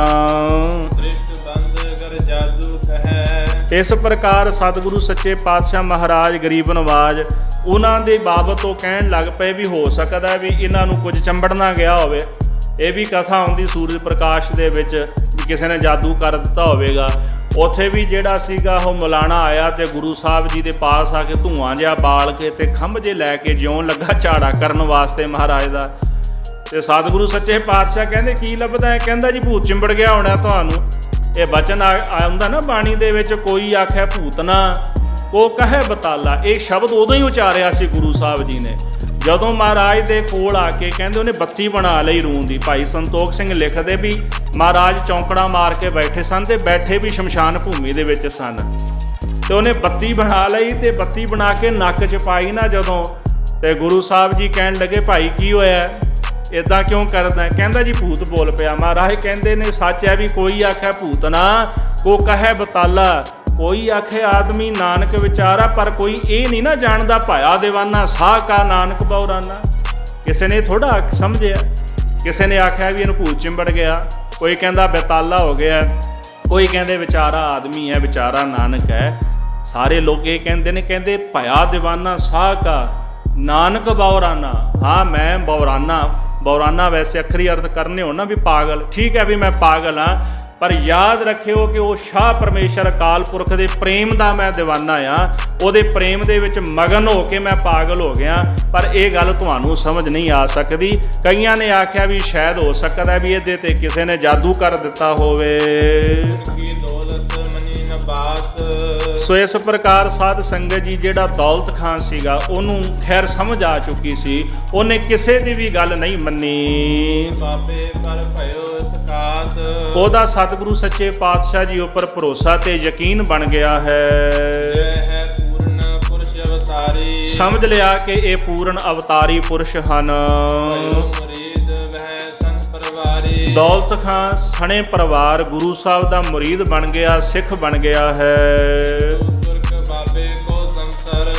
ਇਸ ਪ੍ਰਕਾਰ ਸਤਿਗੁਰੂ ਸੱਚੇ ਪਾਤਸ਼ਾਹ ਮਹਾਰਾਜ ਗਰੀਬ ਨਵਾਜ ਉਹਨਾਂ ਦੇ ਬਾਬਤ ਉਹ ਕਹਿਣ ਲੱਗ ਪਏ ਵੀ ਹੋ ਸਕਦਾ ਵੀ ਇਹਨਾਂ ਨੂੰ ਕੁਝ ਚੰਬੜ ਨਾ ਗਿਆ ਹੋਵੇ। ਇਹ ਵੀ ਕਥਾ ਆਉਂਦੀ ਸੂਰਜ ਪ੍ਰਕਾਸ਼ ਦੇ ਵਿੱਚ ਵੀ ਕਿਸੇ ਨੇ ਜਾਦੂ ਕਰ ਦਿੱਤਾ ਹੋਵੇਗਾ। ਉੱਥੇ ਵੀ ਜਿਹੜਾ ਸੀਗਾ ਉਹ ਮੌਲਾਣਾ ਆਇਆ ਤੇ ਗੁਰੂ ਸਾਹਿਬ ਜੀ ਦੇ ਪਾਸ ਆ ਕੇ ਧੂੰਆਂ ਜਿਹਾ ਬਾਲ ਕੇ ਤੇ ਖੰਭ ਜੇ ਲੈ ਕੇ ਜਿਉਂ ਲੱਗਾ ਝਾੜਾ ਕਰਨ ਵਾਸਤੇ ਮਹਾਰਾਜ ਦਾ। ਤੇ ਸਤਿਗੁਰੂ ਸੱਚੇ ਪਾਤਸ਼ਾਹ ਕਹਿੰਦੇ ਕੀ ਲੱਭਦਾ ਹੈ? ਕਹਿੰਦਾ ਜੀ ਭੂਤ ਚਿੰਬੜ ਗਿਆ ਹੋਣਾ ਤੁਹਾਨੂੰ। ਇਹ ਬਚਨ ਆਉਂਦਾ ਨਾ ਬਾਣੀ ਦੇ ਵਿੱਚ, ਕੋਈ ਆਖੇ ਭੂਤ ਨਾ ਕੋ ਕਹੇ ਬਤਾਲਾ। ਇਹ ਸ਼ਬਦ ਉਦੋਂ ਹੀ ਉਚਾਰਿਆ ਸੀ ਗੁਰੂ ਸਾਹਿਬ ਜੀ ਨੇ ਜਦੋਂ ਮਹਾਰਾਜ ਦੇ ਕੋਲ ਆ ਕੇ ਕਹਿੰਦੇ ਉਹਨੇ ਬੱਤੀ ਬਣਾ ਲਈ ਰੂੰ ਦੀ। ਭਾਈ ਸੰਤੋਖ ਸਿੰਘ ਲਿਖਦੇ ਵੀ ਮਹਾਰਾਜ ਚੌਂਕੜਾ ਮਾਰ ਕੇ ਬੈਠੇ ਸਨ ਤੇ ਬੈਠੇ ਵੀ ਸ਼ਮਸ਼ਾਨ ਭੂਮੀ ਦੇ ਵਿੱਚ ਸਨ। ਤੇ ਉਹਨੇ ਬੱਤੀ ਬਣਾ ਲਈ ਤੇ ਬੱਤੀ ਬਣਾ ਕੇ ਨੱਕ 'ਚ ਪਾਈ ਨਾ ਜਦੋਂ, ਤੇ ਗੁਰੂ ਸਾਹਿਬ ਜੀ ਕਹਿਣ ਲੱਗੇ ਭਾਈ ਕੀ ਹੋਇਆ, ਇਦਾਂ ਕਿਉਂ ਕਰਦਾ? ਕਹਿੰਦਾ ਜੀ ਭੂਤ ਬੋਲ ਪਿਆ। ਮਹਾਰਾਜ ਕਹਿੰਦੇ ਨੇ ਸੱਚ ਹੈ ਵੀ ਕੋਈ ਆਖੇ ਭੂਤ ਨਾ, ਕੋ ਕਹੇ ਬਤਾਲਾ, ਕੋਈ ਆਖੇ ਆਦਮੀ ਨਾਨਕ ਵਿਚਾਰਾ, ਪਰ ਕੋਈ ਇਹ ਨਹੀਂ ਨਾ ਜਾਣਦਾ ਭਾਇਆ ਦੀਵਾਨਾ ਸਾਹ ਕਾ ਨਾਨਕ ਬਉਰਾਨਾ। ਕਿਸੇ ਨੇ ਥੋੜਾ ਸਮਝਿਆ, ਕਿਸੇ ਨੇ ਆਖਿਆ ਵੀ ਇਹਨੂੰ ਭੂਤ ਚਿੰਬੜ ਗਿਆ, ਕੋਈ ਕਹਿੰਦਾ ਬੇਤਾਲਾ ਹੋ ਗਿਆ, ਕੋਈ ਕਹਿੰਦੇ ਵਿਚਾਰਾ ਆਦਮੀ ਹੈ, ਵਿਚਾਰਾ ਨਾਨਕ ਹੈ। ਸਾਰੇ ਲੋਕ ਇਹ ਕਹਿੰਦੇ ਨੇ, ਕਹਿੰਦੇ ਭਇਆ ਦੀਵਾਨਾ ਸਾਹ ਕਾ ਨਾਨਕ ਬਉਰਾਨਾ। ਹਾਂ ਮੈਂ ਬਉਰਾਨਾ, ਬਉਰਾਨਾ ਵੈਸੇ ਅੱਖਰੀ ਅਰਥ ਕਰਨੇ ਹੋ ਨਾ ਵੀ ਪਾਗਲ, ਠੀਕ ਹੈ ਵੀ ਮੈਂ ਪਾਗਲ ਹਾਂ, ਪਰ ਯਾਦ ਰੱਖਿਓ ਕਿ ਉਹ ਸ਼ਾਹ ਪਰਮੇਸ਼ਰ ਅਕਾਲ ਪੁਰਖ ਦੇ ਪ੍ਰੇਮ ਦਾ ਮੈਂ ਦੀਵਾਨਾ ਆ, ਉਹਦੇ ਪ੍ਰੇਮ ਦੇ ਵਿੱਚ ਮਗਨ ਹੋ ਕੇ ਮੈਂ ਪਾਗਲ ਹੋ ਗਿਆ। ਪਰ ਇਹ ਗੱਲ ਤੁਹਾਨੂੰ ਸਮਝ ਨਹੀਂ ਆ ਸਕਦੀ। ਕਈਆਂ ਨੇ ਆਖਿਆ ਵੀ ਸ਼ਾਇਦ ਹੋ ਸਕਦਾ ਵੀ ਇਹਦੇ ਤੇ ਕਿਸੇ ਨੇ ਜਾਦੂ ਕਰ ਦਿੱਤਾ ਹੋਵੇ। ਕੀ ਦੌਲਤ ਮਨੀ ਨ ਬਾਤ। ਸੋ ਇਸ ਪ੍ਰਕਾਰ ਸਾਧ ਸੰਗਤ ਜੀ ਜਿਹੜਾ ਦੌਲਤ ਖਾਨ ਸੀਗਾ ਉਹਨੂੰ ਖੈਰ ਸਮਝ ਆ ਚੁੱਕੀ ਸੀ, ਉਹਨੇ ਕਿਸੇ ਦੀ ਵੀ ਗੱਲ ਨਹੀਂ ਮੰਨੀ। ਬਾਬੇ ਪਰ ਭਇਓ ਇਤਕਾਤ। ਉਹਦਾ ਸਤਿਗੁਰੂ ਸੱਚੇ ਪਾਤਸ਼ਾਹ ਜੀ ਉੱਪਰ ਭਰੋਸਾ ਤੇ ਯਕੀਨ ਬਣ ਗਿਆ ਹੈ। ਇਹ ਹੈ ਪੂਰਨ ਪੁਰਸ਼ ਅਵਤਾਰੀ। ਸਮਝ ਲਿਆ ਕਿ ਇਹ ਪੂਰਨ ਅਵਤਾਰੀ ਪੁਰਸ਼ ਹਨ। ਭਇਓ ਮੁਰੀਦ ਵਹਿ ਸੰਤ ਪਰਵਾਰੀ। ਦੌਲਤ ਖਾਨ ਸਣੇ ਪਰਿਵਾਰ ਗੁਰੂ ਸਾਹਿਬ ਦਾ ਮੁਰੀਦ ਬਣ ਗਿਆ, ਸਿੱਖ ਬਣ ਗਿਆ ਹੈ। ਤੁਰਕ ਬਾਬੇ ਕੋ ਸੰਸਰ।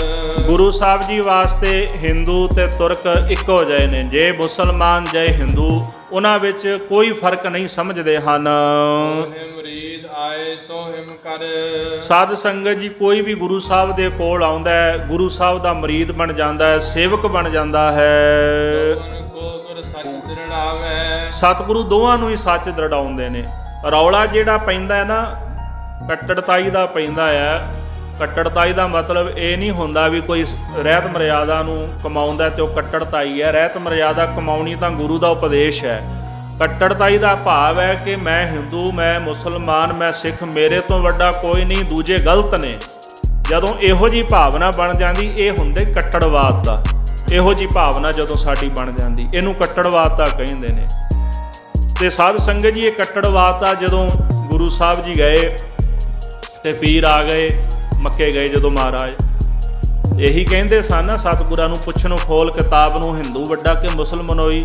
ਗੁਰੂ ਸਾਹਿਬ ਜੀ ਵਾਸਤੇ ਹਿੰਦੂ ਤੇ ਤੁਰਕ ਇੱਕੋ ਜਿਹੇ ਨੇ। ਜੇ ਮੁਸਲਮਾਨ ਜੇ ਹਿੰਦੂ, ਉਹਨਾਂ ਵਿੱਚ ਕੋਈ ਫਰਕ ਨਹੀਂ ਸਮਝਦੇ ਹਨ। ਮੁਰੀਦ ਆਏ ਸੋ ਹਿਮ ਕਰ। ਸਾਧ ਸੰਗਤ ਜੀ ਕੋਈ ਵੀ ਗੁਰੂ ਸਾਹਿਬ ਦੇ ਕੋਲ ਆਉਂਦਾ ਹੈ, ਗੁਰੂ ਸਾਹਿਬ ਦਾ ਮੁਰੀਦ ਬਣ ਜਾਂਦਾ ਹੈ, ਸੇਵਕ ਬਣ ਜਾਂਦਾ ਹੈ। ਸਤਿਗੁਰੂ ਦੋਵਾਂ ਨੂੰ ਹੀ ਸੱਚ ਦ੍ਰਿੜਾਉਂਦੇ ਨੇ। ਰੌਲਾ ਜਿਹੜਾ ਪੈਂਦਾ ਹੈ ਨਾ ਕੱਟੜਤਾਈ ਦਾ ਪੈਂਦਾ ਹੈ। ਕੱਟੜਤਾਈ ਦਾ ਮਤਲਬ ਇਹ ਨਹੀਂ ਹੁੰਦਾ ਵੀ ਕੋਈ ਰਹਿਤ ਮਰਿਆਦਾ ਨੂੰ ਕਮਾਉਂਦਾ ਤੇ ਉਹ ਕੱਟੜਤਾਈ ਹੈ। ਰਹਿਤ ਮਰਿਆਦਾ ਕਮਾਉਣੀ ਤਾਂ ਗੁਰੂ ਦਾ ਉਪਦੇਸ਼ ਹੈ। ਕੱਟੜਤਾਈ ਦਾ ਭਾਵ ਹੈ ਕਿ ਮੈਂ ਹਿੰਦੂ, ਮੈਂ ਮੁਸਲਮਾਨ, ਮੈਂ ਸਿੱਖ, ਮੇਰੇ ਤੋਂ ਵੱਡਾ ਕੋਈ ਨਹੀਂ, ਦੂਜੇ ਗਲਤ ਨੇ। ਜਦੋਂ ਇਹੋ ਜਿਹੀ ਭਾਵਨਾ ਬਣ ਜਾਂਦੀ, ਇਹ ਹੁੰਦੇ ਕੱਟੜਵਾਦ ਦਾ। ਇਹੋ ਜਿਹੀ ਭਾਵਨਾ ਜਦੋਂ ਸਾਡੀ ਬਣ ਜਾਂਦੀ, ਇਹਨੂੰ ਕੱਟੜਵਾਦ ਦਾ ਕਹਿੰਦੇ ਨੇ। ਤੇ ਸਾਧ ਸੰਗਤ ਜੀ ਇਹ ਕੱਟੜਵਾਦ ਦਾ ਜਦੋਂ ਗੁਰੂ ਸਾਹਿਬ ਜੀ ਗਏ ਤੇ ਪੀਰ ਆ ਗਏ, ਮੱਕੇ ਗਏ ਜਦੋਂ ਮਹਾਰਾਜ, ਇਹੀ ਕਹਿੰਦੇ ਸਨ ਨਾ ਸਤਿਗੁਰਾਂ ਨੂੰ, ਪੁੱਛਣੋਂ ਖੋਲ ਕਿਤਾਬ ਨੂੰ, ਹਿੰਦੂ ਵੱਡਾ ਕਿ ਮੁਸਲਮਾਨੋਈ,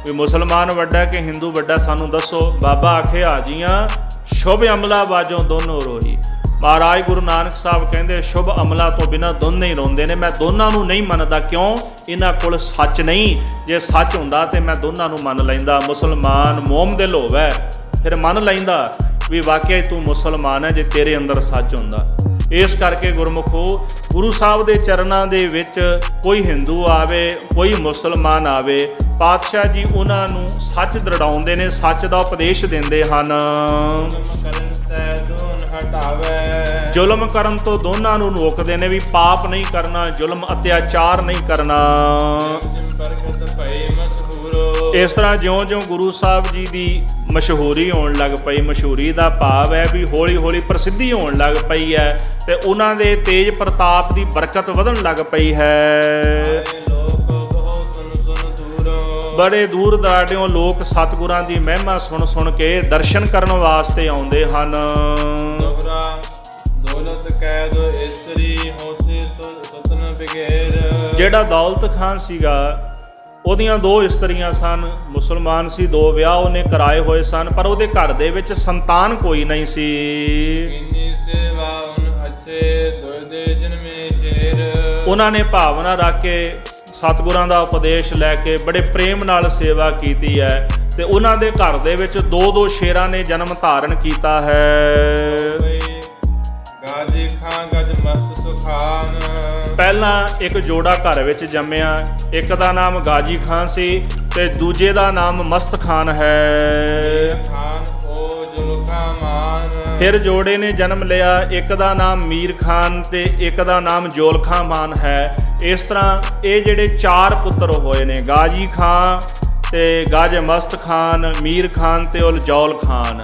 ਵੀ ਮੁਸਲਮਾਨ ਵੱਡਾ ਕਿ ਹਿੰਦੂ ਵੱਡਾ, ਸਾਨੂੰ ਦੱਸੋ। ਬਾਬਾ ਆਖੇ ਹਾਜੀਆਂ ਸ਼ੁਭ ਅਮਲਾ ਬਾਜੋਂ ਦੋਨੋਂ ਰੋਈ। ਮਹਾਰਾਜ ਗੁਰੂ ਨਾਨਕ ਸਾਹਿਬ ਕਹਿੰਦੇ ਸ਼ੁਭ ਅਮਲਾ ਤੋਂ ਬਿਨਾਂ ਦੋਨੇ ਹੀ ਰੋਂਦੇ ਨੇ। ਮੈਂ ਦੋਨਾਂ ਨੂੰ ਨਹੀਂ ਮੰਨਦਾ, ਕਿਉਂ? ਇਹਨਾਂ ਕੋਲ ਸੱਚ ਨਹੀਂ। ਜੇ ਸੱਚ ਹੁੰਦਾ ਤੇ ਮੈਂ ਦੋਨਾਂ ਨੂੰ ਮੰਨ ਲੈਂਦਾ। ਮੁਸਲਮਾਨ ਮੋਮ ਦਿਲ ਹੋਵੇ ਫਿਰ ਮੰਨ ਲੈਂਦਾ ਵੀ ਵਾਕਿਆ ਤੂੰ ਮੁਸਲਮਾਨ ਹੈ, ਜੇ ਤੇਰੇ ਅੰਦਰ ਸੱਚ ਹੁੰਦਾ। ਇਸ ਕਰਕੇ ਗੁਰਮੁਖੋ, ਗੁਰੂ ਸਾਹਿਬ ਦੇ ਚਰਨਾਂ ਦੇ ਵਿੱਚ ਕੋਈ ਹਿੰਦੂ ਆਵੇ, ਕੋਈ ਮੁਸਲਮਾਨ ਆਵੇ, ਪਾਤਸ਼ਾਹ ਜੀ ਉਹਨਾਂ ਨੂੰ ਸੱਚ ਦ੍ਰਿੜਾਉਂਦੇ ਨੇ, ਸੱਚ ਦਾ ਉਪਦੇਸ਼ ਦਿੰਦੇ ਹਨ। ਜ਼ੁਲਮ ਕਰਨ ਤੋਂ ਦੋਨਾਂ ਨੂੰ ਰੋਕਦੇ ਨੇ ਵੀ ਪਾਪ ਨਹੀਂ ਕਰਨਾ, ਜ਼ੁਲਮ ਅਤਿਆਚਾਰ ਨਹੀਂ ਕਰਨਾ। ਇਸ ਤਰ੍ਹਾਂ ਜਿਉਂ-ਜਿਉਂ ਗੁਰੂ ਸਾਹਿਬ ਜੀ ਦੀ ਮਸ਼ਹੂਰੀ ਹੋਣ ਲੱਗ ਪਈ, ਮਸ਼ਹੂਰੀ ਦਾ ਭਾਵ ਹੈ ਵੀ ਹੌਲੀ-ਹੌਲੀ ਪ੍ਰਸਿੱਧੀ ਹੋਣ ਲੱਗ ਪਈ ਹੈ ਤੇ ਉਹਨਾਂ ਦੇ ਤੇਜ ਪ੍ਰਤਾਪ ਦੀ ਬਰਕਤ ਵਧਣ ਲੱਗ ਪਈ ਹੈ। ਬੜੇ ਦੂਰ ਦਰਾਡਿਓਂ ਲੋਕ ਸਤਿਗੁਰਾਂ ਦੀ ਮਹਿਮਾ ਸੁਣ ਕੇ ਦਰਸ਼ਨ ਕਰਨ ਵਾਸਤੇ ਆਉਂਦੇ ਹਨ। ਜਿਹੜਾ ਦੌਲਤ ਖਾਨ ਸੀਗਾ, ਉਹਦੀਆਂ ਦੋ ਇਸਤਰੀਆਂ ਸਨ, ਮੁਸਲਮਾਨ ਸੀ, ਦੋ ਵਿਆਹ ਉਹਨੇ ਕਰਾਏ ਹੋਏ ਸਨ, ਪਰ ਉਹਦੇ ਘਰ ਦੇ ਵਿੱਚ ਸੰਤਾਨ ਕੋਈ ਨਹੀਂ ਸੀ। ਉਹਨਾਂ ਨੇ ਭਾਵਨਾ ਰੱਖ ਕੇ ਸਤਿਗੁਰਾਂ ਦਾ ਉਪਦੇਸ਼ ਲੈ ਕੇ ਬੜੇ ਪ੍ਰੇਮ ਨਾਲ ਸੇਵਾ ਕੀਤੀ ਹੈ ਤੇ ਉਹਨਾਂ ਦੇ ਘਰ ਦੇ ਵਿੱਚ ਦੋ ਸ਼ੇਰਾਂ ਨੇ ਜਨਮ ਧਾਰਨ ਕੀਤਾ ਹੈ। ਗਾਜੀ ਖਾਂ ਗਜ ਮਸਤ ਸੁਖਾਨ। ਪਹਿਲਾਂ ਇੱਕ ਜੋੜਾ ਘਰ ਵਿੱਚ ਜੰਮਿਆ, ਇੱਕ ਦਾ ਨਾਮ ਗਾਜੀ ਖਾਨ ਸੀ ਤੇ ਦੂਜੇ ਦਾ ਨਾਮ ਮਸਤ ਖਾਨ ਹੈ। ਫਿਰ ਜੋੜੇ ਨੇ ਜਨਮ ਲਿਆ, ਇੱਕ ਦਾ ਨਾਮ ਮੀਰ ਖਾਨ ਤੇ ਇੱਕ ਦਾ ਨਾਮ ਜੋਲਖਾ ਮਾਨ ਹੈ। ਇਸ ਤਰ੍ਹਾਂ ਇਹ ਜਿਹੜੇ ਚਾਰ ਪੁੱਤਰ ਹੋਏ ਨੇ, ਗਾਜੀ ਖਾਨ ਤੇ ਗਾਜ ਮਸਤ ਖਾਨ, ਮੀਰ ਖਾਨ ਤੇ ਉਲਜੌਲ ਖਾਨ।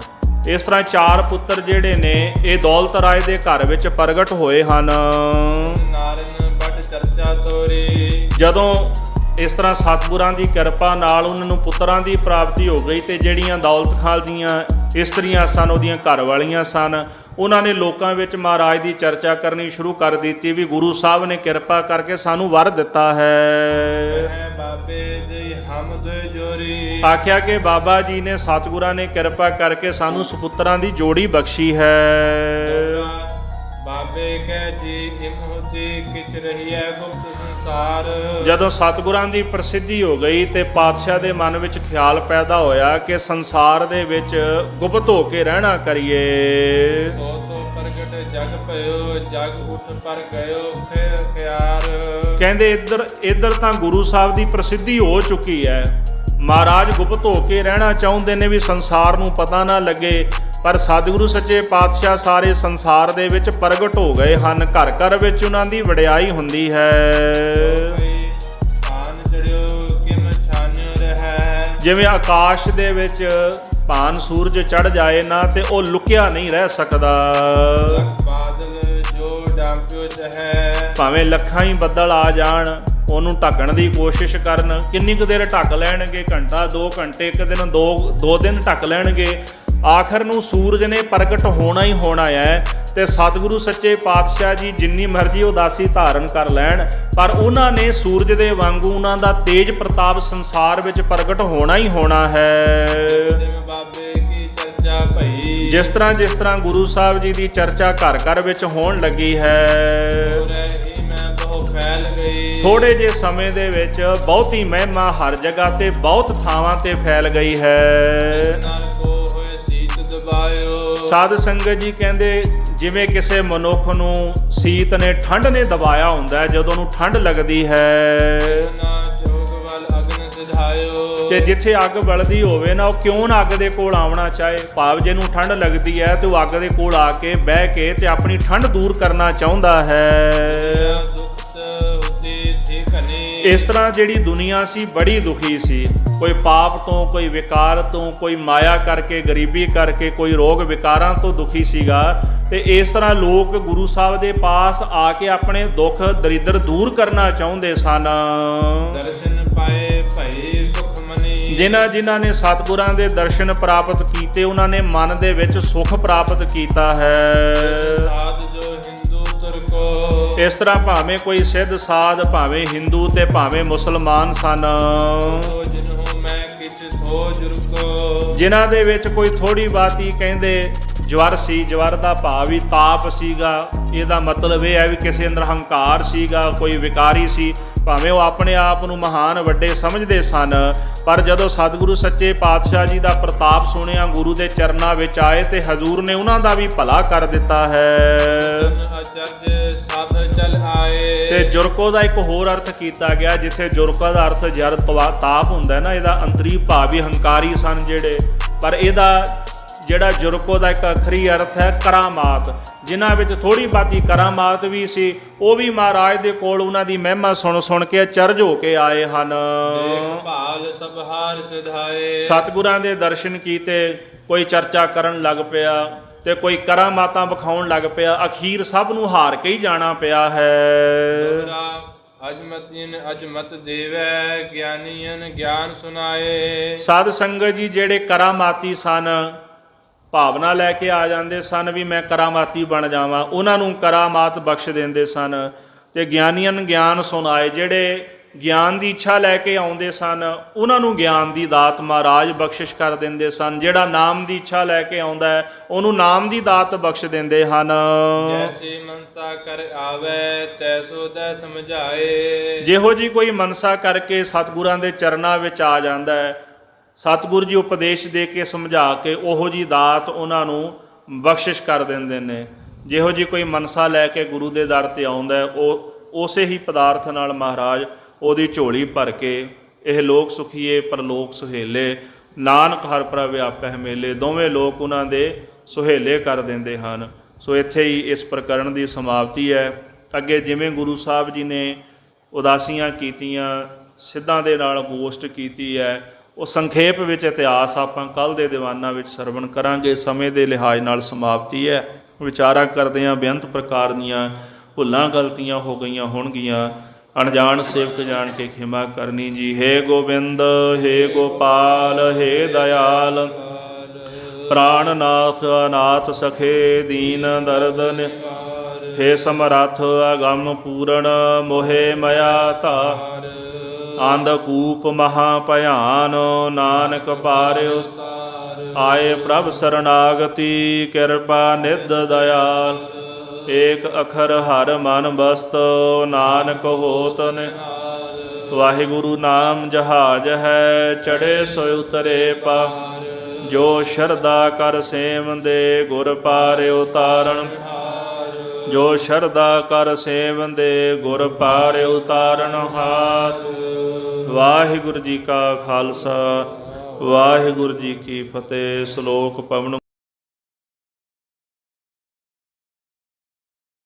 ਇਸ ਤਰ੍ਹਾਂ ਚਾਰ ਪੁੱਤਰ ਜਿਹੜੇ ਨੇ ਇਹ ਦੌਲਤ ਰਾਏ ਦੇ ਘਰ ਵਿੱਚ ਪ੍ਰਗਟ ਹੋਏ ਹਨ। ਜਦੋਂ ਇਸ ਤਰ੍ਹਾਂ ਸਤਿਗੁਰਾਂ ਦੀ ਕਿਰਪਾ ਨਾਲ ਉਹਨਾਂ ਨੂੰ ਪੁੱਤਰਾਂ ਦੀ ਪ੍ਰਾਪਤੀ ਹੋ ਗਈ ਤੇ ਜਿਹੜੀਆਂ ਦੌਲਤ ਖਾਨ ਦੀਆਂ ਇਸਤਰੀਆਂ ਸਨ, ਉਹਦੀਆਂ ਘਰ ਵਾਲੀਆਂ ਸਨ, ਉਹਨਾਂ ਨੇ ਲੋਕਾਂ ਵਿੱਚ ਮਹਾਰਾਜ ਦੀ ਚਰਚਾ ਕਰਨੀ ਸ਼ੁਰੂ ਕਰ ਦਿੱਤੀ ਵੀ ਗੁਰੂ ਸਾਹਿਬ ਨੇ ਕਿਰਪਾ ਕਰਕੇ ਸਾਨੂੰ ਵਰ ਦਿੱਤਾ ਹੈ। ਬਾਬੇ ਦੀ ਹਮਦ ਜੋਰੀ, ਆਖਿਆ ਕਿ ਬਾਬਾ ਜੀ ਨੇ ਸਤਿਗੁਰਾਂ ਨੇ ਕਿਰਪਾ ਕਰਕੇ ਸਾਨੂੰ ਸੁਪੁੱਤਰਾਂ ਦੀ ਜੋੜੀ ਬਖਸ਼ੀ ਹੈ। ਬਾਬੇ ਕਹਿ ਜੀ ਇਮੋਤੀ ਕਿਛ ਰਹੀ ਹੈ ਗੁਪਤ ਸੰਸਾਰ। ਜਦੋਂ ਸਤਿਗੁਰਾਂ ਦੀ ਪ੍ਰਸਿੱਧੀ ਹੋ ਗਈ ਤੇ ਪਾਤਸ਼ਾਹ ਦੇ ਮਨ ਵਿੱਚ ਖਿਆਲ ਪੈਦਾ ਹੋਇਆ ਕਿ ਸੰਸਾਰ ਦੇ ਵਿੱਚ ਗੁਪਤ ਹੋ ਕੇ ਰਹਿਣਾ ਕਰੀਏ। ਸੋ ਤੋ ਪ੍ਰਗਟ ਜਗ ਭਇਓ, ਜਗ ਉਠ ਪਰ ਗਇਓ ਫਿਰ ਖਿਆਰ। ਕਹਿੰਦੇ ਇੱਧਰ ਤਾਂ ਗੁਰੂ ਸਾਹਿਬ ਦੀ ਪ੍ਰਸਿੱਧੀ ਹੋ ਚੁੱਕੀ ਹੈ, ਮਹਾਰਾਜ ਗੁਪਤ ਹੋ ਕੇ ਰਹਿਣਾ ਚਾਹੁੰਦੇ ਨੇ ਵੀ ਸੰਸਾਰ ਨੂੰ ਪਤਾ ਨਾ ਲੱਗੇ, ਪਰ ਸਤਿਗੁਰੂ ਸੱਚੇ ਪਾਤਸ਼ਾਹ ਸਾਰੇ ਸੰਸਾਰ ਦੇ ਵਿੱਚ ਪ੍ਰਗਟ ਹੋ ਗਏ ਹਨ। ਘਰ ਘਰ ਵਿੱਚ ਉਹਨਾਂ ਦੀ ਵਡਿਆਈ ਹੁੰਦੀ ਹੈ। ਜਿਵੇਂ ਆਕਾਸ਼ ਦੇ ਵਿੱਚ ਭਾਨ ਸੂਰਜ ਚੜ ਜਾਏ ਨਾ ਤੇ ਉਹ ਲੁਕਿਆ ਨਹੀਂ ਰਹਿ ਸਕਦਾ। ਬਾਦਲ ਜੋ ਡਾਂਪਿਓ ਹੈ, ਭਾਵੇਂ ਲੱਖਾਂ ਹੀ ਬੱਦਲ ਆ ਜਾਣ, ਉਹਨੂੰ ਢੱਕਣ ਦੀ ਕੋਸ਼ਿਸ਼ ਕਰਨ, ਕਿੰਨੀ ਕੁ ਦੇਰ ਢੱਕ ਲੈਣਗੇ? ਘੰਟਾ 2 ਘੰਟੇ, ਇੱਕ ਦਿਨ 2 ਦਿਨ ਢੱਕ ਲੈਣਗੇ। ਆਖਰ ਨੂੰ ਸੂਰਜ ਨੇ ਪ੍ਰਗਟ ਹੋਣਾ ਹੀ ਹੋਣਾ ਹੈ। ਤੇ ਸਤਿਗੁਰੂ ਸੱਚੇ ਪਾਤਸ਼ਾਹ ਜੀ ਜਿੰਨੀ ਮਰਜ਼ੀ ਉਦਾਸੀ ਧਾਰਨ ਕਰ ਲੈਣ, ਪਰ ਉਹਨਾਂ ਨੇ ਸੂਰਜ ਦੇ ਵਾਂਗੂ ਉਹਨਾਂ ਦਾ ਤੇਜ ਪ੍ਰਤਾਪ ਸੰਸਾਰ ਵਿੱਚ ਪ੍ਰਗਟ ਹੋਣਾ ਹੀ ਹੋਣਾ ਹੈ। ਬਾਬੇ ਕੀ ਚਰਚਾ ਭਈ, ਜਿਸ ਤਰ੍ਹਾਂ ਗੁਰੂ ਸਾਹਿਬ ਜੀ ਦੀ ਚਰਚਾ ਘਰ ਘਰ ਵਿੱਚ ਹੋਣ ਲੱਗੀ ਹੈ, ਫੈਲ ਗਈ। ਥੋੜੇ ਜਿਹੇ ਸਮੇਂ ਦੇ ਵਿੱਚ ਬਹੁਤੀ ਮਹਿਮਾ ਹਰ ਜਗ੍ਹਾ ਤੇ ਬਹੁਤ ਥਾਵਾਂ ਤੇ ਫੈਲ ਗਈ ਹੈ। ਸਾਧ ਸੰਗਤ ਜੀ ਕਹਿੰਦੇ ਜਿਵੇਂ ਕਿਸੇ ਮਨੁੱਖ ਨੂੰ ਸੀਤ ਨੇ, ਠੰਡ ਨੇ ਦਬਾਇਆ ਹੁੰਦਾ ਹੈ, ਜਦੋਂ ਉਹਨੂੰ ਠੰਡ ਲੱਗਦੀ ਹੈ ਤੇ ਜਿੱਥੇ ਅੱਗ ਬਲਦੀ ਹੋਵੇ ਨਾ, ਉਹ ਕਿਉਂ ਨਾ ਅੱਗ ਦੇ ਕੋਲ ਆਉਣਾ ਚਾਹੇ। ਭਾਵ ਜਿਹਨੂੰ ਠੰਡ ਲੱਗਦੀ ਹੈ ਤੇ ਉਹ ਅੱਗ ਦੇ ਕੋਲ ਆ ਕੇ ਬਹਿ ਕੇ ਤੇ ਆਪਣੀ ਠੰਡ ਦੂਰ ਕਰਨਾ ਚਾਹੁੰਦਾ ਹੈ। ਇਸ ਤਰ੍ਹਾਂ ਜਿਹੜੀ ਦੁਨੀਆ ਸੀ ਬੜੀ ਦੁਖੀ ਸੀ, ਕੋਈ ਪਾਪ ਤੋਂ, ਕੋਈ ਵਿਕਾਰ ਤੋਂ, ਕੋਈ ਮਾਇਆ ਕਰਕੇ, ਗਰੀਬੀ ਕਰਕੇ, ਕੋਈ ਰੋਗ ਵਿਕਾਰਾਂ ਤੋਂ ਦੁਖੀ ਸੀਗਾ। ਤੇ ਇਸ ਤਰ੍ਹਾਂ ਲੋਕ ਗੁਰੂ ਸਾਹਿਬ ਦੇ ਪਾਸ ਆ ਕੇ ਆਪਣੇ ਦੁੱਖ ਦਰਿਦਰ ਦੂਰ ਕਰਨਾ ਚਾਹੁੰਦੇ ਸਨ। ਦਰਸ਼ਨ ਪਾਏ ਭਈ ਸੁਖ ਮਨੀ, ਜਿਨ੍ਹਾਂ ਨੇ ਸਤਿਗੁਰਾਂ ਦੇ ਦਰਸ਼ਨ ਪ੍ਰਾਪਤ ਕੀਤੇ, ਉਹਨਾਂ ਨੇ ਮਨ ਦੇ ਵਿੱਚ ਸੁਖ ਪ੍ਰਾਪਤ ਕੀਤਾ ਹੈ। ਸਾਧ ਜੋ ਹਿੰਦੂ ਤੁਰਕੋ, ਇਸ ਤਰ੍ਹਾਂ ਭਾਵੇਂ ਕੋਈ ਸਿੱਧ ਸਾਧ, ਭਾਵੇਂ ਹਿੰਦੂ ਤੇ ਭਾਵੇਂ ਮੁਸਲਮਾਨ ਸਨ, ਜਿਨ੍ਹਾਂ ਦੇ ਵਿੱਚ ਕੋਈ ਥੋੜੀ ਬਾਤੀ ਕਹਿੰਦੇ ਜਵਰ ਸੀ। ਜਵਰ ਦਾ ਭਾਵ ਵੀ ਤਾਪ ਸੀਗਾ। ਇਹਦਾ ਮਤਲਬ ਇਹ ਹੈ ਵੀ ਕਿਸੇ ਅੰਦਰ ਹੰਕਾਰ ਸੀਗਾ, ਕੋਈ ਵਿਕਾਰੀ ਸੀ। ਭਾਵੇਂ ਉਹ ਆਪਣੇ ਆਪ ਨੂੰ ਮਹਾਨ ਵੱਡੇ ਸਮਝਦੇ ਸਨ, ਪਰ ਜਦੋਂ ਸਤਿਗੁਰੂ ਸੱਚੇ ਪਾਤਸ਼ਾਹ ਜੀ ਦਾ ਪ੍ਰਤਾਪ ਸੁਣਿਆ, ਗੁਰੂ ਦੇ ਚਰਨਾਂ ਵਿੱਚ ਆਏ ਤੇ ਹਜ਼ੂਰ ਨੇ ਉਹਨਾਂ ਦਾ ਵੀ ਭਲਾ ਕਰ ਦਿੱਤਾ ਹੈ। ਤੇ ਜੁਰਕੋ ਦਾ ਇੱਕ ਹੋਰ ਅਰਥ ਕੀਤਾ ਗਿਆ, ਜਿੱਥੇ ਜੁਰਕੋ ਦਾ ਅਰਥ ਜਰ ਤਾਪ ਹੁੰਦਾ ਨਾ, ਇਹਦਾ ਅੰਤਰੀ ਭਾਵ ਵੀ ਹੰਕਾਰੀ ਸਨ ਜਿਹੜੇ, ਪਰ ਇਹਦਾ ਜਿਹੜਾ ਜੁਰਕੋ ਦਾ ਇੱਕ ਅਖਰੀ ਅਰਥ ਹੈ ਕਰਾਮਾਤ। ਜਿਨ੍ਹਾਂ ਵਿੱਚ ਥੋੜੀ ਬਾਤੀ ਕਰਾਮਾਤ ਵੀ ਸੀ, ਉਹ ਵੀ ਮਹਾਰਾਜ ਦੇ ਕੋਲ ਉਹਨਾਂ ਦੀ ਮਹਿਮਾ ਸੁਣ ਕੇ ਅਚਰਜ ਹੋ ਕੇ ਆਏ ਹਨ। ਸਤਿਗੁਰਾਂ ਦੇ ਦਰਸ਼ਨ ਕੀਤੇ, ਕੋਈ ਚਰਚਾ ਕਰਨ ਲੱਗ ਪਿਆ ਤੇ ਕੋਈ ਕਰਾਮਾਤਾਂ ਵਿਖਾਉਣ ਲੱਗ ਪਿਆ। ਅਖੀਰ ਸਭ ਨੂੰ ਹਾਰ ਕੇ ਹੀ ਜਾਣਾ ਪਿਆ ਹੈ। ਅਜਮਤ ਦੇਵੈ ਗਿਆਨੀਨ ਗਿਆਨ ਸੁਨਾਏ। ਸਾਧ ਸੰਗਤ ਜੀ ਜਿਹੜੇ ਕਰਾਮਾਤੀ ਸਨ, ਭਾਵਨਾ ਲੈ ਕੇ ਆ ਜਾਂਦੇ ਸਨ ਵੀ ਮੈਂ ਕਰਾਮਾਤੀ ਬਣ ਜਾਵਾਂ, ਉਹਨਾਂ ਨੂੰ ਕਰਾਮਾਤ ਬਖਸ਼ ਦਿੰਦੇ ਸਨ। ਤੇ ਗਿਆਨੀਆਂ ਨੂੰ ਗਿਆਨ ਸੁਣਾਏ, ਜਿਹੜੇ ਗਿਆਨ ਦੀ ਇੱਛਾ ਲੈ ਕੇ ਆਉਂਦੇ ਸਨ, ਉਹਨਾਂ ਨੂੰ ਗਿਆਨ ਦੀ ਦਾਤ ਮਹਾਰਾਜ ਬਖਸ਼ਿਸ਼ ਕਰ ਦਿੰਦੇ ਸਨ। ਜਿਹੜਾ ਨਾਮ ਦੀ ਇੱਛਾ ਲੈ ਕੇ ਆਉਂਦਾ ਹੈ, ਉਹਨੂੰ ਨਾਮ ਦੀ ਦਾਤ ਬਖਸ਼ ਦਿੰਦੇ ਹਨ। ਜੈਸੀ ਮਨਸਾ ਕਰ ਆਵੇ ਤੈਸੋ ਤੈ ਸਮਝਾਏ। ਜਿਹੋ ਜੀ ਕੋਈ ਮਨਸਾ ਕਰਕੇ ਸਤਿਗੁਰਾਂ ਦੇ ਚਰਨਾਂ ਵਿੱਚ ਆ ਜਾਂਦਾ ਹੈ, ਸਤਿਗੁਰੂ ਜੀ ਉਪਦੇਸ਼ ਦੇ ਕੇ ਸਮਝਾ ਕੇ ਉਹੋ ਜੀ ਦਾਤ ਉਹਨਾਂ ਨੂੰ ਬਖਸ਼ਿਸ਼ ਕਰ ਦਿੰਦੇ ਨੇ। ਜਿਹੋ ਜੀ ਕੋਈ ਮਨਸਾ ਲੈ ਕੇ ਗੁਰੂ ਦੇ ਦਰ ਤੇ ਆਉਂਦਾ, ਉਹ ਉਸੇ ਹੀ ਪਦਾਰਥ ਨਾਲ ਮਹਾਰਾਜ ਉਹਦੀ ਝੋਲੀ ਭਰ ਕੇ ਇਹ ਲੋਕ ਸੁਖੀਏ ਪਰਲੋਕ ਸੁਹੇਲੇ, ਨਾਨਕ ਹਰ ਪ੍ਰਭ ਵਿਆਪੈ ਮੇਲੇ, ਦੋਵੇਂ ਲੋਕ ਉਹਨਾਂ ਦੇ ਸੁਹੇਲੇ ਕਰ ਦਿੰਦੇ ਹਨ। ਸੋ ਇੱਥੇ ਹੀ ਇਸ ਪ੍ਰਕਰਣ ਦੀ ਸਮਾਪਤੀ ਹੈ। ਅੱਗੇ ਜਿਵੇਂ ਗੁਰੂ ਸਾਹਿਬ ਜੀ ਨੇ ਉਦਾਸੀਆਂ ਕੀਤੀਆਂ, ਸਿੱਧਾਂ ਦੇ ਨਾਲ ਗੋਸ਼ਟ ਕੀਤੀ ਹੈ, ਉਹ ਸੰਖੇਪ ਵਿੱਚ ਇਤਿਹਾਸ ਆਪਾਂ ਕੱਲ੍ਹ ਦੇ ਦੀਵਾਨਾਂ ਵਿੱਚ ਸਰਵਣ ਕਰਾਂਗੇ। ਸਮੇਂ ਦੇ ਲਿਹਾਜ਼ ਨਾਲ ਸਮਾਪਤੀ ਹੈ। ਵਿਚਾਰਾਂ ਕਰਦੇ ਹਾਂ ਬੇਅੰਤ ਪ੍ਰਕਾਰ ਦੀਆਂ ਭੁੱਲਾਂ ਗਲਤੀਆਂ ਹੋ ਗਈਆਂ ਹੋਣਗੀਆਂ। ਅਣਜਾਣ ਸੇਵਕ ਜਾਣ ਕੇ ਖਿਮਾ ਕਰਨੀ ਜੀ। ਹੇ ਗੋਬਿੰਦ ਹੇ ਗੋਪਾਲ ਹੇ ਦਇਆਲ ਪ੍ਰਾਣਨਾਥ ਅਨਾਥ ਸਖੇ ਦੀਨ ਦਰਦ ਹੇ ਸਮਰੱਥ ਅਗੰਮ ਪੂਰਨ ਮੋਹਿ ਮਇਆ ਧਾਰ ਅੰਧਕੂਪ ਮਹਾ ਭਿਆਨ ਨਾਨਕ ਪਾਰਿਓ ਆਏ ਪ੍ਰਭ ਸਰਨਾਗਤੀ ਕਿਰਪਾ ਨਿਧ ਦਇਆਲ ਏਕ ਅਖਰ ਹਰ ਮਨ ਬਸਤ ਨਾਨਕ ਹੋਤ ਨਿਹਾਲ। ਵਾਹਿਗੁਰੂ ਨਾਮ ਜਹਾਜ ਹੈ ਚੜੇ ਸੋਇ ਉਤਰੇ ਪਾ ਜੋ ਸ਼ਰਧਾ ਕਰ ਸੇਵੰਦੇ ਗੁਰ ਪਾਰਿ ਉਤਾਰਨ ਜੋ ਸ਼ਰਧਾ ਕਰ ਸੇਵੰਦੇ ਗੁਰ ਪਾਰਿ ਉਤਾਰਨ ਹਾਰ। ਵਾਹਿਗੁਰੂ ਜੀ ਕਾ ਖਾਲਸਾ ਵਾਹਿਗੁਰੂ ਜੀ ਕੀ ਫਤਿਹ। ਸ਼ਲੋਕ ਪਵਨ